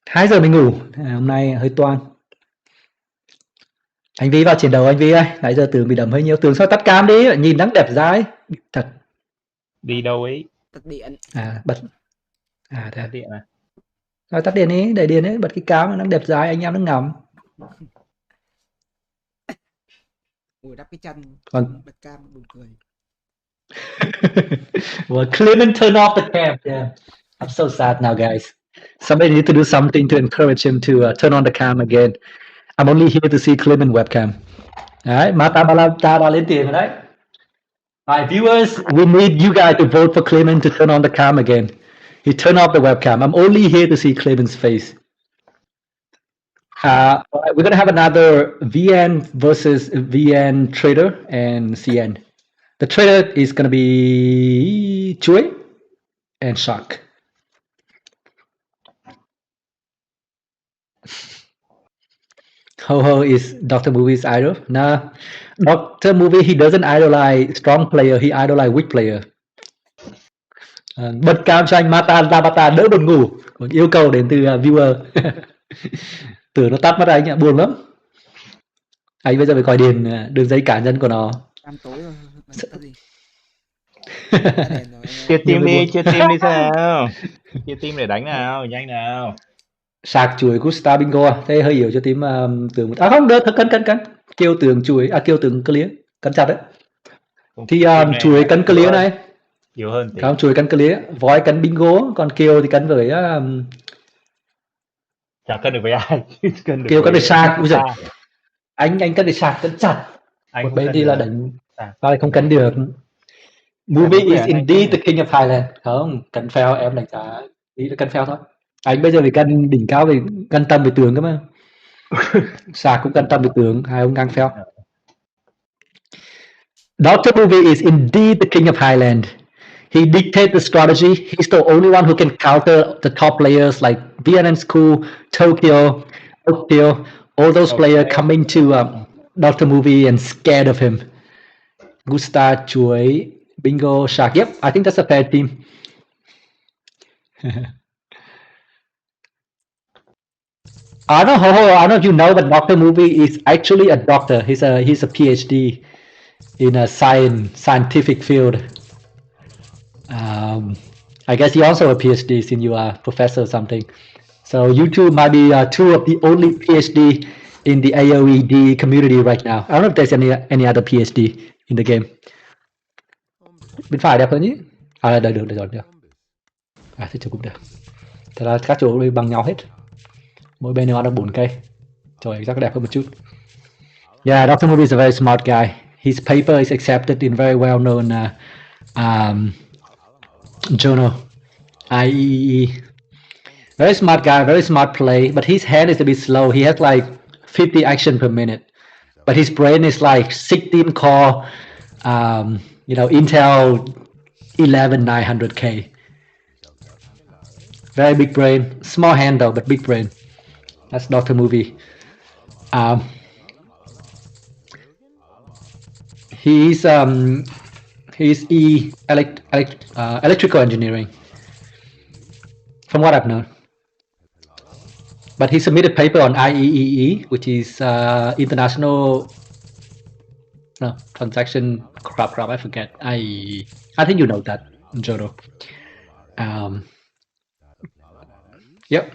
Speaker 2: 2 giờ mình ngủ, hôm nay hơi toan. Anh Vy vào chiến đấu anh Vy ơi, nãy giờ Tường bị đấm hơi nhiều. Tường sao tắt cam đi, nhìn nắng đẹp dai. Thật.
Speaker 6: Đi đâu ấy?
Speaker 3: Tắt điện.
Speaker 2: Bật. Thế
Speaker 6: Tắt điện à?
Speaker 2: Rồi tắt điện đi, để điện ấy, bật cái cam nắng đẹp dai, anh em nó ngắm.
Speaker 3: Ui, đắp cái chân, bật cam buồn cười.
Speaker 2: Well, Clement turn off the cam. Yeah. I'm so sad now, guys. Somebody need to do something to encourage him to turn on the cam again. I'm only here to see Clement webcam. Đấy, mà ta đã lên tiền rồi đấy. Alright, viewers, we need you guys to vote for Clement to turn on the cam again. He turned off the webcam. I'm only here to see Clement's face. We're gonna have another VN versus VN trader and CN. The trader is gonna be Chuy and Shark. Ho is Dr. Movie's idol. Nah, Dr. Movie, he doesn't idolize strong player, he idolize weak player. Bật cam cho anh Tabata đỡ buồn ngủ. Một yêu cầu đến từ viewer. Tưởng nó tắt mất anh ạ, buồn lắm. Anh bây giờ phải gọi điện đường dây cá nhân của nó.
Speaker 3: Cam tối rồi, tắt gì?
Speaker 8: Chia team đi xem nào. Chia team để đánh nào, nhanh nào.
Speaker 2: Sạc chuối Gusta bingo à? Thế hơi yếu cho tím tường. À không, được, cân. Kêu tường chuối, kêu tường clear, cân chặt đấy. Thì
Speaker 6: Team này
Speaker 2: chuối cân
Speaker 6: yếu
Speaker 2: clear
Speaker 6: hơn,
Speaker 2: này.
Speaker 6: yếu hơn tí.
Speaker 2: Không, chuối cân clear, voi cân bingo, còn kêu thì cân với
Speaker 6: Chả cân được với ai. Cân được
Speaker 2: kêu cân
Speaker 6: với
Speaker 2: để sạc. Ui giời,
Speaker 6: Gusta.
Speaker 2: anh cân để sạc cân chặt.
Speaker 6: Anh
Speaker 2: Một
Speaker 6: cũng
Speaker 2: bên
Speaker 6: cân
Speaker 2: thì là
Speaker 6: được.
Speaker 2: đánh
Speaker 6: Sạc.
Speaker 2: vào thì không cân được.
Speaker 6: Sạc
Speaker 2: Movie
Speaker 6: đúng
Speaker 2: is
Speaker 6: khỏe anh
Speaker 2: indeed
Speaker 6: chứ.
Speaker 2: the king of Highland. Không, cân phèo em đánh giá ý là cân phèo thôi. Anh bây giờ phải cân đỉnh cao thì cân tâm với tường cơ mà. Sạc cũng cân tâm với tường, hai ông ngang phèo. Dr. Movie is indeed the king of Highland. He dictates the strategy. He's the only one who can counter the top players like VNN School, Tokyo, all those players coming to Dr. Movie and scared of him. Gusta, Chuối, Bingo, Shark. Yep, I think that's a fair team. I don't know if you know, but Dr. Movie is actually a doctor. He's a PhD in a scientific field. I guess you're also a PhD since you are professor or something. So you two might be two of the only PhD in the AOED community right now. I don't know if there's any other PhD in the game. Bên phải đẹp hơn nhỉ? À, được rồi. À, thế cũng được. Thế là các chỗ bằng nhau hết. Mỗi bên đều ăn được 4 cây. Trời, chắc đẹp hơn một chút. Yeah, Dr. Movie is a very smart guy. His paper is accepted in very well-known journal, IEEE. Very smart guy, very smart play, but his hand is a bit slow. He has like 50 action per minute, but his brain is like 16 core, Intel 11900K. Very big brain, small hand though, but big brain. That's Dr. Movie. He's electrical engineering, from what I've known. But he submitted paper on IEEE, which is International Transaction crap, I forget. IEEE. I think you know that, Jodo. Yep.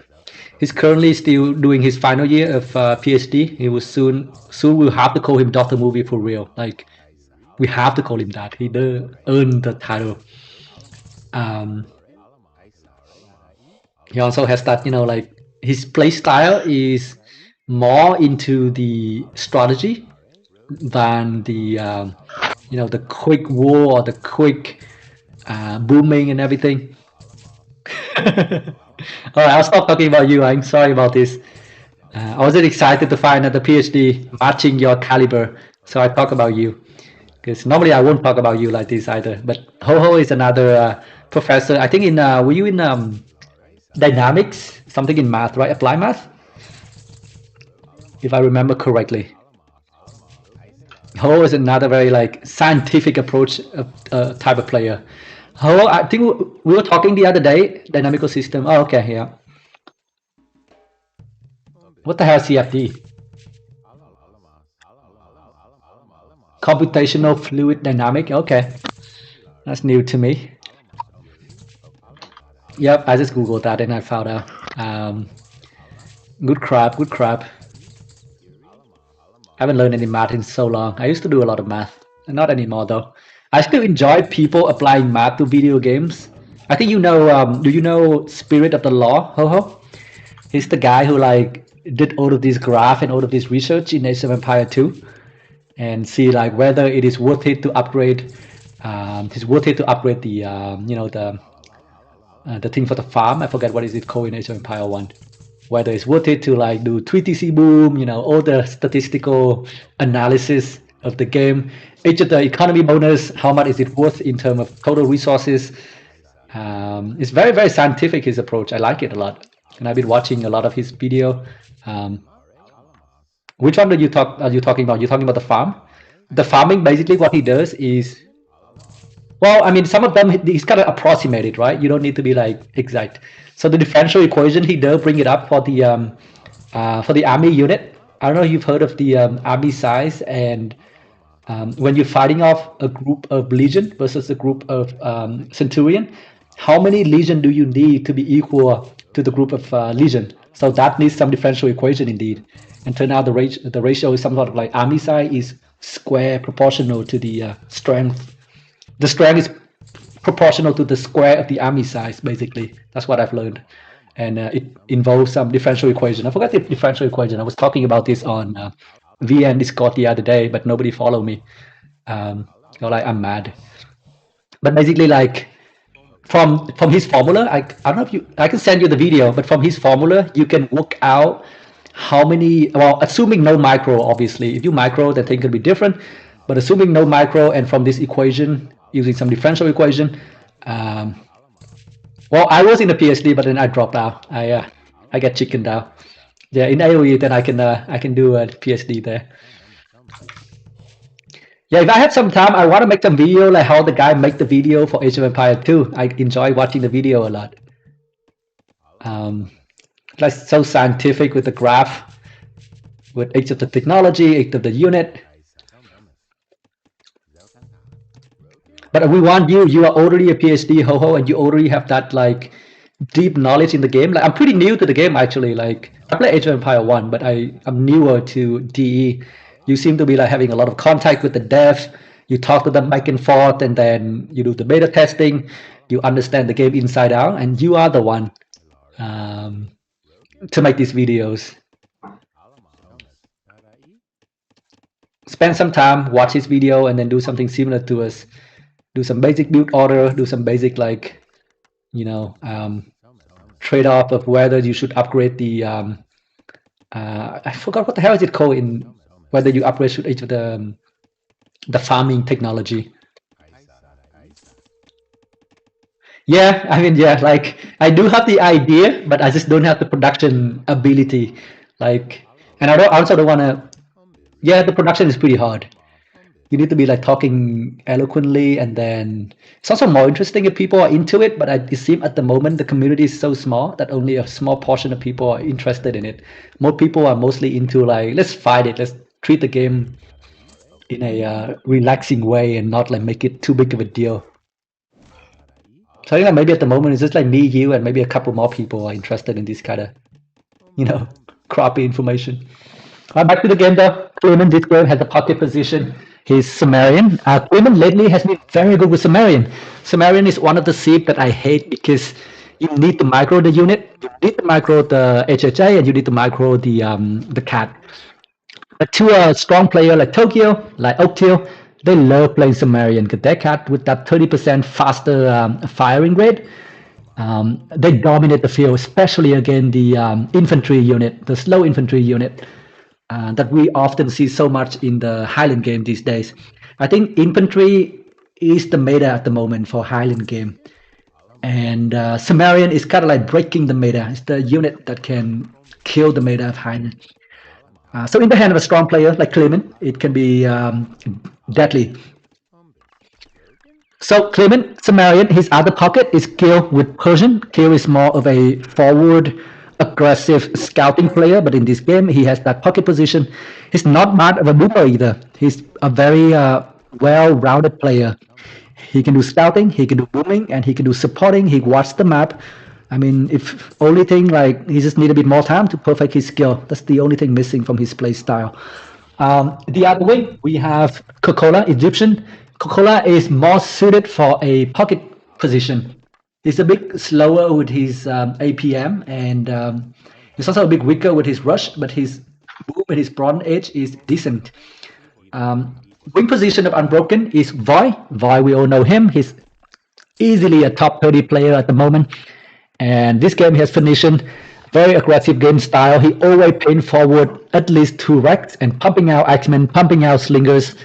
Speaker 2: He's currently still doing his final year of PhD. He will soon we'll have to call him Dr. Movie for real. Like, we have to call him that. He earned the title. He also has that, like, his play style is more into the strategy than the the quick war or the quick booming and everything. All right, I'll stop talking about you. I'm sorry about this. I wasn't excited to find another PhD matching your caliber, so I talk about you. Because normally I won't talk about you like this either. But Ho is another professor. I think were you in dynamics, something in math, right? Applied math, if I remember correctly. Ho is another very like scientific approach type of player. Ho, I think we were talking the other day, dynamical system. Oh, okay, yeah. What the hell is CFD? Computational fluid dynamic. Okay, that's new to me. Yep, I just googled that and I found out. Good crap. I haven't learned any math in so long. I used to do a lot of math, not anymore though. I still enjoy people applying math to video games. I think you know. Do you know Spirit of the Law, Ho? He's the guy who like did all of this graph and all of this research in Age of Empire 2, and see like whether it is worth it to upgrade. It's worth it to upgrade the the thing for the farm. I forget what is it called in Age of Empire 1. Whether it's worth it to like do 3TC boom, all the statistical analysis of the game. Each of the economy bonus, how much is it worth in terms of total resources? It's very, very scientific, his approach. I like it a lot. And I've been watching a lot of his video. Which one are you talking about? You're talking about the farm? The farming, basically what he does is, well, I mean, some of them he's kind of approximated, right? You don't need to be like exact. So the differential equation, he does bring it up for the army unit. I don't know if you've heard of the army size, and when you're fighting off a group of legion versus a group of centurion, how many legion do you need to be equal to the group of legion? So that needs some differential equation indeed. And turn out the ratio is somewhat like army size is square proportional to the strength. The strength is proportional to the square of the army size, basically. That's what I've learned. And it involves some differential equation. I forgot the differential equation. I was talking about this on VN Discord the other day, but nobody followed me. Like I'm mad. But basically, like from his formula, I don't know if I can send you the video, but from his formula, you can work out how many. Well, assuming no micro, obviously. If you micro, then things could be different. But assuming no micro, and from this equation, using some differential equation. Well, I was in a PhD, but then I dropped out. I get chickened out. Yeah, in AOE, then I can do a PhD there. Yeah, if I have some time, I want to make some video like how the guy make the video for Age of Empire 2. I enjoy watching the video a lot. Like so scientific with the graph, with each of the technology, each of the unit. But we want you. You are already a PhD, ho, and you already have that like deep knowledge in the game. Like I'm pretty new to the game actually. Like I play Age of Empire 1, but I'm newer to DE. You seem to be like having a lot of contact with the devs. You talk to them back and forth, and then you do the beta testing. You understand the game inside out, and you are the one to make these videos. Spend some time, watch his video, and then do something similar to us. Do some basic build order. Do some basic like, trade-off of whether you should upgrade the. I forgot what the hell is it called in. Whether you upgrade to each of the farming technology. Yeah, I mean, yeah, like I do have the idea, but I just don't have the production ability. Like, and I also don't want to. Yeah, the production is pretty hard. You need to be like talking eloquently, and then it's also more interesting if people are into it. But it seems at the moment the community is so small that only a small portion of people are interested in it. More people are mostly into like, let's fight it, let's treat the game in a relaxing way and not like make it too big of a deal. So I think maybe at the moment it's just like me, you, and maybe a couple more people are interested in this kind of, crappy information. Back to the game though. Clement this game has a pocket position. He's Sumerian. Clement lately has been very good with Sumerian. Sumerian is one of the sheep that I hate because you need to micro the unit, you need to micro the HHA, and you need to micro the cat. But to a strong player like Tokyo, like Oaktail, they love playing Sumerian because their cat with that 30% faster firing rate, they dominate the field, especially against the infantry unit, the slow infantry unit that we often see so much in the Highland game these days. I think infantry is the meta at the moment for Highland game. And Sumerian is kind of like breaking the meta. It's the unit that can kill the meta of Highland. So in the hand of a strong player like Clement, it can be deadly. So Clement, Sumerian, his other pocket is Kill with Persian. Kill is more of a forward, aggressive scouting player, but in this game he has that pocket position. He's not bad of a boomer either. He's a very well-rounded player. He can do scouting, he can do booming, and he can do supporting. He watches the map. I mean, if only thing like he just need a bit more time to perfect his skill. That's the only thing missing from his play style. The other wing, we have Coca-Cola, Egyptian. Coca-Cola is more suited for a pocket position. He's a bit slower with his APM, and he's also a bit weaker with his rush, but his boom and his bronze edge is decent. Wing position of Unbroken is Voy. Voy, we all know him. He's easily a top 30 player at the moment. And this game he has Phoenician, very aggressive game style. He always pin forward at least 2 racks and pumping out Axemen, pumping out Slingers.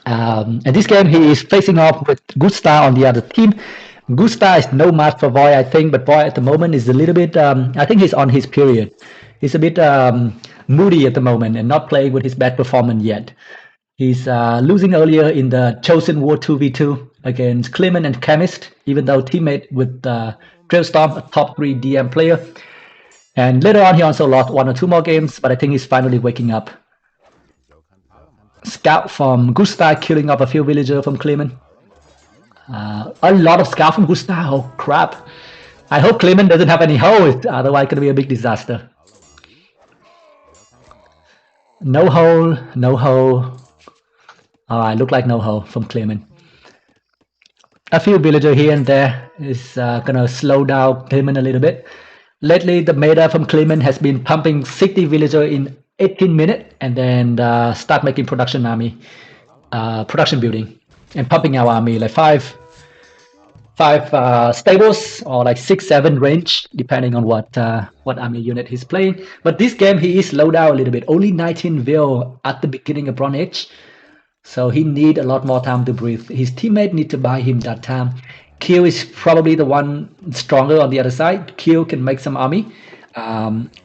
Speaker 2: And this game he is facing off with Gusta on the other team. Gusta is no match for Voy, I think, but Voy at the moment is a little bit, I think he's on his period. He's a bit moody at the moment and not playing with his best performance yet. He's losing earlier in the Chosen War 2v2 against Clement and Chemist, even though teammate with Trailstorm, a top 3 DM player. And later on he also lost 1 or 2 more games, but I think he's finally waking up. Scout from Gusta killing off a few villagers from Clement. A lot of scout from Gusta, oh crap. I hope Clement doesn't have any holes, otherwise it's gonna be a big disaster. No hole, no hole. Alright, look like no hole from Clement. A few villager here and there is gonna slow down Clement a little bit. Lately, the meta from Clement has been pumping 60 villager in 18 minutes and then start making production army, production building, and pumping our army like five stables or like 6-7 range depending on what army unit he's playing. But this game he is slowed down a little bit. Only 19 vil at the beginning of Bronze Age, so he need a lot more time to breathe. His teammate need to buy him that time. Q is probably the one stronger on the other side. Q can make some army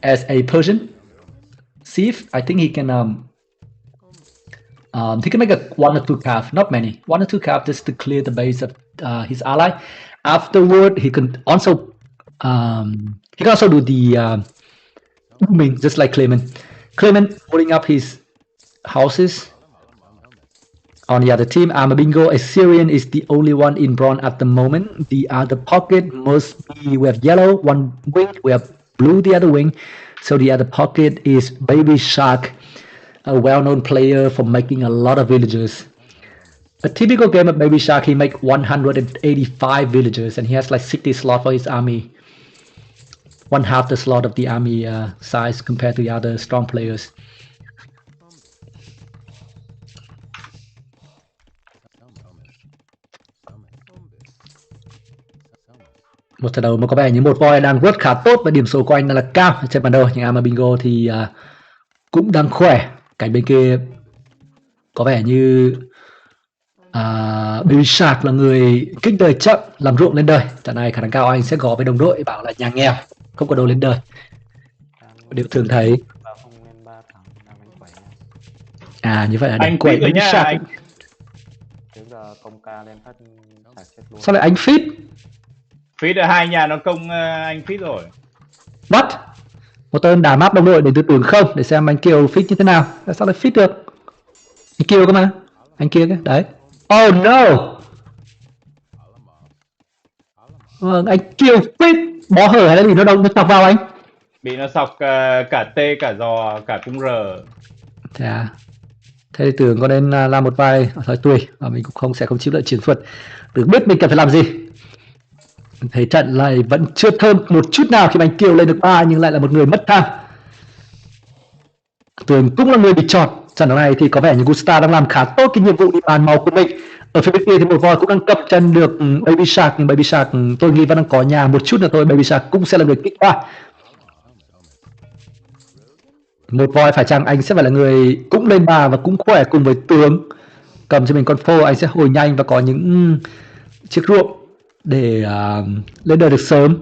Speaker 2: as a Persian thief. I think he can make a 1 or 2 calf, not many, 1 or 2 calf just to clear the base of his ally. Afterward, he can also do the booming, just like Clement. Clement putting up his houses. On the other team, Bingo Assyrian is the only one in bronze at the moment. The other pocket must be, we have yellow, one wing, we have blue, the other wing. So the other pocket is Baby Shark, a well-known player for making a lot of villagers. A typical game of Baby Shark, he make 185 villagers and he has like 60 slots for his army. 1/2 the slot of the army size compared to the other strong players. Một trận đấu mà có vẻ như một voi đang rất khá tốt và điểm số của anh là cao trên bản đồ, nhưng Bingo thì cũng đang khỏe. Cạnh bên kia có vẻ như Baby Shark là người kích đời chậm, làm ruộng lên đời. Trận này khả năng cao anh sẽ gõ với đồng đội bảo là nhà nghèo, không có đồ lên đời. Điều thường thấy. Như vậy là
Speaker 6: anh
Speaker 2: quẩy
Speaker 6: rồi
Speaker 2: Baby
Speaker 6: nha
Speaker 2: Shark.
Speaker 6: anh.
Speaker 2: Sao lại anh fit?
Speaker 6: Fit ở 2 nhà nó công anh fit rồi.
Speaker 2: What? Một tên đá map đồng đội đến từ tường không để xem anh Kiều fit như thế nào. Tại sao lại fit được? Anh Kiều cơ mà. Anh kia cái đấy. Oh no. Anh Kiều fit bó hở hay là gì nó đâu nó chọc vào anh?
Speaker 6: Bị nó sọc cả T cả giò cả cung R.
Speaker 2: Thế à? Thế thì Tường có nên làm một vài thôi tùy, và mình cũng sẽ không chịu đựng chiến thuật. Tường biết mình cần phải làm gì. Thấy trận này vẫn chưa thơm một chút nào khi anh Kiều lên được 3 nhưng lại là một người mất tham. Tường cũng là người bị chọn. Trận đấu này thì có vẻ như Gusta đang làm khá tốt cái nhiệm vụ đi bàn màu của mình. Ở phía bên kia thì một voi cũng đang cầm chân được Baby Shark, nhưng Baby Shark tôi nghĩ vẫn đang có nhà một chút nữa thôi. Baby Shark cũng sẽ là người kích qua. Một voi phải chăng anh sẽ phải là người cũng lên bà và cũng khỏe cùng với Tường. Cầm cho mình con phô, anh sẽ hồi nhanh và có những chiếc ruộng để lên đời được sớm.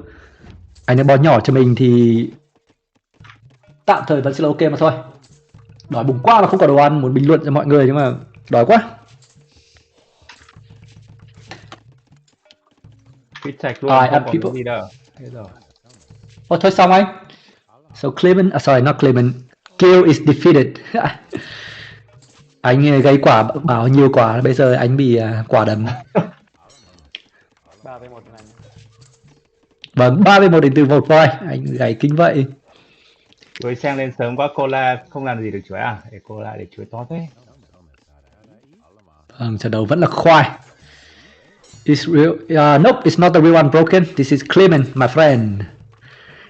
Speaker 2: Anh đã bó nhỏ cho mình thì tạm thời vẫn sẽ là ok mà thôi. Đói bụng quá mà không có đồ ăn, muốn bình luận cho mọi người nhưng mà đói quá.
Speaker 6: Fit sạch luôn, không còn cái gì đâu. Thế rồi.
Speaker 2: Thôi xong anh. So Clement, sorry, not Clement. Kill is defeated. Anh gây quả bảo nhiều quả, bây giờ anh bị quả đấm.
Speaker 4: 3-1 này.
Speaker 2: Vâng, 3-1 đến từ một voi, anh gãy kinh vậy.
Speaker 6: Rồi sang lên sớm quá, Cola không làm gì được chuối à? Để Cola để chuối to thế.
Speaker 2: Vâng, trận đấu vẫn là khoai. It's real. Nope, it's not the real one broken. This is Clement, my friend.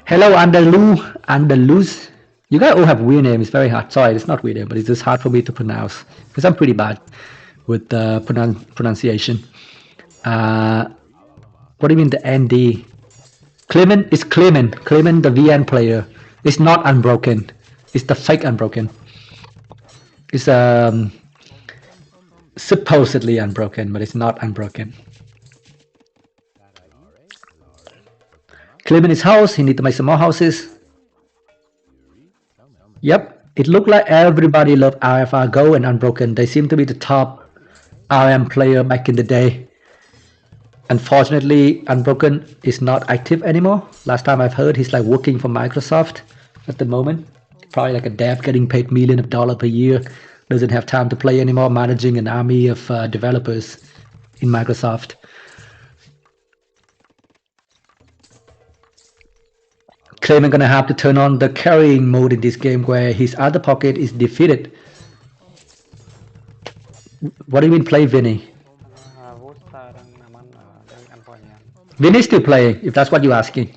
Speaker 2: Hello, Andaluz. You guys all have weird names. It's very hard. Sorry, it's not weird name, but it's just hard for me to pronounce because I'm pretty bad with pronunciation. What do you mean the ND? Clement is Clement. Clement, the VN player. It's not unbroken. It's the fake unbroken. It's supposedly unbroken, but it's not unbroken. Clement is house. He need to make some more houses. Yep, it looked like everybody loved RFR Go and Unbroken. They seem to be the top RM player back in the day. Unfortunately, Unbroken is not active anymore. Last time I've heard, he's like working for Microsoft at the moment. Probably like a dev getting paid millions of dollars per year. Doesn't have time to play anymore, managing an army of developers in Microsoft. Clement gonna have to turn on the carrying mode in this game where his other pocket is defeated. What do you mean play Vinny?
Speaker 4: Vosta đang làm ăn ở đây, ăn qua nhà ăn.
Speaker 2: Vinny's still playing, if that's what you're asking.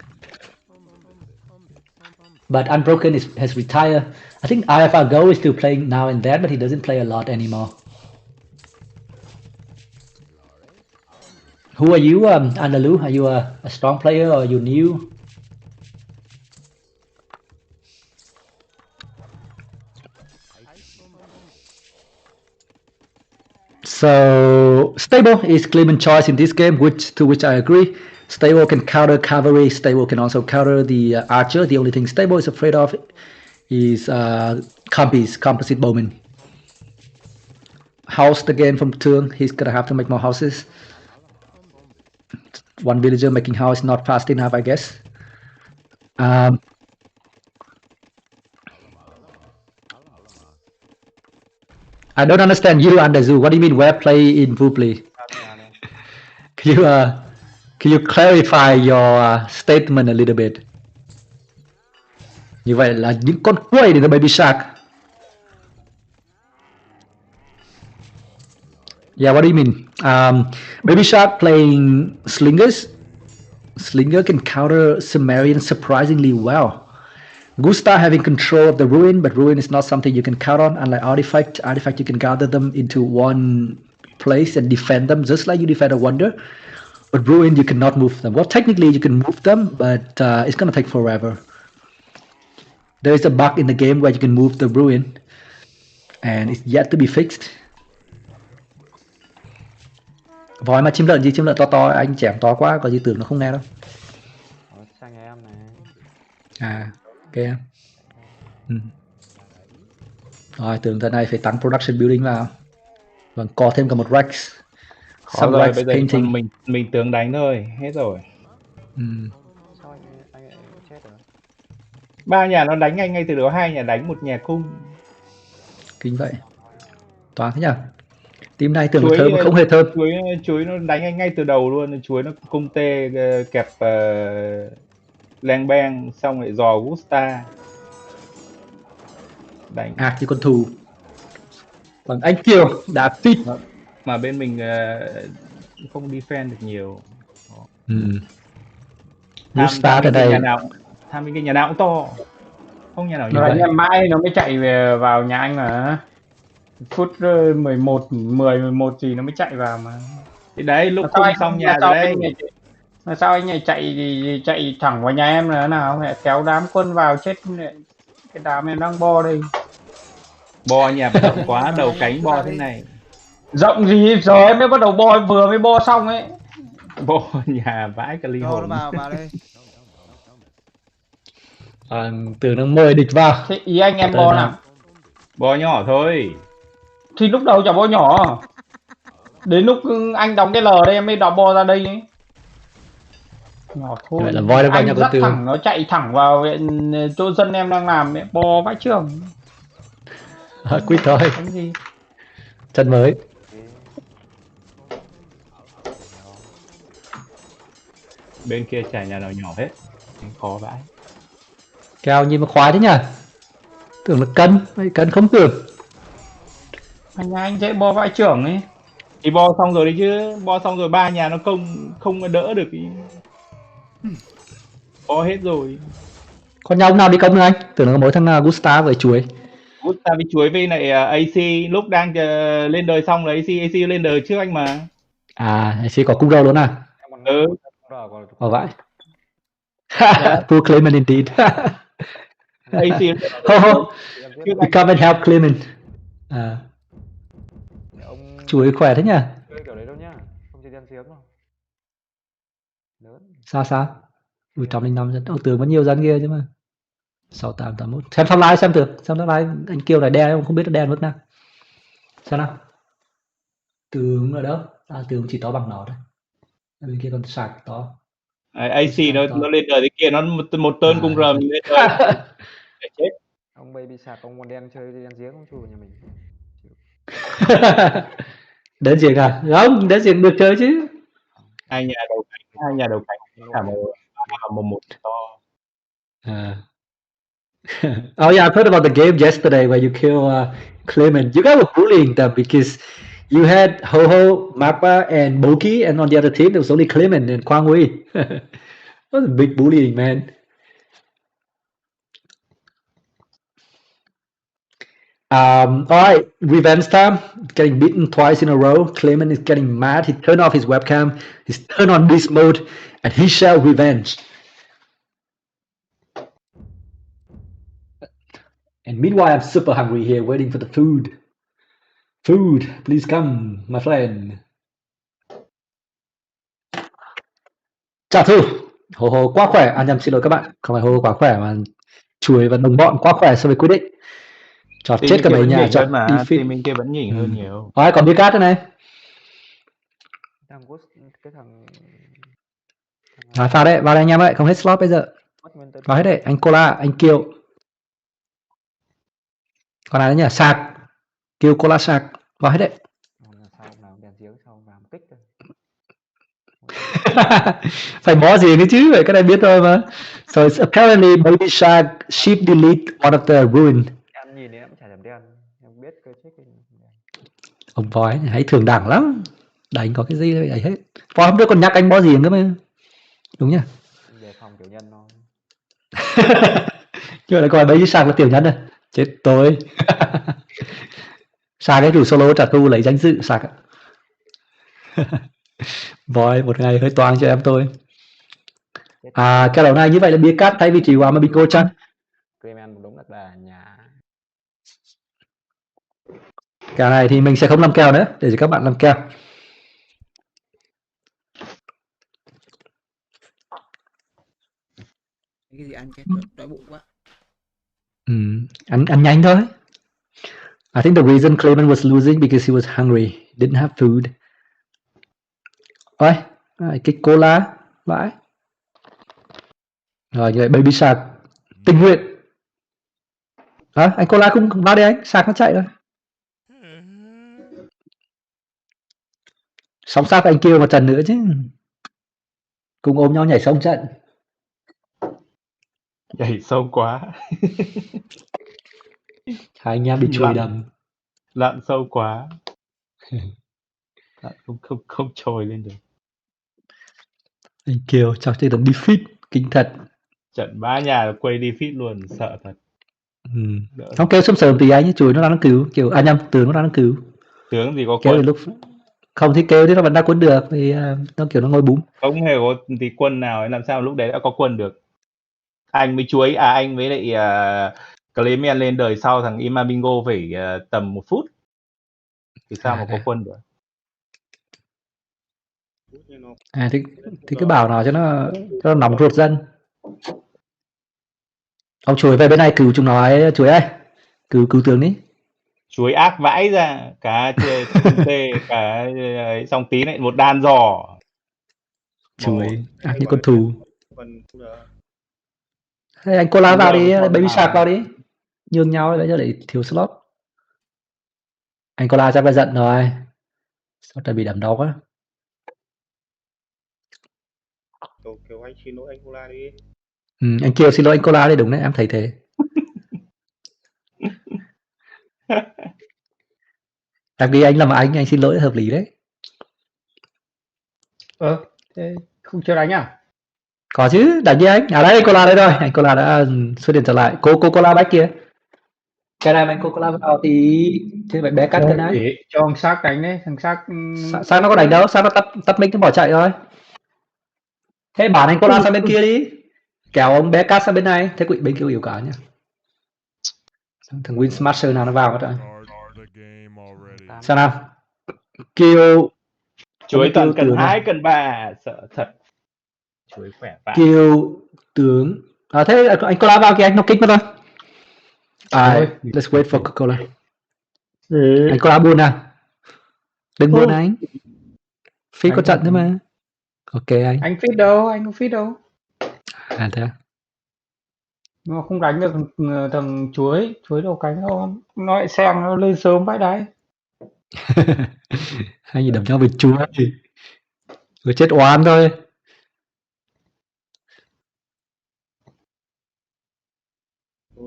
Speaker 2: But Unbroken has retired. I think IFR Go is still playing now and then, but he doesn't play a lot anymore. Who are you, Analu? Are you a strong player or are you new? So Stable is Clement's choice in this game, to which I agree. Stable can counter cavalry. Stable can also counter the archer. The only thing Stable is afraid of is composite bowman. House again from turn. He's gonna have to make more houses. One villager making house not fast enough, I guess. I don't understand you, Anderzu. What do you mean where play in Vupli? Can you clarify your statement a little bit? Như vậy là những con quay đến Baby Shark. Yeah, what do you mean? Baby Shark playing Slingers. Slinger can counter Sumerian surprisingly well. Gusta having control of the Ruin, but Ruin is not something you can count on. Unlike Artifact, you can gather them into one place and defend them just like you defend a Wonder. But Ruin, you cannot move them. Well, technically you can move them, but it's gonna take forever. There is a bug in the game where you can move the Ruin, and it's yet to be fixed. Vòi mà chim lợn gì? Chim lợn to to, anh chém to quá, có gì tưởng nó không nghe đâu.
Speaker 4: Sang nhà em này.
Speaker 2: À, ok em. Rồi, tưởng trận này phải tăng production building vào. Vâng, có thêm cả một Rex.
Speaker 6: Khó rồi, bây giờ mình tướng đánh thôi, hết rồi.
Speaker 4: Sao anh lại chết rồi?
Speaker 6: 3 nhà nó đánh ngay từ đầu, 2 nhà đánh, 1 nhà cung.
Speaker 2: Kinh vậy. Toán thế nhỉ? Team này tưởng thơm mà không hề thơm.
Speaker 6: Chuối nó đánh ngay từ đầu luôn, chuối nó cung tê kẹp Lang Bang xong lại dò Gusta. Đánh
Speaker 2: như con thù. Bằng anh Kiều đã fit.
Speaker 6: Mà bên mình không defend được nhiều.
Speaker 2: Gusta ở đây.
Speaker 6: Tham cái nhà nào cũng to. Không nhà nào như
Speaker 5: nó
Speaker 6: vậy.
Speaker 5: đánh em mãi nó mới chạy về vào nhà anh mà. Phút 11 gì nó mới chạy vào mà.
Speaker 6: Thì đấy lúc không xong nhà rồi đấy.
Speaker 5: Mà sao anh này chạy thẳng vào nhà em là nào, lại kéo đám quân vào chết, cái đám em đang bo đây.
Speaker 6: Bo nhà rộng quá, đầu cánh bo thế này.
Speaker 5: Rộng gì rồi em mới bắt đầu bo, vừa mới bo xong ấy.
Speaker 6: Bo nhà vãi cả ly hồn.
Speaker 3: vào đây.
Speaker 2: Tưởng nó mời địch vào.
Speaker 5: Thế ý anh em bo nào?
Speaker 6: Bo nhỏ thôi.
Speaker 5: Thì lúc đầu chả bo nhỏ. Đến lúc anh đóng cái L đây em mới đọc bo ra đây ấy. Nhỏ thôi.
Speaker 2: Vậy là voi nó vào nhà
Speaker 5: rất thẳng, nó chạy thẳng vào chỗ dân em đang làm ấy, bo vãi trường.
Speaker 2: Quýt thôi. Chân mới.
Speaker 6: Bên kia chả nhà nào nhỏ hết. Khó vãi.
Speaker 2: Kèo nhìn mà khoái thế nhỉ? Tưởng là cân không tưởng.
Speaker 5: Anh dễ bo vãi trưởng ấy.
Speaker 6: Thì bo xong rồi đấy chứ, bo xong rồi 3 nhà nó không đỡ được ý. Bo hết rồi.
Speaker 2: Còn nhau nào đi công nữa anh? Tưởng là có mỗi thằng Gusta với chuối.
Speaker 6: Gusta với chuối với lại AC lúc đang lên đời xong là AC lên đời trước anh mà.
Speaker 2: AC có cung râu luôn à? Vậy. Poor Clement indeed.
Speaker 6: AC.
Speaker 2: We come and help Clement. Chuối khỏe thế nhỉ?
Speaker 4: Kiểu đấy đâu nhá, không chơi đen xiếc đâu.
Speaker 2: Sao? 105 dân. Tưởng có nhiều dân kia chứ mà. 6881. Xem timeline xem timeline anh Kiều này đen không biết nó đen mức nào. Sao nào? Tướng ở đâu? Tướng chỉ to bằng nó thôi. Bên kia còn sạc to.
Speaker 6: AC nó lên đời thế kia, nó một tên cung rầm lên đời. Để chết.
Speaker 4: Ông Baby Shark, ông còn đen chơi đen giếng không chủ nhà mình.
Speaker 2: Đến giếng à? Không, đến giếng được chơi chứ.
Speaker 6: Hai nhà đầu cánh cả một to.
Speaker 2: Oh yeah, I've heard about the game yesterday where you kill Clement. You guys were bullying them because you had Ho-Ho, Mappa, and Moki, and on the other team there was only Clement and Quang Hui. That was a big bullying, man. All right, revenge time. Getting beaten twice in a row. Clement is getting mad. He turned off his webcam. He's turned on beast mode, and he shall revenge. And meanwhile, I'm super hungry here, waiting for the food. Food, please come, my friend. Chào Thu. Hồ Hồ quá khỏe. À nhầm, xin lỗi các bạn. Không phải Hồ Hồ quá khỏe mà Chuối và đồng bọn quá khỏe so với quyết định. Chọt
Speaker 6: Team
Speaker 2: chết
Speaker 6: bên
Speaker 2: cả
Speaker 6: kia
Speaker 2: mấy
Speaker 6: vẫn
Speaker 2: nhà,
Speaker 6: nhỉnh
Speaker 2: chọt
Speaker 6: hơn mà,
Speaker 2: đi fit.
Speaker 6: team bên kia vẫn nhỉnh hơn nhiều.
Speaker 2: Rồi, còn đi cát đây này.
Speaker 4: Thằng cái thằng
Speaker 2: Rồi, vào đây anh em ơi, không hết slot bây giờ. Vào hết đấy, anh Cola, anh Kiều. Còn ai nữa nhỉ? Sạc. Kiều Cola Sạc. Vào hết đấy.
Speaker 4: sau nào đèn giếng sau vào một kích thôi.
Speaker 2: Phải bó gì nữa chứ, vậy cái này biết rồi mà. So it's apparently Baby Shark sheep delete one of the ruin.
Speaker 4: Em nhìn em cũng chả thèm đen, em biết cái check cái
Speaker 2: Ông Voi này hãy thường đẳng lắm. Đánh có cái gì đấy hết. Voi hôm trước còn nhắc anh bó gì nữa mà. Đúng nhá.
Speaker 4: đề phòng tiểu nhân thôi.
Speaker 2: Nhưng mà lại coi Baby Shark là tiểu nhân à? Chết tôi. Shark cái chủ solo trả thù lấy danh dự Shark ạ. Voi một ngày hơi toang cho em tôi. À, cái đầu này như vậy là bia cát thay vì chỉ qua mà bingo chăng?
Speaker 4: Clement đúng là bà nhà.
Speaker 2: Cái này thì mình sẽ không làm kèo nữa, để cho các bạn làm kèo.
Speaker 3: Cái gì ăn cái đói bụng quá.
Speaker 2: Ăn nhanh thôi. I think the reason Clement was losing because he was hungry, didn't have food. Ôi, cái cola vãi. Rồi như vậy Baby Shark tình nguyện. Anh cola cũng vào đây anh, Shark nó chạy rồi. Sóng sát anh kêu một trận nữa chứ. Cùng ôm nhau nhảy sông trận.
Speaker 6: Nhảy sâu quá.
Speaker 2: Hai anh em bị chùi đầm.
Speaker 6: Lặn sâu quá. Lặn không trồi lên được.
Speaker 2: Anh kêu chắc chơi tấn đi fit, kinh thật.
Speaker 6: Trận 3 nhà quay đi fit luôn, sợ thật.
Speaker 2: Không kêu sớm sớm thì anh ấy chùi nó đang cứu, kiểu Nhâm tướng nó đang cứu.
Speaker 6: Tướng gì có
Speaker 2: kêu
Speaker 6: quân.
Speaker 2: lúc không thì kêu thì nó vẫn đang quân được thì nó kiểu nó ngồi búng.
Speaker 6: Không hề có tí quân nào ấy, làm sao lúc đấy đã có quân được. Anh với chuối anh với lại Clement lên đời sau thằng Imamingo phải tầm 1 phút thì sao mà có quân được.
Speaker 2: Thì cứ bảo nào cho nó nóng ruột dân. Ông chuối về bên này cứu chúng nó ấy, chuối ơi, cứu tướng đi.
Speaker 6: Chuối ác vãi ra, cả tê cả xong tí lại một đàn giò.
Speaker 2: Chuối ác như con thù. Hey, anh Cola vào đi, Baby Shark vào đi. Nhường nhau bây giờ để thiếu slot. Anh Cola chắc là giận rồi. Sao trời bị đấm đau quá.
Speaker 9: Kêu anh xin lỗi anh Cola đi.
Speaker 2: Anh kêu xin lỗi anh Cola đi, đúng đấy, em thấy thế. Đặc biệt anh là mà anh xin lỗi hợp lý đấy.
Speaker 5: Thế không chưa đánh à?
Speaker 2: Có chứ, đánh đi anh. À đấy, anh Cola đây rồi, anh Cola đã xuất hiện trở lại. Cô Cola back kia. Cái này mà anh Cola vào thì phải bé cắt cái này.
Speaker 5: Cho ông Sắc đánh đấy, thằng Sắc.
Speaker 2: Sao nó có đánh đâu, sao nó tắt mic nó bỏ chạy rồi. Thế bảo anh Cola sang bên kia đi. Kéo ông bé cắt sang bên này, thế quỷ bên kia yếu cả nhá. Thằng Win Smasher nào nó vào rồi. Sao nào? Kill
Speaker 6: Chuối toàn cần 2 cần 3, sợ thật. Chuối khỏe vãi.
Speaker 2: Kill tướng. Thế anh Cola vào kìa, anh nó kích mà thôi. Let's wait for Coca-Cola. Anh Cola buồn à? Đừng buồn anh. Fit có trận thôi mà. Ok anh.
Speaker 5: Anh fit đâu, anh không fit đâu.
Speaker 2: Thế à?
Speaker 5: Nó không đánh được thằng chuối đầu cánh đâu. Nó lại xem nó lên sớm vãi đáy.
Speaker 2: Hai gì đập nhau về chuối. Rồi chết oan thôi.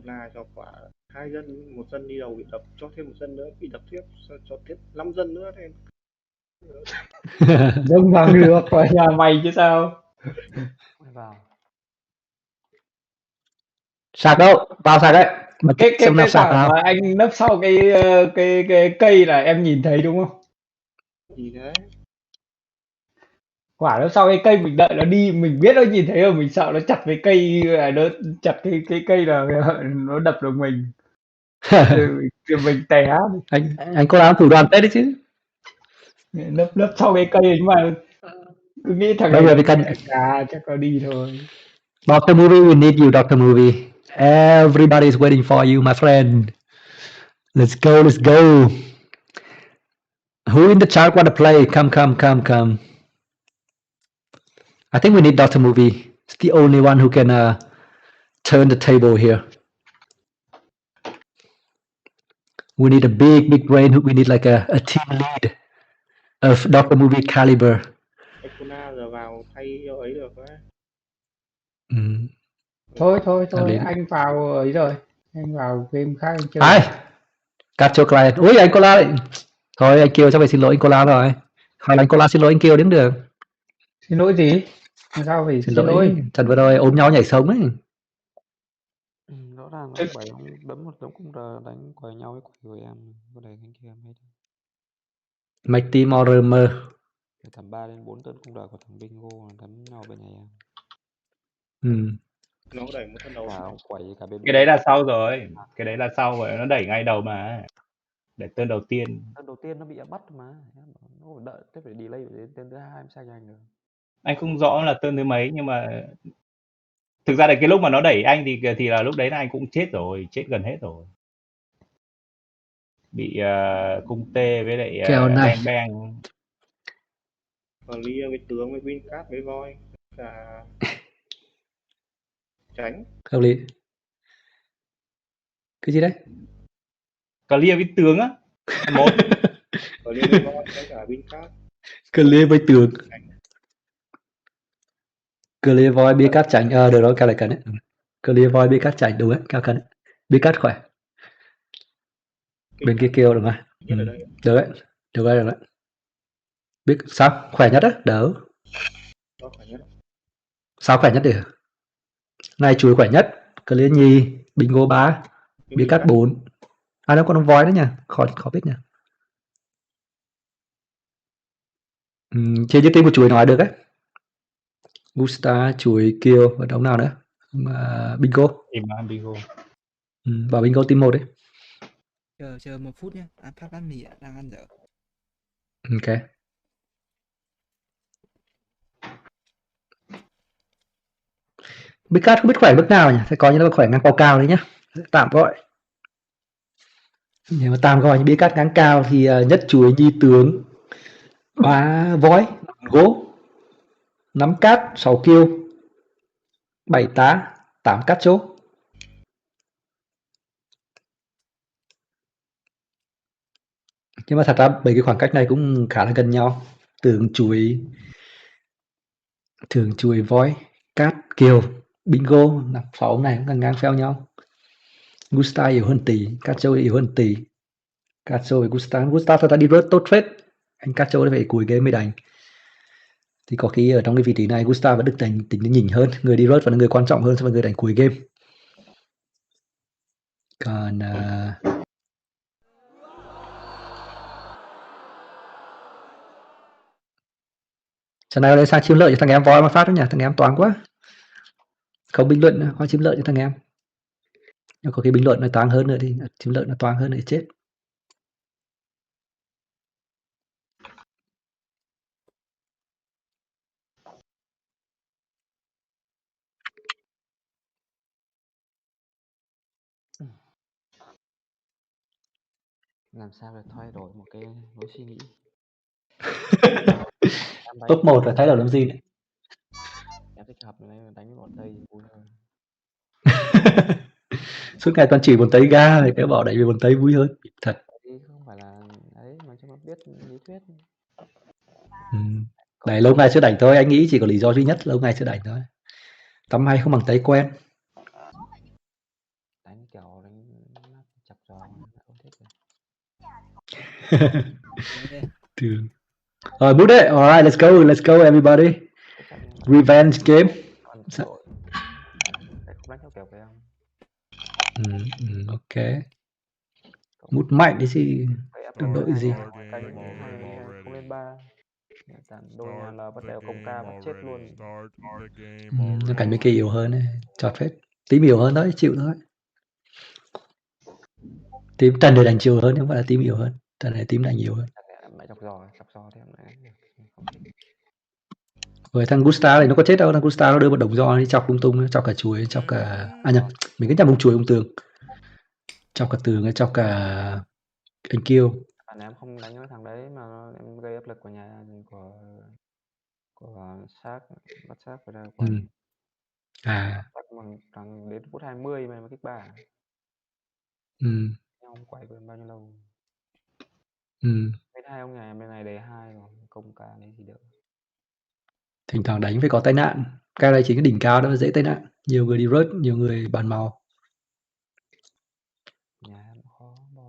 Speaker 9: Icona cho quả 2 dân, 1 dân đi đầu bị đập, cho thêm 1 dân nữa bị đập tiếp, cho tiếp 5 dân nữa thêm.
Speaker 5: Dâng bằng được quả nhà mày chứ sao.
Speaker 4: Vào.
Speaker 2: Sạc đâu? Vào sạc đấy. Mà xem nào
Speaker 5: Cái
Speaker 2: sạc
Speaker 5: quả
Speaker 2: nào.
Speaker 5: mà anh nấp sau cái cây là em nhìn thấy đúng không?
Speaker 9: Gì thế?
Speaker 5: Quả nấp sau cái cây mình đợi nó đi, mình biết nó nhìn thấy rồi, mình sợ nó chặt cái cây, nó chặt cái cây là nó đập được mình. Thì mình té.
Speaker 2: Anh có làm thủ đoàn Tết đấy chứ.
Speaker 5: Nấp sau cái cây nhưng mà cứ nghĩ thằng
Speaker 2: Bây
Speaker 5: này
Speaker 2: giờ
Speaker 5: nó
Speaker 2: thì cần
Speaker 5: chắc nó đi thôi.
Speaker 2: Dr. Movie, we need you, Dr. Movie. Everybody is waiting for you, my friend. Let's go, let's go. Who in the chat want to play? Come. I think we need Dr. Movie. It's the only one who can turn the table here. We need a big brain. We need like a team lead of Dr. Movie caliber.
Speaker 9: Icona giờ vào thay cho ấy được đấy.
Speaker 5: Thôi,
Speaker 2: Lý.
Speaker 5: anh vào ấy rồi. Anh vào game khác anh chơi.
Speaker 2: Ai? Capture client. Ui, anh Cola lại. Thôi anh kêu chắc phải xin lỗi anh Cola rồi. Hoặc là anh Cola xin lỗi anh kêu đến được.
Speaker 5: Xin lỗi gì? Làm sao phải
Speaker 2: Xin
Speaker 5: xin lỗi?
Speaker 2: Trận vừa rồi ôm nhau nhảy sống ấy.
Speaker 4: Rõ ràng là 7 ông đấm một đống cung R đánh quầy nhau với quầy của em. Có để anh kia em hết.
Speaker 2: Mighty Mortimer.
Speaker 4: Tầm 3 đến 4 tên cung R của thằng Bingo đánh nhau bên này em.
Speaker 9: Nó đẩy một thân đầu.
Speaker 4: Quầy cả bên.
Speaker 6: Cái đấy là sau rồi. Cái đấy là sau rồi, nó đẩy ngay đầu mà. Để tên đầu tiên.
Speaker 4: Tên đầu tiên nó bị bắt mà. Nó phải đợi, phải delay đến tên thứ 2 em sai nhanh được.
Speaker 6: Anh không rõ là tên thứ mấy nhưng mà thực ra là cái lúc mà nó đẩy anh thì là lúc đấy là anh cũng chết rồi, chết gần hết rồi. Bị cung tê với lại beng beng.
Speaker 9: Còn Lia với tướng với Wincap với voi là tránh.
Speaker 2: Hợp lý. Cái gì đấy?
Speaker 6: Clear với tướng á. Một.
Speaker 9: Clear với voi với cả Wincap.
Speaker 2: Clear với tướng. Clear voi bia cát chảnh. Được rồi, cao lại cần đấy. Clear voi bia cát chảnh đúng đấy, cao cần đấy. Bia cát khỏe. Bên kia kêu được rồi. Được đấy. Được đấy. Biết sao? Khỏe nhất á? Đỡ. Sao khỏe nhất được? Này chuối khỏe nhất. Clear nhì, Bingo 3, bia cát 4. Nó còn voi nữa nha, khó biết nha. Chơi với team của chuối nói được ấy. Gusta, chuối, Kiều và đống nào nữa? Bingo.
Speaker 6: Bingo.
Speaker 2: Vào Bingo team 1 đấy.
Speaker 3: Chờ 1 phút nhé. Phát bát mì đang ăn dở.
Speaker 2: Ok. Big Cat không biết khỏe mức nào nhỉ? Phải coi như nó khỏe ngang cao đấy nhá. Tạm gọi. Nếu mà tạm gọi như Big Cat ngang cao thì nhất chuối nhi tướng 3 voi gỗ 5 cát 6 kiêu 7 tá 8 cát chốt. Nhưng mà thật ra mấy cái khoảng cách này cũng khá là gần nhau. Thường chuối voi cát kiều bingo 6 này cũng ngang phèo nhau. Gusta yếu hơn tỷ, cát châu yếu hơn tỷ. Cát châu với Gusta thật ra đi rất tốt phết. Anh cát châu phải cuối game mới đánh. Thì có khi ở trong cái vị trí này Gustav vẫn được tính nhỉnh hơn, người đi rớt vẫn là người quan trọng hơn so với người đánh cuối game. Còn trận này lên sang chiếm lợi cho thằng em voi mà phát đó nhỉ, thằng em toán quá. Không bình luận hoa chiếm lợi cho thằng em. Nhưng có khi bình luận nó toán hơn nữa thì chiếm lợi nó toán hơn nữa thì chết.
Speaker 4: Làm sao để thay đổi một cái lối suy nghĩ.
Speaker 2: Top 1 là thay đổi làm gì đấy?
Speaker 4: Em thích hợp này đánh bọn Tây vui hơn.
Speaker 2: Suốt ngày toàn chỉ bọn Tây ga thì cái bỏ đánh về bọn Tây vui hơn. Thật.
Speaker 4: Không phải là ấy mà cho nó biết lý thuyết.
Speaker 2: Đấy, lâu ngày chưa đánh thôi, anh nghĩ chỉ có lý do duy nhất lâu ngày chưa đánh thôi. Tắm hay không bằng Tây quen.
Speaker 4: Đánh kiểu
Speaker 3: Yeah.
Speaker 2: Được. Rồi bút đấy. Alright, let's go everybody.
Speaker 4: Chắc chắn em
Speaker 2: Revenge game.
Speaker 4: ăn
Speaker 2: Sao?
Speaker 4: đội để không đánh theo kiểu của em.
Speaker 2: Ok.
Speaker 4: Cậu
Speaker 2: Mút mạnh đấy chứ.
Speaker 4: phải ép
Speaker 2: Đồng
Speaker 4: đội
Speaker 2: đội gì?
Speaker 4: hai cánh không lên 3. Đôi nhà là bắt đều công ca bắt chết luôn.
Speaker 2: Cảnh mấy kia yếu hơn ấy. Chọt phết. Tím yếu hơn đấy, chịu thôi. Tím trận này đánh chiều hơn, không phải là tím yếu hơn. Trận này tím đánh nhiều hơn.
Speaker 4: Mẹ chọc giò thì em lại không thích.
Speaker 2: Với thằng Gustav này nó có chết đâu, thằng Gustav nó đưa một đống giò đi chọc lung tung, chọc cả chuối, chọc cả... À nhầm, mình cứ nhầm bông chuối ông tường. Chọc cả tường, chọc cả anh Kiêu.
Speaker 4: Bạn em không đánh với thằng đấy mà em gây áp lực của nhà của xác bắt xác phải ra quần. Bằng thằng đến phút 20 mà kích 3. Ông quậy bên bao nhiêu lâu. Bên hai ông nhà bên này đề 2 rồi, công ca đấy thì được.
Speaker 2: Thỉnh thoảng đánh phải có tai nạn. Cái này chính cái đỉnh cao đó dễ tai nạn. Nhiều người đi rớt, nhiều người bàn màu.
Speaker 4: Nhà em khó bo.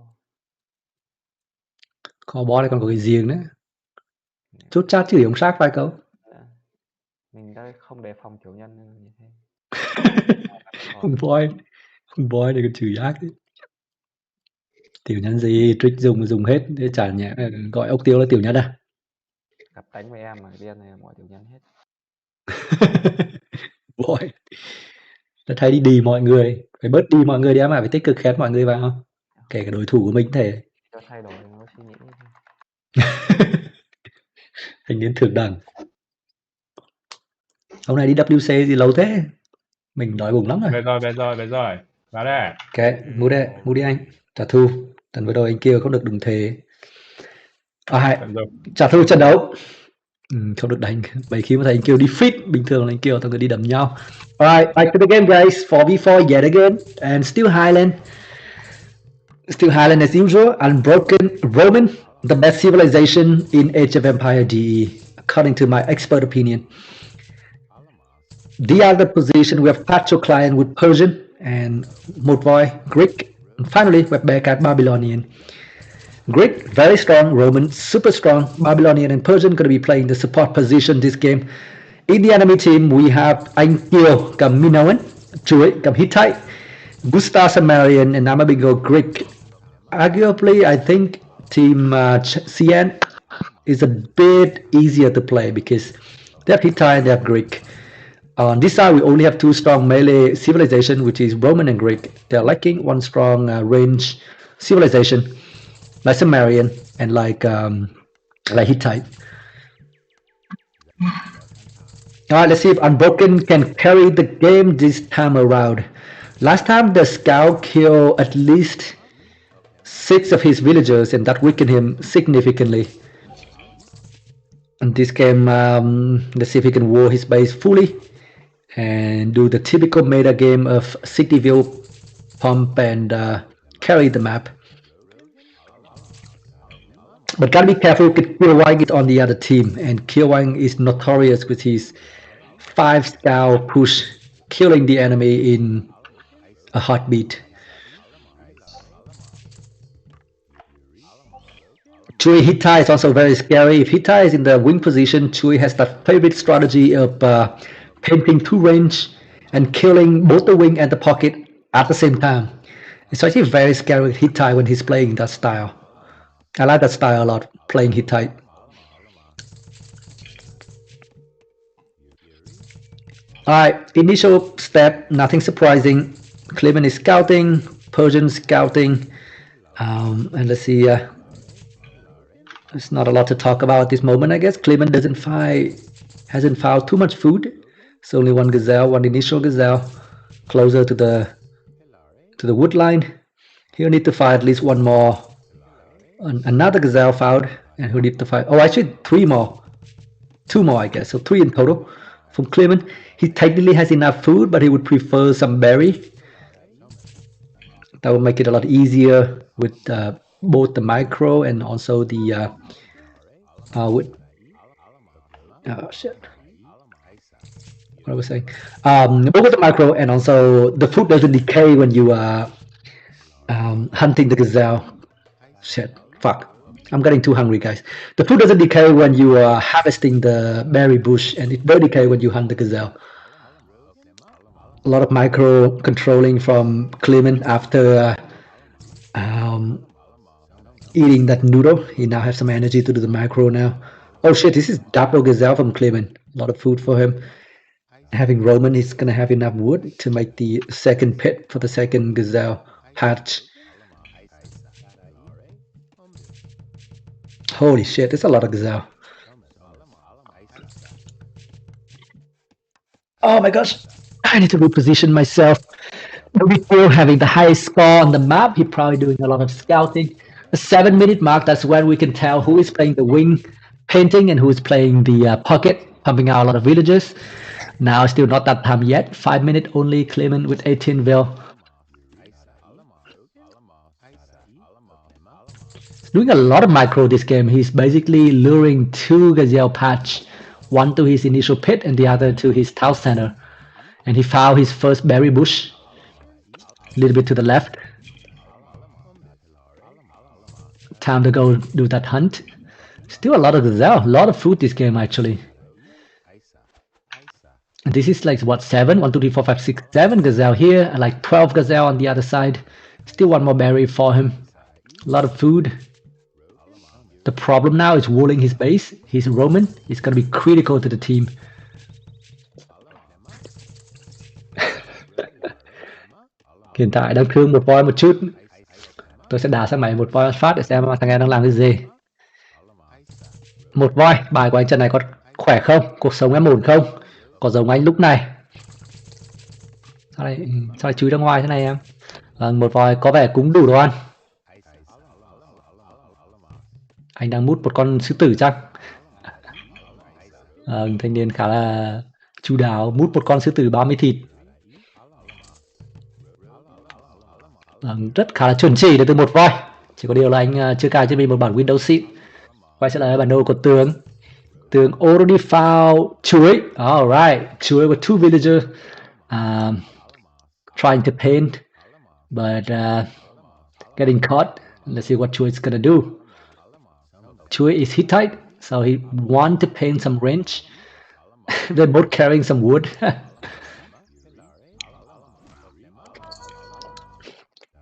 Speaker 2: Khó bo này còn có cái giềng nữa. Chốt chat chửi ông Sát vài câu.
Speaker 4: Mình đã không đề phòng kiểu nhân như thế.
Speaker 2: Ông boy này còn chửi ác đấy. Tiểu nhân gì, trick dùng hết, để chả nhẽ gọi ốc tiêu là tiểu nhân à?
Speaker 4: Gặp đánh với em mà điên này mọi tiểu nhân hết.
Speaker 2: Boy. Nó thấy đi mọi người, phải bớt đi mọi người đi em ạ, phải tích cực khen mọi người vào. Kể cả đối thủ của mình thể.
Speaker 4: Cho thay đổi nó suy nghĩ.
Speaker 2: Thanh niên thượng đẳng. Hôm nay đi WC gì lâu thế? Mình đói bụng lắm rồi.
Speaker 6: Về rồi. Vào đây.
Speaker 2: Ok, mua đi anh. Trả thù. Tần vừa rồi anh kia không được đụng thế. Trả thù trận đấu. Không được đánh. Bởi khi mà thấy anh kêu đi fit, bình thường là anh kêu thằng người đi đấm nhau. Alright, back to the game guys. 4v4 yet again. And still Highland. Still Highland as usual. Unbroken Roman. The best civilization in Age of Empire DE. According to my expert opinion. The other position we have Patroclian with Persian and Motvoi Greek. And finally we have Bearcat Babylonian. Greek very strong, Roman super strong, Babylonian and Persian going to be playing the support position this game. In the enemy team we have Anh Kiều cầm Minoan, Chuối cầm Hittite, Gustav Sumerian and Amabingo Greek. Arguably I think team CN is a bit easier to play because they have Hittite and they have Greek. On this side, we only have two strong melee civilization, which is Roman and Greek. They're lacking one strong range civilization, like Sumerian and like Hittite. All right, let's see if Unbroken can carry the game this time around. Last time, the scout killed at least 6 of his villagers, and that weakened him significantly. And this game, let's see if he can war his base fully and do the typical meta game of city view pump and carry the map. But gotta be careful because Kirwang is on the other team, and Kirwang is notorious with his 5 scout push, killing the enemy in a heartbeat. Chui Hittite is also very scary. If Hittite is in the wing position, Chui has the favorite strategy of painting 2 range and killing both the wing and the pocket at the same time. It's actually very scary with Hittite when he's playing that style. I like that style a lot, playing Hittite. Alright, initial step, nothing surprising. Clement is scouting, Persian scouting, and let's see, there's not a lot to talk about at this moment, I guess. Clement hasn't found too much food. It's only one gazelle, one initial gazelle, closer to the wood line. He'll need to find at least one more. Another gazelle found, and he'll need to find. Oh, actually 3 more. 2 more, I guess. So 3 in total from Clement. He technically has enough food, but he would prefer some berry. That would make it a lot easier with both the micro and also the with shit. What I was saying, both with the micro and also the food doesn't decay when you are hunting the gazelle. Shit, fuck. I'm getting too hungry, guys. The food doesn't decay when you are harvesting the berry bush, and it will decay when you hunt the gazelle. A lot of micro controlling from Clement after eating that noodle. He now has some energy to do the macro now. Oh shit, this is double gazelle from Clement. A lot of food for him. Having Roman, he's gonna have enough wood to make the second pit for the second gazelle hatch. Holy shit, there's a lot of gazelle. Oh my gosh, I need to reposition myself. Before having the highest score on the map, he's probably doing a lot of scouting. The 7-minute mark, that's when we can tell who is playing the wing painting and who is playing the pocket, pumping out a lot of villagers. Now still not that time yet. 5 minutes only, Clement with 18 vil. He's doing a lot of micro this game. He's basically luring 2 gazelle patch, one to his initial pit and the other to his town center. And he found his first berry bush, a little bit to the left. Time to go do that hunt. Still a lot of gazelle, a lot of food this game actually. And this is like what, 7? 1, 2, 3, 4, 5, 6, 7 gazelle here, and like 12 gazelle on the other side. Still one more berry for him. A lot of food. The problem now is walling his base. He's Roman. He's gonna be critical to the team. Hiện tại đang thương một voi một chút. Tôi sẽ đá sang mày một voi phát để xem thằng em đang làm cái gì. Một voi, bài của anh trận này có khỏe không? Cuộc sống em ổn không? Có giống anh lúc này. Sao lại chui ra ngoài thế này em? Một voi có vẻ cũng đủ đồ ăn. Anh đang mút một con sư tử chắc. Thanh niên khá là chu đáo, mút một con sư tử 30 thịt. Rất khá là chuẩn chỉ đến từ một voi. Chỉ có điều là anh chưa cài cho mình một bản Windows xịn. Quay trở lại bản đồ của Tường. Tường already found chuối. Alright, chuối with 2 villagers trying to paint, but getting caught. Let's see what chuối is gonna do. Chuối is Hittite, so he want to paint some range. They're both carrying some wood.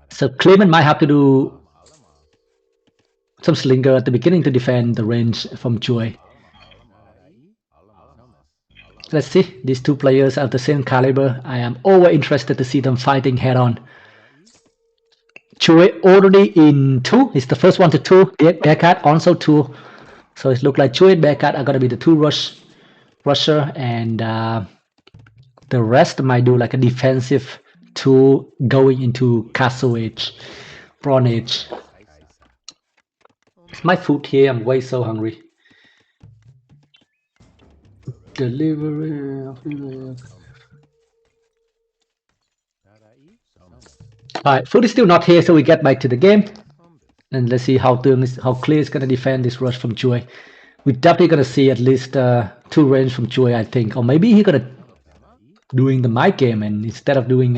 Speaker 2: So Clement might have to do some slinger at the beginning to defend the range from Chuối. Let's see, these two players are the same caliber. I am over interested to see them fighting head on. Chuối already in 2. He's the first one to 2. Bearcat also 2. So it looks like Chuối and Bearcat are gonna be the 2 rusher, and the rest might do like a defensive 2 going into Castle Age, Bronze Age. It's my food here. I'm way so hungry. Delivery. Alright, food is still not here, so we get back to the game. And let's see how clear is gonna defend this rush from Chuối. We're definitely gonna see at least 2 range from Chuối, I think. Or maybe he's gonna doing the mic game, and instead of doing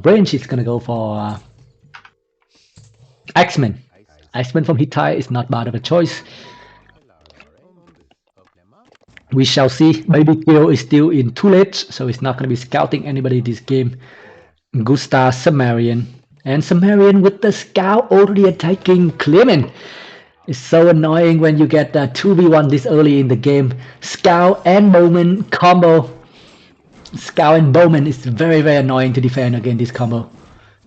Speaker 2: range, he's gonna go for X-Men. X-Men from Hittite is not bad of a choice. We shall see. Maybe Theo is still in 2 late, so he's not gonna be scouting anybody this game. Gustav, Sumerian, and Sumerian with the scout already attacking Clement. It's so annoying when you get 2v1 this early in the game. Scout and Bowman combo. Scout and Bowman is very, very annoying to defend against this combo.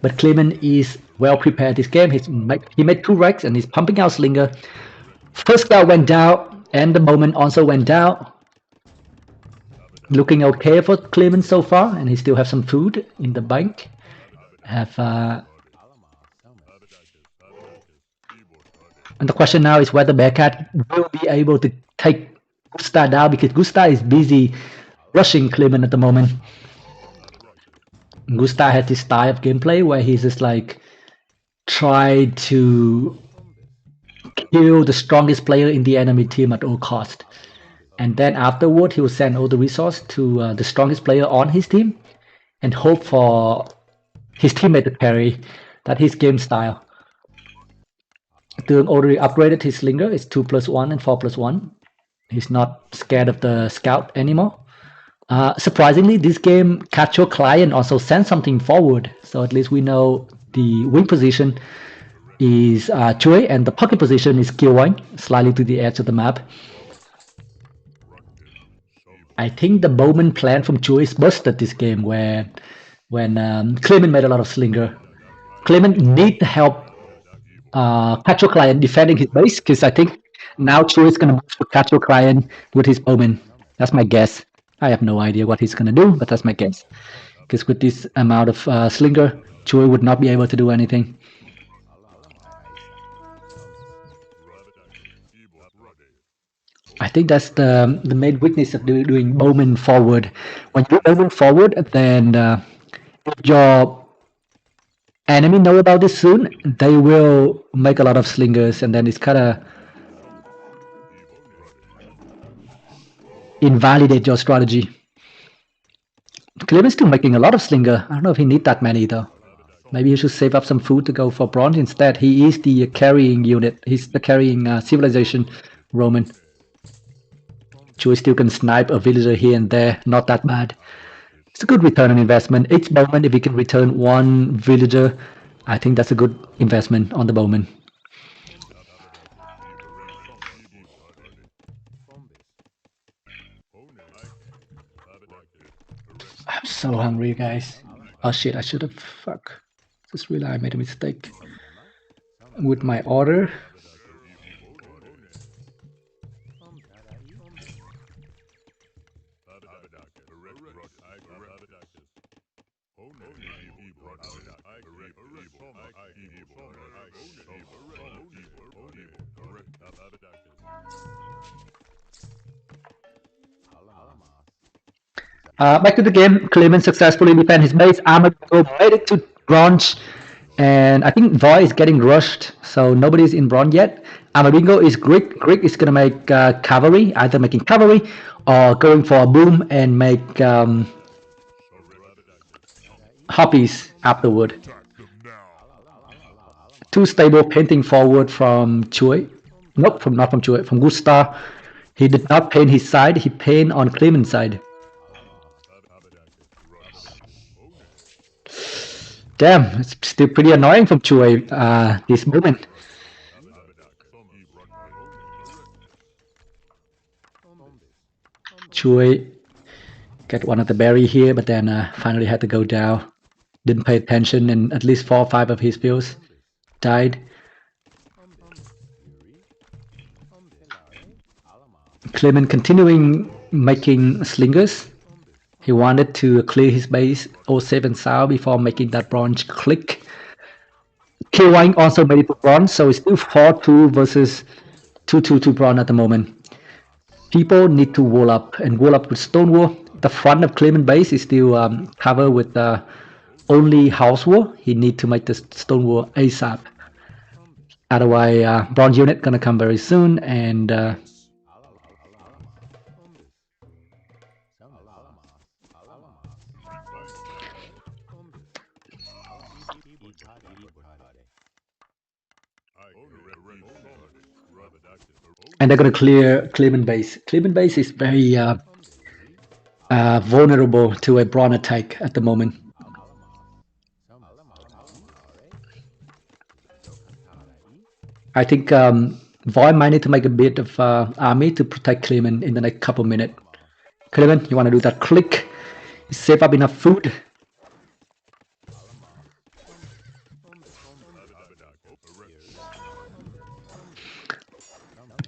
Speaker 2: But Clement is well prepared this game. He made 2 wrecks and he's pumping out Slinger. First scout went down and the Bowman also went down. Looking okay for Clement so far, and he still have some food in the bank. And the question now is whether Bearcat will be able to take Gustav down, because Gustav is busy rushing Clement at the moment. Gustav has this style of gameplay where he's just like try to kill the strongest player in the enemy team at all cost. And then afterward, he will send all the resource to the strongest player on his team and hope for his teammate to carry. That's his game style. Tương already upgraded his slinger. It's 2+1 and 4+1. He's not scared of the scout anymore. Surprisingly, this game, Cacho Client also sent something forward. So at least we know the wing position is Chui and the pocket position is Kiwang, slightly to the edge of the map. I think the Bowman plan from Chui is busted this game when Clement made a lot of slinger. Clement need to help Cacho Client defending his base, because I think now Chui is going to move to Cacho Client with his Bowman. That's my guess. I have no idea what he's going to do, but that's my guess. Because with this amount of slinger, Chui would not be able to do anything. I think that's the main weakness of doing Bowman forward. When you do Bowman forward, then if your enemy know about this soon, they will make a lot of slingers, and then it's kind of invalidate your strategy. Clement's still making a lot of slinger. I don't know if he needs that many though. Maybe he should save up some food to go for bronze instead. He is the carrying unit. He's the carrying civilization Roman. Chui still can snipe a villager here and there. Not that bad. It's a good return on investment. Each Bowman, if he can return one villager, I think that's a good investment on the Bowman. I'm so hungry, guys. Oh shit, I should have... Fuck. Just realized I made a mistake with my order. Back to the game. Clement successfully defend his base. Amago made it to bronze, and I think Voy is getting rushed, so nobody's in bronze yet. Amaringo is Greek. Greek is gonna make cavalry, either making cavalry or going for a boom and make hoppies afterward. Too stable painting forward from Chui. Nope, not from Chui, from Gustav. He did not paint his side, he painted on Clement's side. Damn, it's still pretty annoying from Chui this moment. Chui get one of the berry here, but then finally had to go down. Didn't pay attention, and at least 4 or 5 of his pills died. Clement continuing making slingers. He wanted to clear his base 07 Sao before making that bronze click. Kiwang also made it to bronze, so it's still 4-2 versus 2-2 bronze at the moment. People need to wall up, and wall up with stone wall. The front of Clement base is still covered with only house wall. He need to make the stone wall ASAP. Otherwise, bronze unit gonna come very soon, and they're gonna clear Clement base. Clement base is very vulnerable to a bronze attack at the moment. I think Voy might need to make a bit of army to protect Clement in the next couple minutes. Clement, you want to do that click? Save up enough food.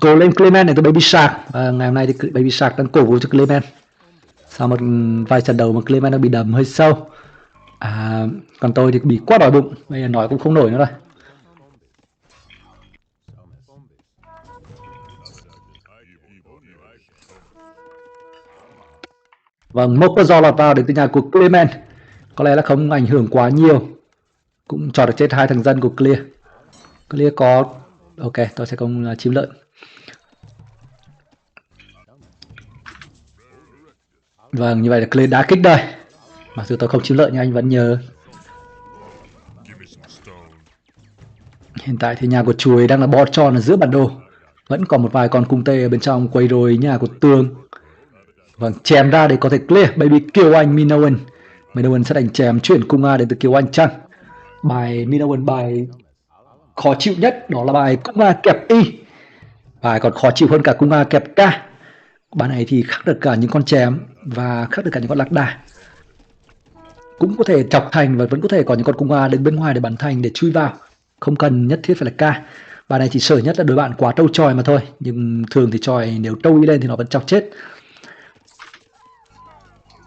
Speaker 2: Cố lên Clement này, tôi Baby Shark. Ngày hôm nay thì Baby Shark đang cổ vũ cho Clement. Sau một vài trận đầu mà Clement đang bị đầm hơi sâu. Còn tôi thì bị quá đói bụng, bây giờ nói cũng không nổi nữa rồi. Vâng, một con giò lọt vào đến từ nhà của Clement. Có lẽ là không ảnh hưởng quá nhiều. Cũng cho được chết 2 thằng dân của Clear. Clear có... Ok, tôi sẽ không chiếm lợn. Vâng, như vậy là Clear đã kích đây. Mặc dù tôi không chiếm lợn nhưng anh vẫn nhớ. Hiện tại thì nhà của chuối đang là bo tròn ở giữa bản đồ. Vẫn còn một vài con cung tê ở bên trong quay rồi nhà của tường. Vâng, chém ra để có thể clear. Baby Kiều Anh Minoan. Minoan sẽ đánh chém chuyển cung A đến từ Kiều Anh chăng. Bài Minoan bài khó chịu nhất đó là bài cung A kẹp Y. Bài còn khó chịu hơn cả cung A kẹp K. Bài này thì khắc được cả những con chém và khắc được cả những con lạc đà. Cũng có thể chọc thành và vẫn có thể có những con cung A đến bên ngoài để bắn thành để chui vào. Không cần nhất thiết phải là K. Bài này chỉ sợ nhất là đối bạn quá trâu tròi mà thôi. Nhưng thường thì tròi nếu trâu đi lên thì nó vẫn chọc chết.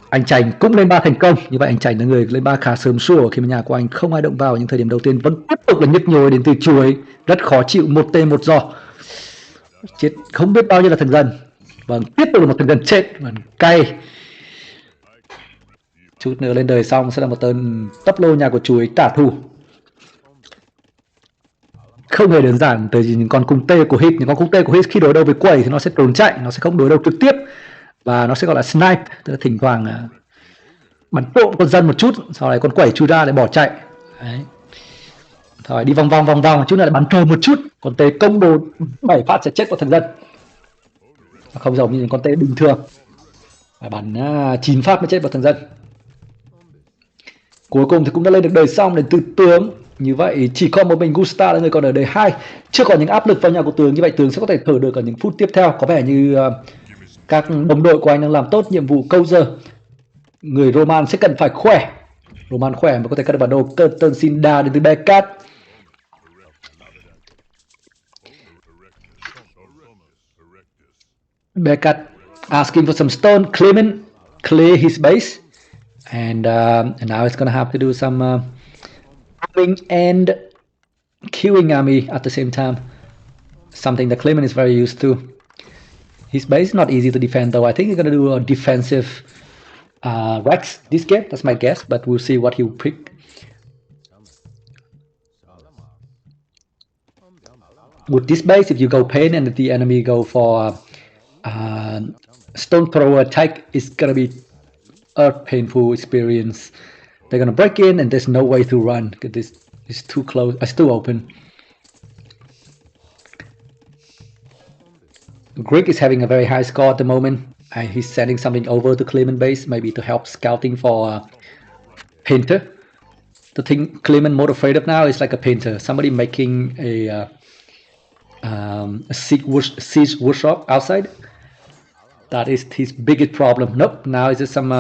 Speaker 2: Anh Chành cũng lên 3 thành công. Như vậy anh Chành là người lên 3 khá sớm sủa khi mà nhà của anh không ai động vào những thời điểm đầu tiên. Vẫn tiếp tục là nhức nhối đến từ chuối. Rất khó chịu, 1 tên 1 giò. Chết không biết bao nhiêu là thần dân. Vâng, tiếp tục là một thần dân chết. Vâng, cay. Chút nữa lên đời xong sẽ là một tên tấp lô nhà của chuối trả thù. Không hề đơn giản, từ những con cung tê của hit. Những con cung tê của hit khi đối đầu với quẩy thì nó sẽ trốn chạy, nó sẽ không đối đầu trực tiếp. Và nó sẽ gọi là snipe, tức là thỉnh thoảng bắn trộm con dân một chút, sau đấy con quẩy chui ra để bỏ chạy. Đấy. Rồi đi vòng vòng chút nữa lại bắn trộm một chút, con tê công đồ 7 phát sẽ chết vào thần dân. Không giống như những con tê bình thường, phải bắn 9 phát mới chết vào thần dân. Cuối cùng thì cũng đã lên được đời xong đến từ tướng. Như vậy chỉ còn một mình Gusta là người còn ở đời 2. Chưa có những áp lực vào nhà của tướng, như vậy tướng sẽ có thể thở được ở những phút tiếp theo. Có vẻ như các đồng đội của anh đang làm tốt nhiệm vụ câu giờ. Người Roman sẽ cần phải khỏe. Roman khỏe mà có thể cắt được bản đồ. Curtin xin đà đến từ Beckett. Beckett asking for some stone. Clement clear his base. And now it's gonna have to do some bombing and killing army at the same time. Something that Clement is very used to. His base is not easy to defend though. I think he's gonna do a defensive Rex this game. That's my guess, but we'll see what he'll pick. With this base, if you go pain and the enemy go for stone thrower attack, it's gonna be a painful experience. They're gonna break in and there's no way to run because this is too close. It's too open. Greg is having a very high score at the moment. He's sending something over to Clement base, maybe to help scouting for painter. The thing Clement more afraid of now is like a painter, somebody making a siege workshop outside. That is his biggest problem. Nope, now it's just some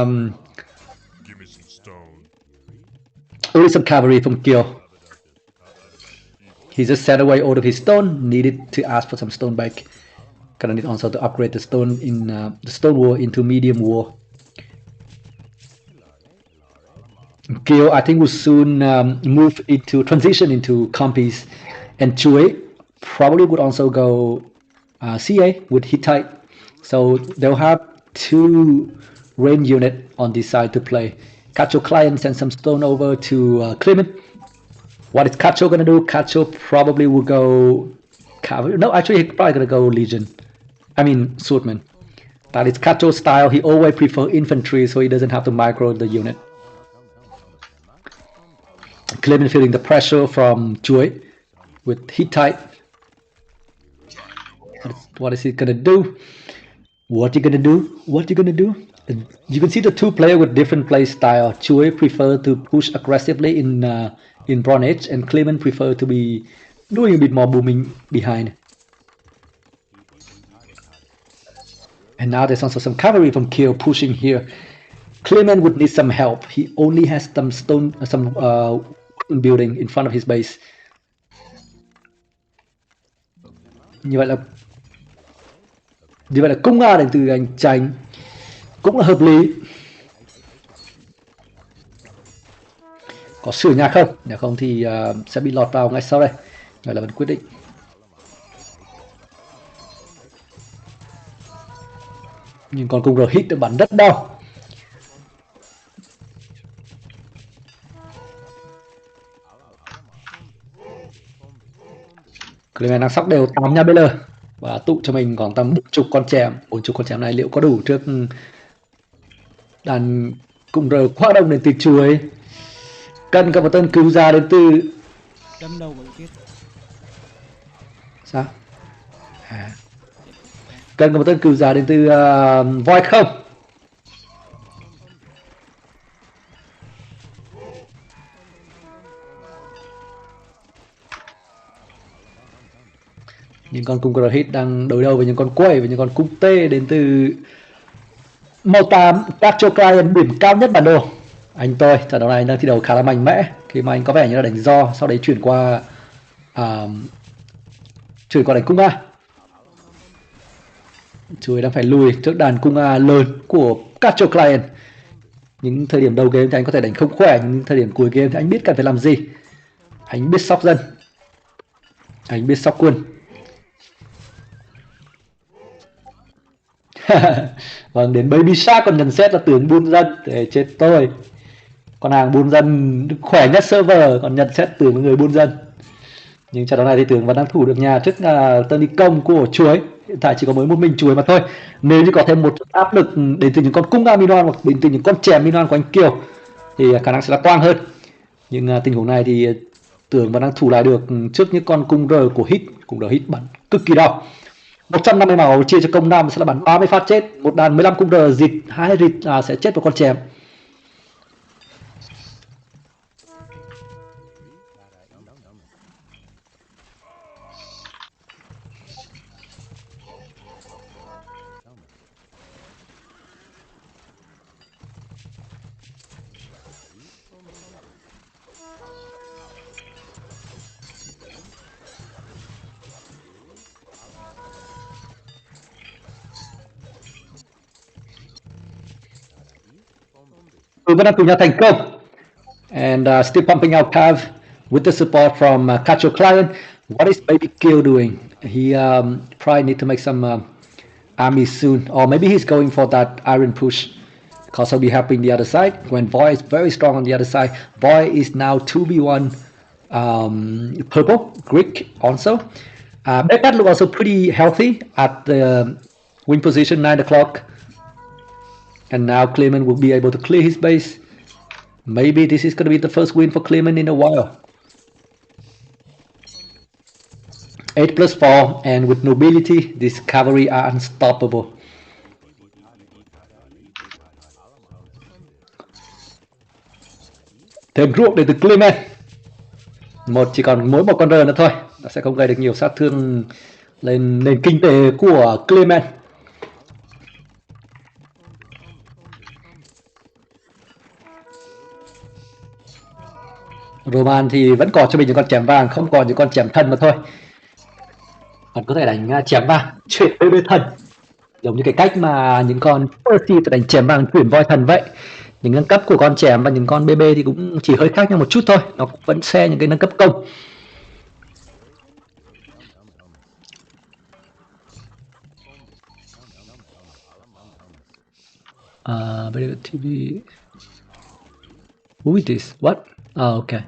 Speaker 2: only some cavalry from Kiel. He just sent away all of his stone, needed to ask for some stone back. Gonna need also to upgrade the stone in the stone war into medium war. Kiel, I think, will soon move into transition into compies, and Chue probably would also go CA with Hittite. So they'll have 2 rain unit on this side to play. Cacho client sends some stone over to Clement. What is Cacho gonna do? Cacho probably will go cavalry. No, actually he's probably gonna go Legion. I mean Swordman. That is Cacho's style. He always prefers infantry, so he doesn't have to micro the unit. Clement feeling the pressure from Chue with Hittite. What is he gonna do? What you gonna do? What you gonna do? You can see the 2 players with different play style. Chue prefer to push aggressively in Bronze Age, and Clement prefer to be doing a bit more booming behind. And now there's also some cavalry from Kiel pushing here. Clement would need some help. He only has some stone, some building in front of his base. Như vậy là cung A đến từ anh Chánh cũng là hợp lý. Có sửa nhà không? Nếu không thì sẽ bị lọt vào ngay sau đây. Vậy là vẫn quyết định. Nhưng còn cung R hit được bắn rất đau. Clement đang sóc đều 8 nhà BL và tụ cho mình còn tầm 40 con chém. 40 con chém này liệu có đủ trước đàn cung R quá đông đến từ chuối. Cần có một tên cứu ra đến từ
Speaker 3: đâm đầu vào chết.
Speaker 2: Sao? À. Cần có một tên cừu già đến từ voi không? Những con cung cờ hit đang đối đầu với những con quẩy và những con cung tê đến từ màu 8 các cho client điểm cao nhất bản đồ. Anh tôi trận đấu này đang thi đấu khá là mạnh mẽ khi mà anh có vẻ như là đánh do, sau đấy chuyển qua đánh cung A. Chuối đang phải lùi trước đàn cung A lớn của các cho client. Những thời điểm đầu game thì anh có thể đánh không khỏe, nhưng thời điểm cuối game thì anh biết cần phải làm gì. Anh biết sóc dân, anh biết sóc quân. Vâng, đến Baby Shark còn nhận xét là tướng buôn dân, để chết tôi. Con hàng buôn dân khỏe nhất server còn nhận xét tướng người buôn dân. Nhưng trận đấu này thì tướng vẫn đang thủ được nhà trước tấn công của chuối. Hiện tại chỉ có mới một mình chuối mà thôi. Nếu như có thêm một áp lực đến từ những con cung Aminon hoặc đến từ những con chèm Aminon của anh Kiều thì khả năng sẽ là toang hơn. Nhưng tình huống này thì tướng vẫn đang thủ lại được trước những con cung R của Hit. Cung R Hit bắn cực kỳ đau. 150 máu chia cho công nam sẽ là bắn 30 phát chết. Một đàn 15 cung R dịt 2 rịt sẽ chết vào con chèm. Vẫn đang cùng nhau thành công. And still pumping out Cav with the support from Cacho Client. What is Baby Kill doing? He probably need to make some army soon, or maybe he's going for that iron push because he'll be helping the other side. When Void is very strong on the other side, Void is now 2v1 purple, Greek also. Deadmatch look also pretty healthy at the win position 9 o'clock. And now Clement will be able to clear his base. Maybe this is going to be the first win for Clement in a while. 8+4, and with nobility, this cavalry are unstoppable. Thêm ruộng để từ Clement. Chỉ còn mỗi một con R nữa thôi. Nó sẽ không gây được nhiều sát thương lên nền kinh tế của Clement. Roman thì vẫn còn cho mình những con chém vàng, không còn những con chém thân mà thôi. Còn có thể đánh chém vàng, chuyển BB thần. Giống như cái cách mà những con Percy phải đánh chém vàng chuyển voi thần vậy. Những nâng cấp của con chém và những con BB thì cũng chỉ hơi khác nhau một chút thôi. Nó cũng vẫn share những cái nâng cấp công. TV. Who is this? What? Oh, okay.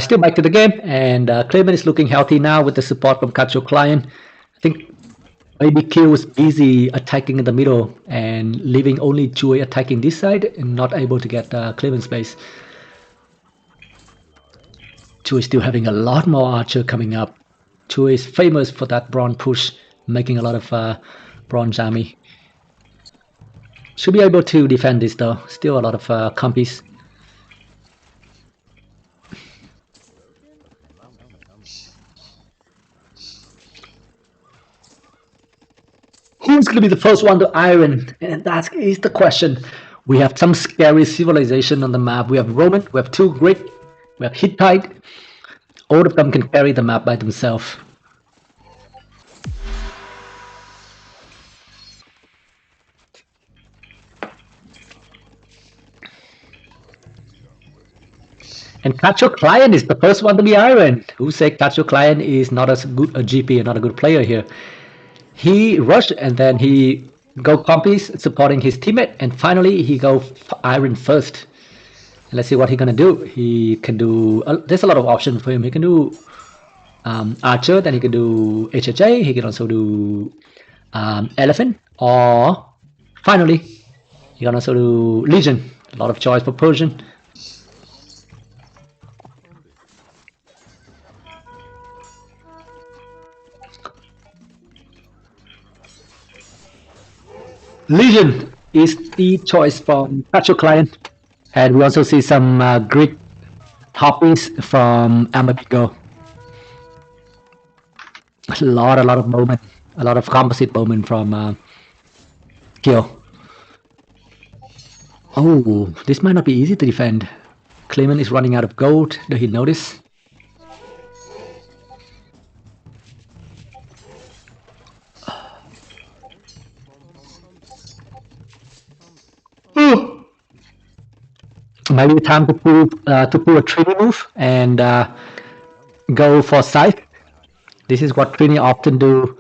Speaker 2: Still back to the game, and Clement is looking healthy now with the support from Cacho Client. I think Baby Q was busy attacking in the middle and leaving only Chui attacking this side and not able to get Clement's base. Chui is still having a lot more archer coming up. Chui is famous for that bronze push, making a lot of bronze army. Should be able to defend this though. Still a lot of compies. Who's going to be the first one to iron? And that is the question. We have some scary civilization on the map. We have Roman, we have 2 Greek, we have Hittite. All of them can carry the map by themselves. And Cacho Client is the first one to be ironed. Who said Cacho Client is not as good a GP and not a good player here? He rushed and then he go compies supporting his teammate, and finally he go iron first. And let's see what he's gonna do. He can do. There's a lot of options for him. He can do archer, then he can do HHA. He can also do elephant, or finally he can also do legion. A lot of choice for Persian. Legion is the choice from Pacho Client. And we also see some Greek hoppies from Amabigo. A lot of moment, a lot of composite moment from Kyo. Oh, this might not be easy to defend. Clement is running out of gold. Does he notice? Maybe time to pull a Trini move and go for scythe. This is what Trini often do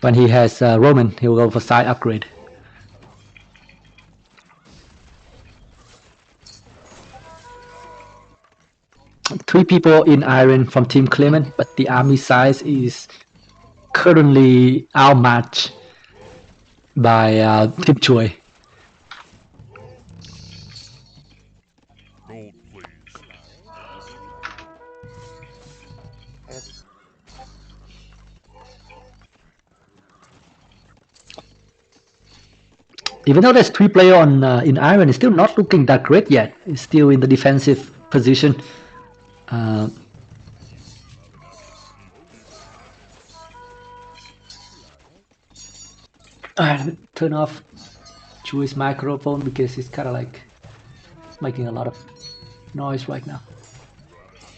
Speaker 2: when he has Roman. He will go for side upgrade. Three people in Iron from Team Clement, but the army size is currently outmatched by Team Choi. Even though there's 3 players on in Iron, it's still not looking that great yet. It's still in the defensive position. Let me turn off Chui's microphone because it's kind of like making a lot of noise right now.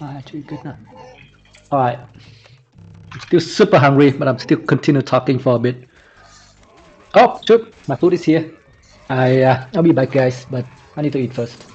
Speaker 2: Actually, good now. All right. I'm still super hungry, but I'm still continue talking for a bit. Oh, shoot! My food is here. I'll be back, guys, but I need to eat first.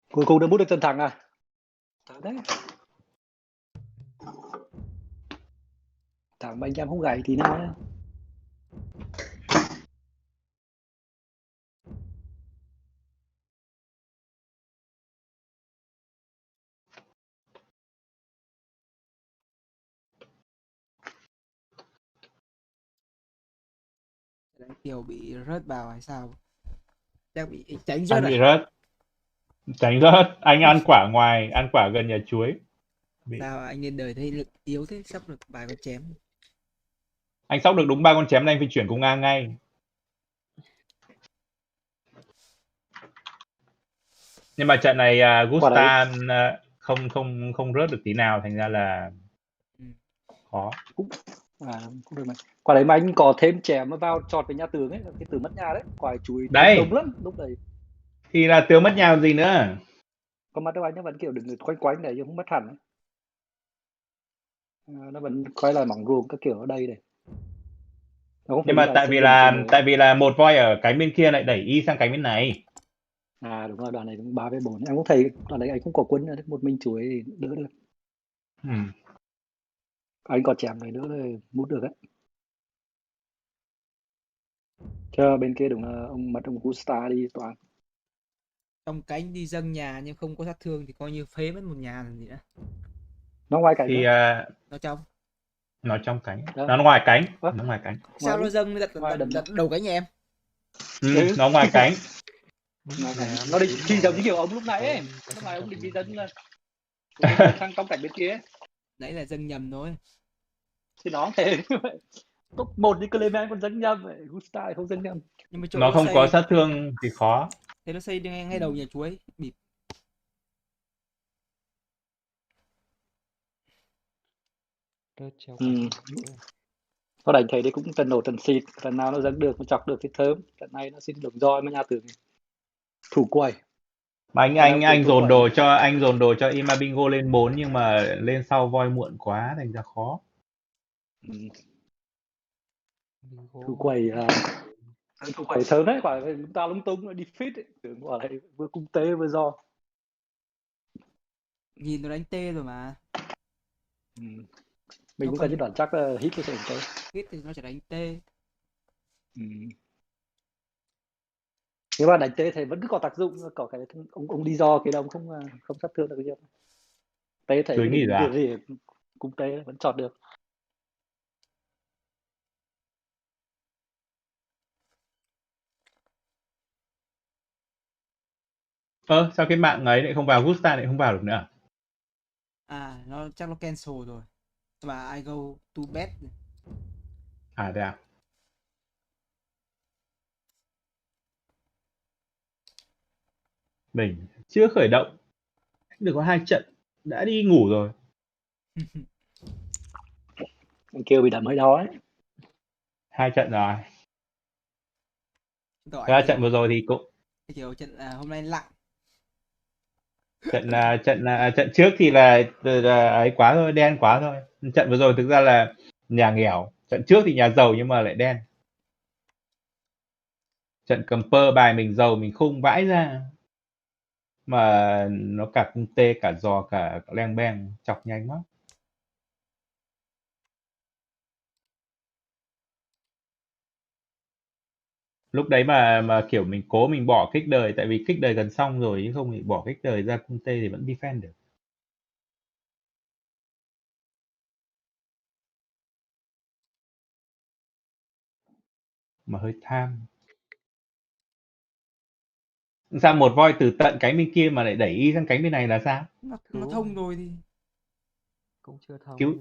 Speaker 2: Cuối cùng đã mút được chân thắng à? Đấy. Thằng mà anh em không gãy tí nào nhá.
Speaker 3: Đánh Kiều bị rớt vào hay sao? Chắc bị tránh rớt
Speaker 6: Anh bị
Speaker 3: à?
Speaker 6: rớt. Tránh rớt. Anh ăn quả ngoài, ăn quả gần nhà chuối. Bị.
Speaker 3: Sao anh lên đời thấy lực yếu thế, sắp được vài con chém.
Speaker 6: Anh sóc được đúng 3 con chém là anh phải chuyển cung A ngay. Nhưng mà trận này Gustav không rớt được tí nào, thành ra là khó.
Speaker 2: Cũng cũng được này. Quả đấy mà anh có thêm chém nó vào chọt với nhà tường ấy, cái tường mất nhà đấy, quả chuối
Speaker 6: Đấy.
Speaker 2: đông lắm lúc đấy.
Speaker 6: Thì là tường mất nhà làm gì nữa.
Speaker 2: Con mắt đâu anh nó vẫn kiểu đừng quanh quanh này chứ không mất hẳn ấy. Nó vẫn quay lại mỏng ruộng các kiểu ở đây này.
Speaker 6: Nhưng mà tại vì là một voi ở cánh bên kia lại đẩy y sang cánh bên này.
Speaker 2: À đúng rồi, đoạn này cũng 3-4. Em cũng thấy đoạn đấy anh không có quân nữa, một mình chuối thì đỡ được. Anh có chém này nữa thì mút được đấy. Cho bên kia đúng là ông mất ông Gusta đi toàn.
Speaker 3: Trong cánh đi dâng nhà nhưng không có sát thương thì coi như phế mất một nhà làm gì nữa.
Speaker 2: Nó ngoài cảnh
Speaker 6: thì
Speaker 3: Nó trong.
Speaker 6: nó trong cánh.
Speaker 2: Đó.
Speaker 6: Nó ngoài cánh. Nó ngoài cánh.
Speaker 3: Sao nó dâng đặt đầu cánh nhà em?
Speaker 6: Nó ngoài cánh.
Speaker 2: Nó định thì giống như kiểu ông lúc nãy ấy. Lúc nãy ông định đi dâng là sang trong cảnh bên kia ấy.
Speaker 3: Đấy là dâng nhầm thôi.
Speaker 2: Thì nó thế top 1 như Clement còn dâng nhầm vậy, Gusta không dâng nhầm.
Speaker 3: Nhưng mà chỗ
Speaker 6: nó không có sát thương thì khó.
Speaker 3: Thế nó xây ngay đầu nhà chuối bịp.
Speaker 2: Nó đánh thấy đấy cũng trận nổ trận xịt, trận nào nó dâng được, nó chọc được thì thơm. Trận này nó xin đồng roi với nhà tường thủ quầy.
Speaker 6: Mà anh dồn đồ cho Imabingo lên 4 nhưng mà lên sau voi muộn quá thành ra khó.
Speaker 2: Thủ quầy thủ quầy thơm đấy, quả chúng ta lung tung đi fit ấy, tưởng quả này vừa cung tế vừa do.
Speaker 3: Nhìn nó đánh tê rồi mà.
Speaker 2: Mình cũng cần cái đoạn chắc là hit nó sẽ đánh tê.
Speaker 3: Hit thì nó sẽ đánh tê.
Speaker 2: Nhưng mà đánh tê thì vẫn cứ có tác dụng, có cái ông đi do cái đồng không sát thương được nhiều. Tê thấy rỉa cung tê vẫn chọt được.
Speaker 6: Sao cái mạng ấy lại không vào, Gusta lại không vào được nữa?
Speaker 3: À, nó chắc nó cancel rồi. Mà I go to bed.
Speaker 6: À thế à? Mình chưa khởi động, được có 2 trận đã đi ngủ rồi.
Speaker 2: Anh kêu bị đấm hơi đau ấy.
Speaker 6: 2 trận rồi.
Speaker 3: Ra
Speaker 6: trận vừa rồi thì cũng
Speaker 3: kiểu trận hôm nay lặng.
Speaker 6: trận trước thì là ấy quá thôi, đen quá thôi. Trận vừa rồi thực ra là nhà nghèo. Trận trước thì nhà giàu nhưng mà lại đen. Trận cầm pơ bài mình giàu mình khung vãi ra. Mà nó cả cung tê, cả giò, cả leng beng, chọc nhanh lắm. Lúc đấy mà kiểu mình cố mình bỏ kích đời, tại vì kích đời gần xong rồi, chứ không thì bỏ kích đời ra cung tê thì vẫn defend được. Mà hơi tham. Sao một voi từ tận cánh bên kia mà lại đẩy y sang cánh bên này là sao?
Speaker 3: Nó thông rồi thì
Speaker 4: cũng chưa thông.
Speaker 6: Cứu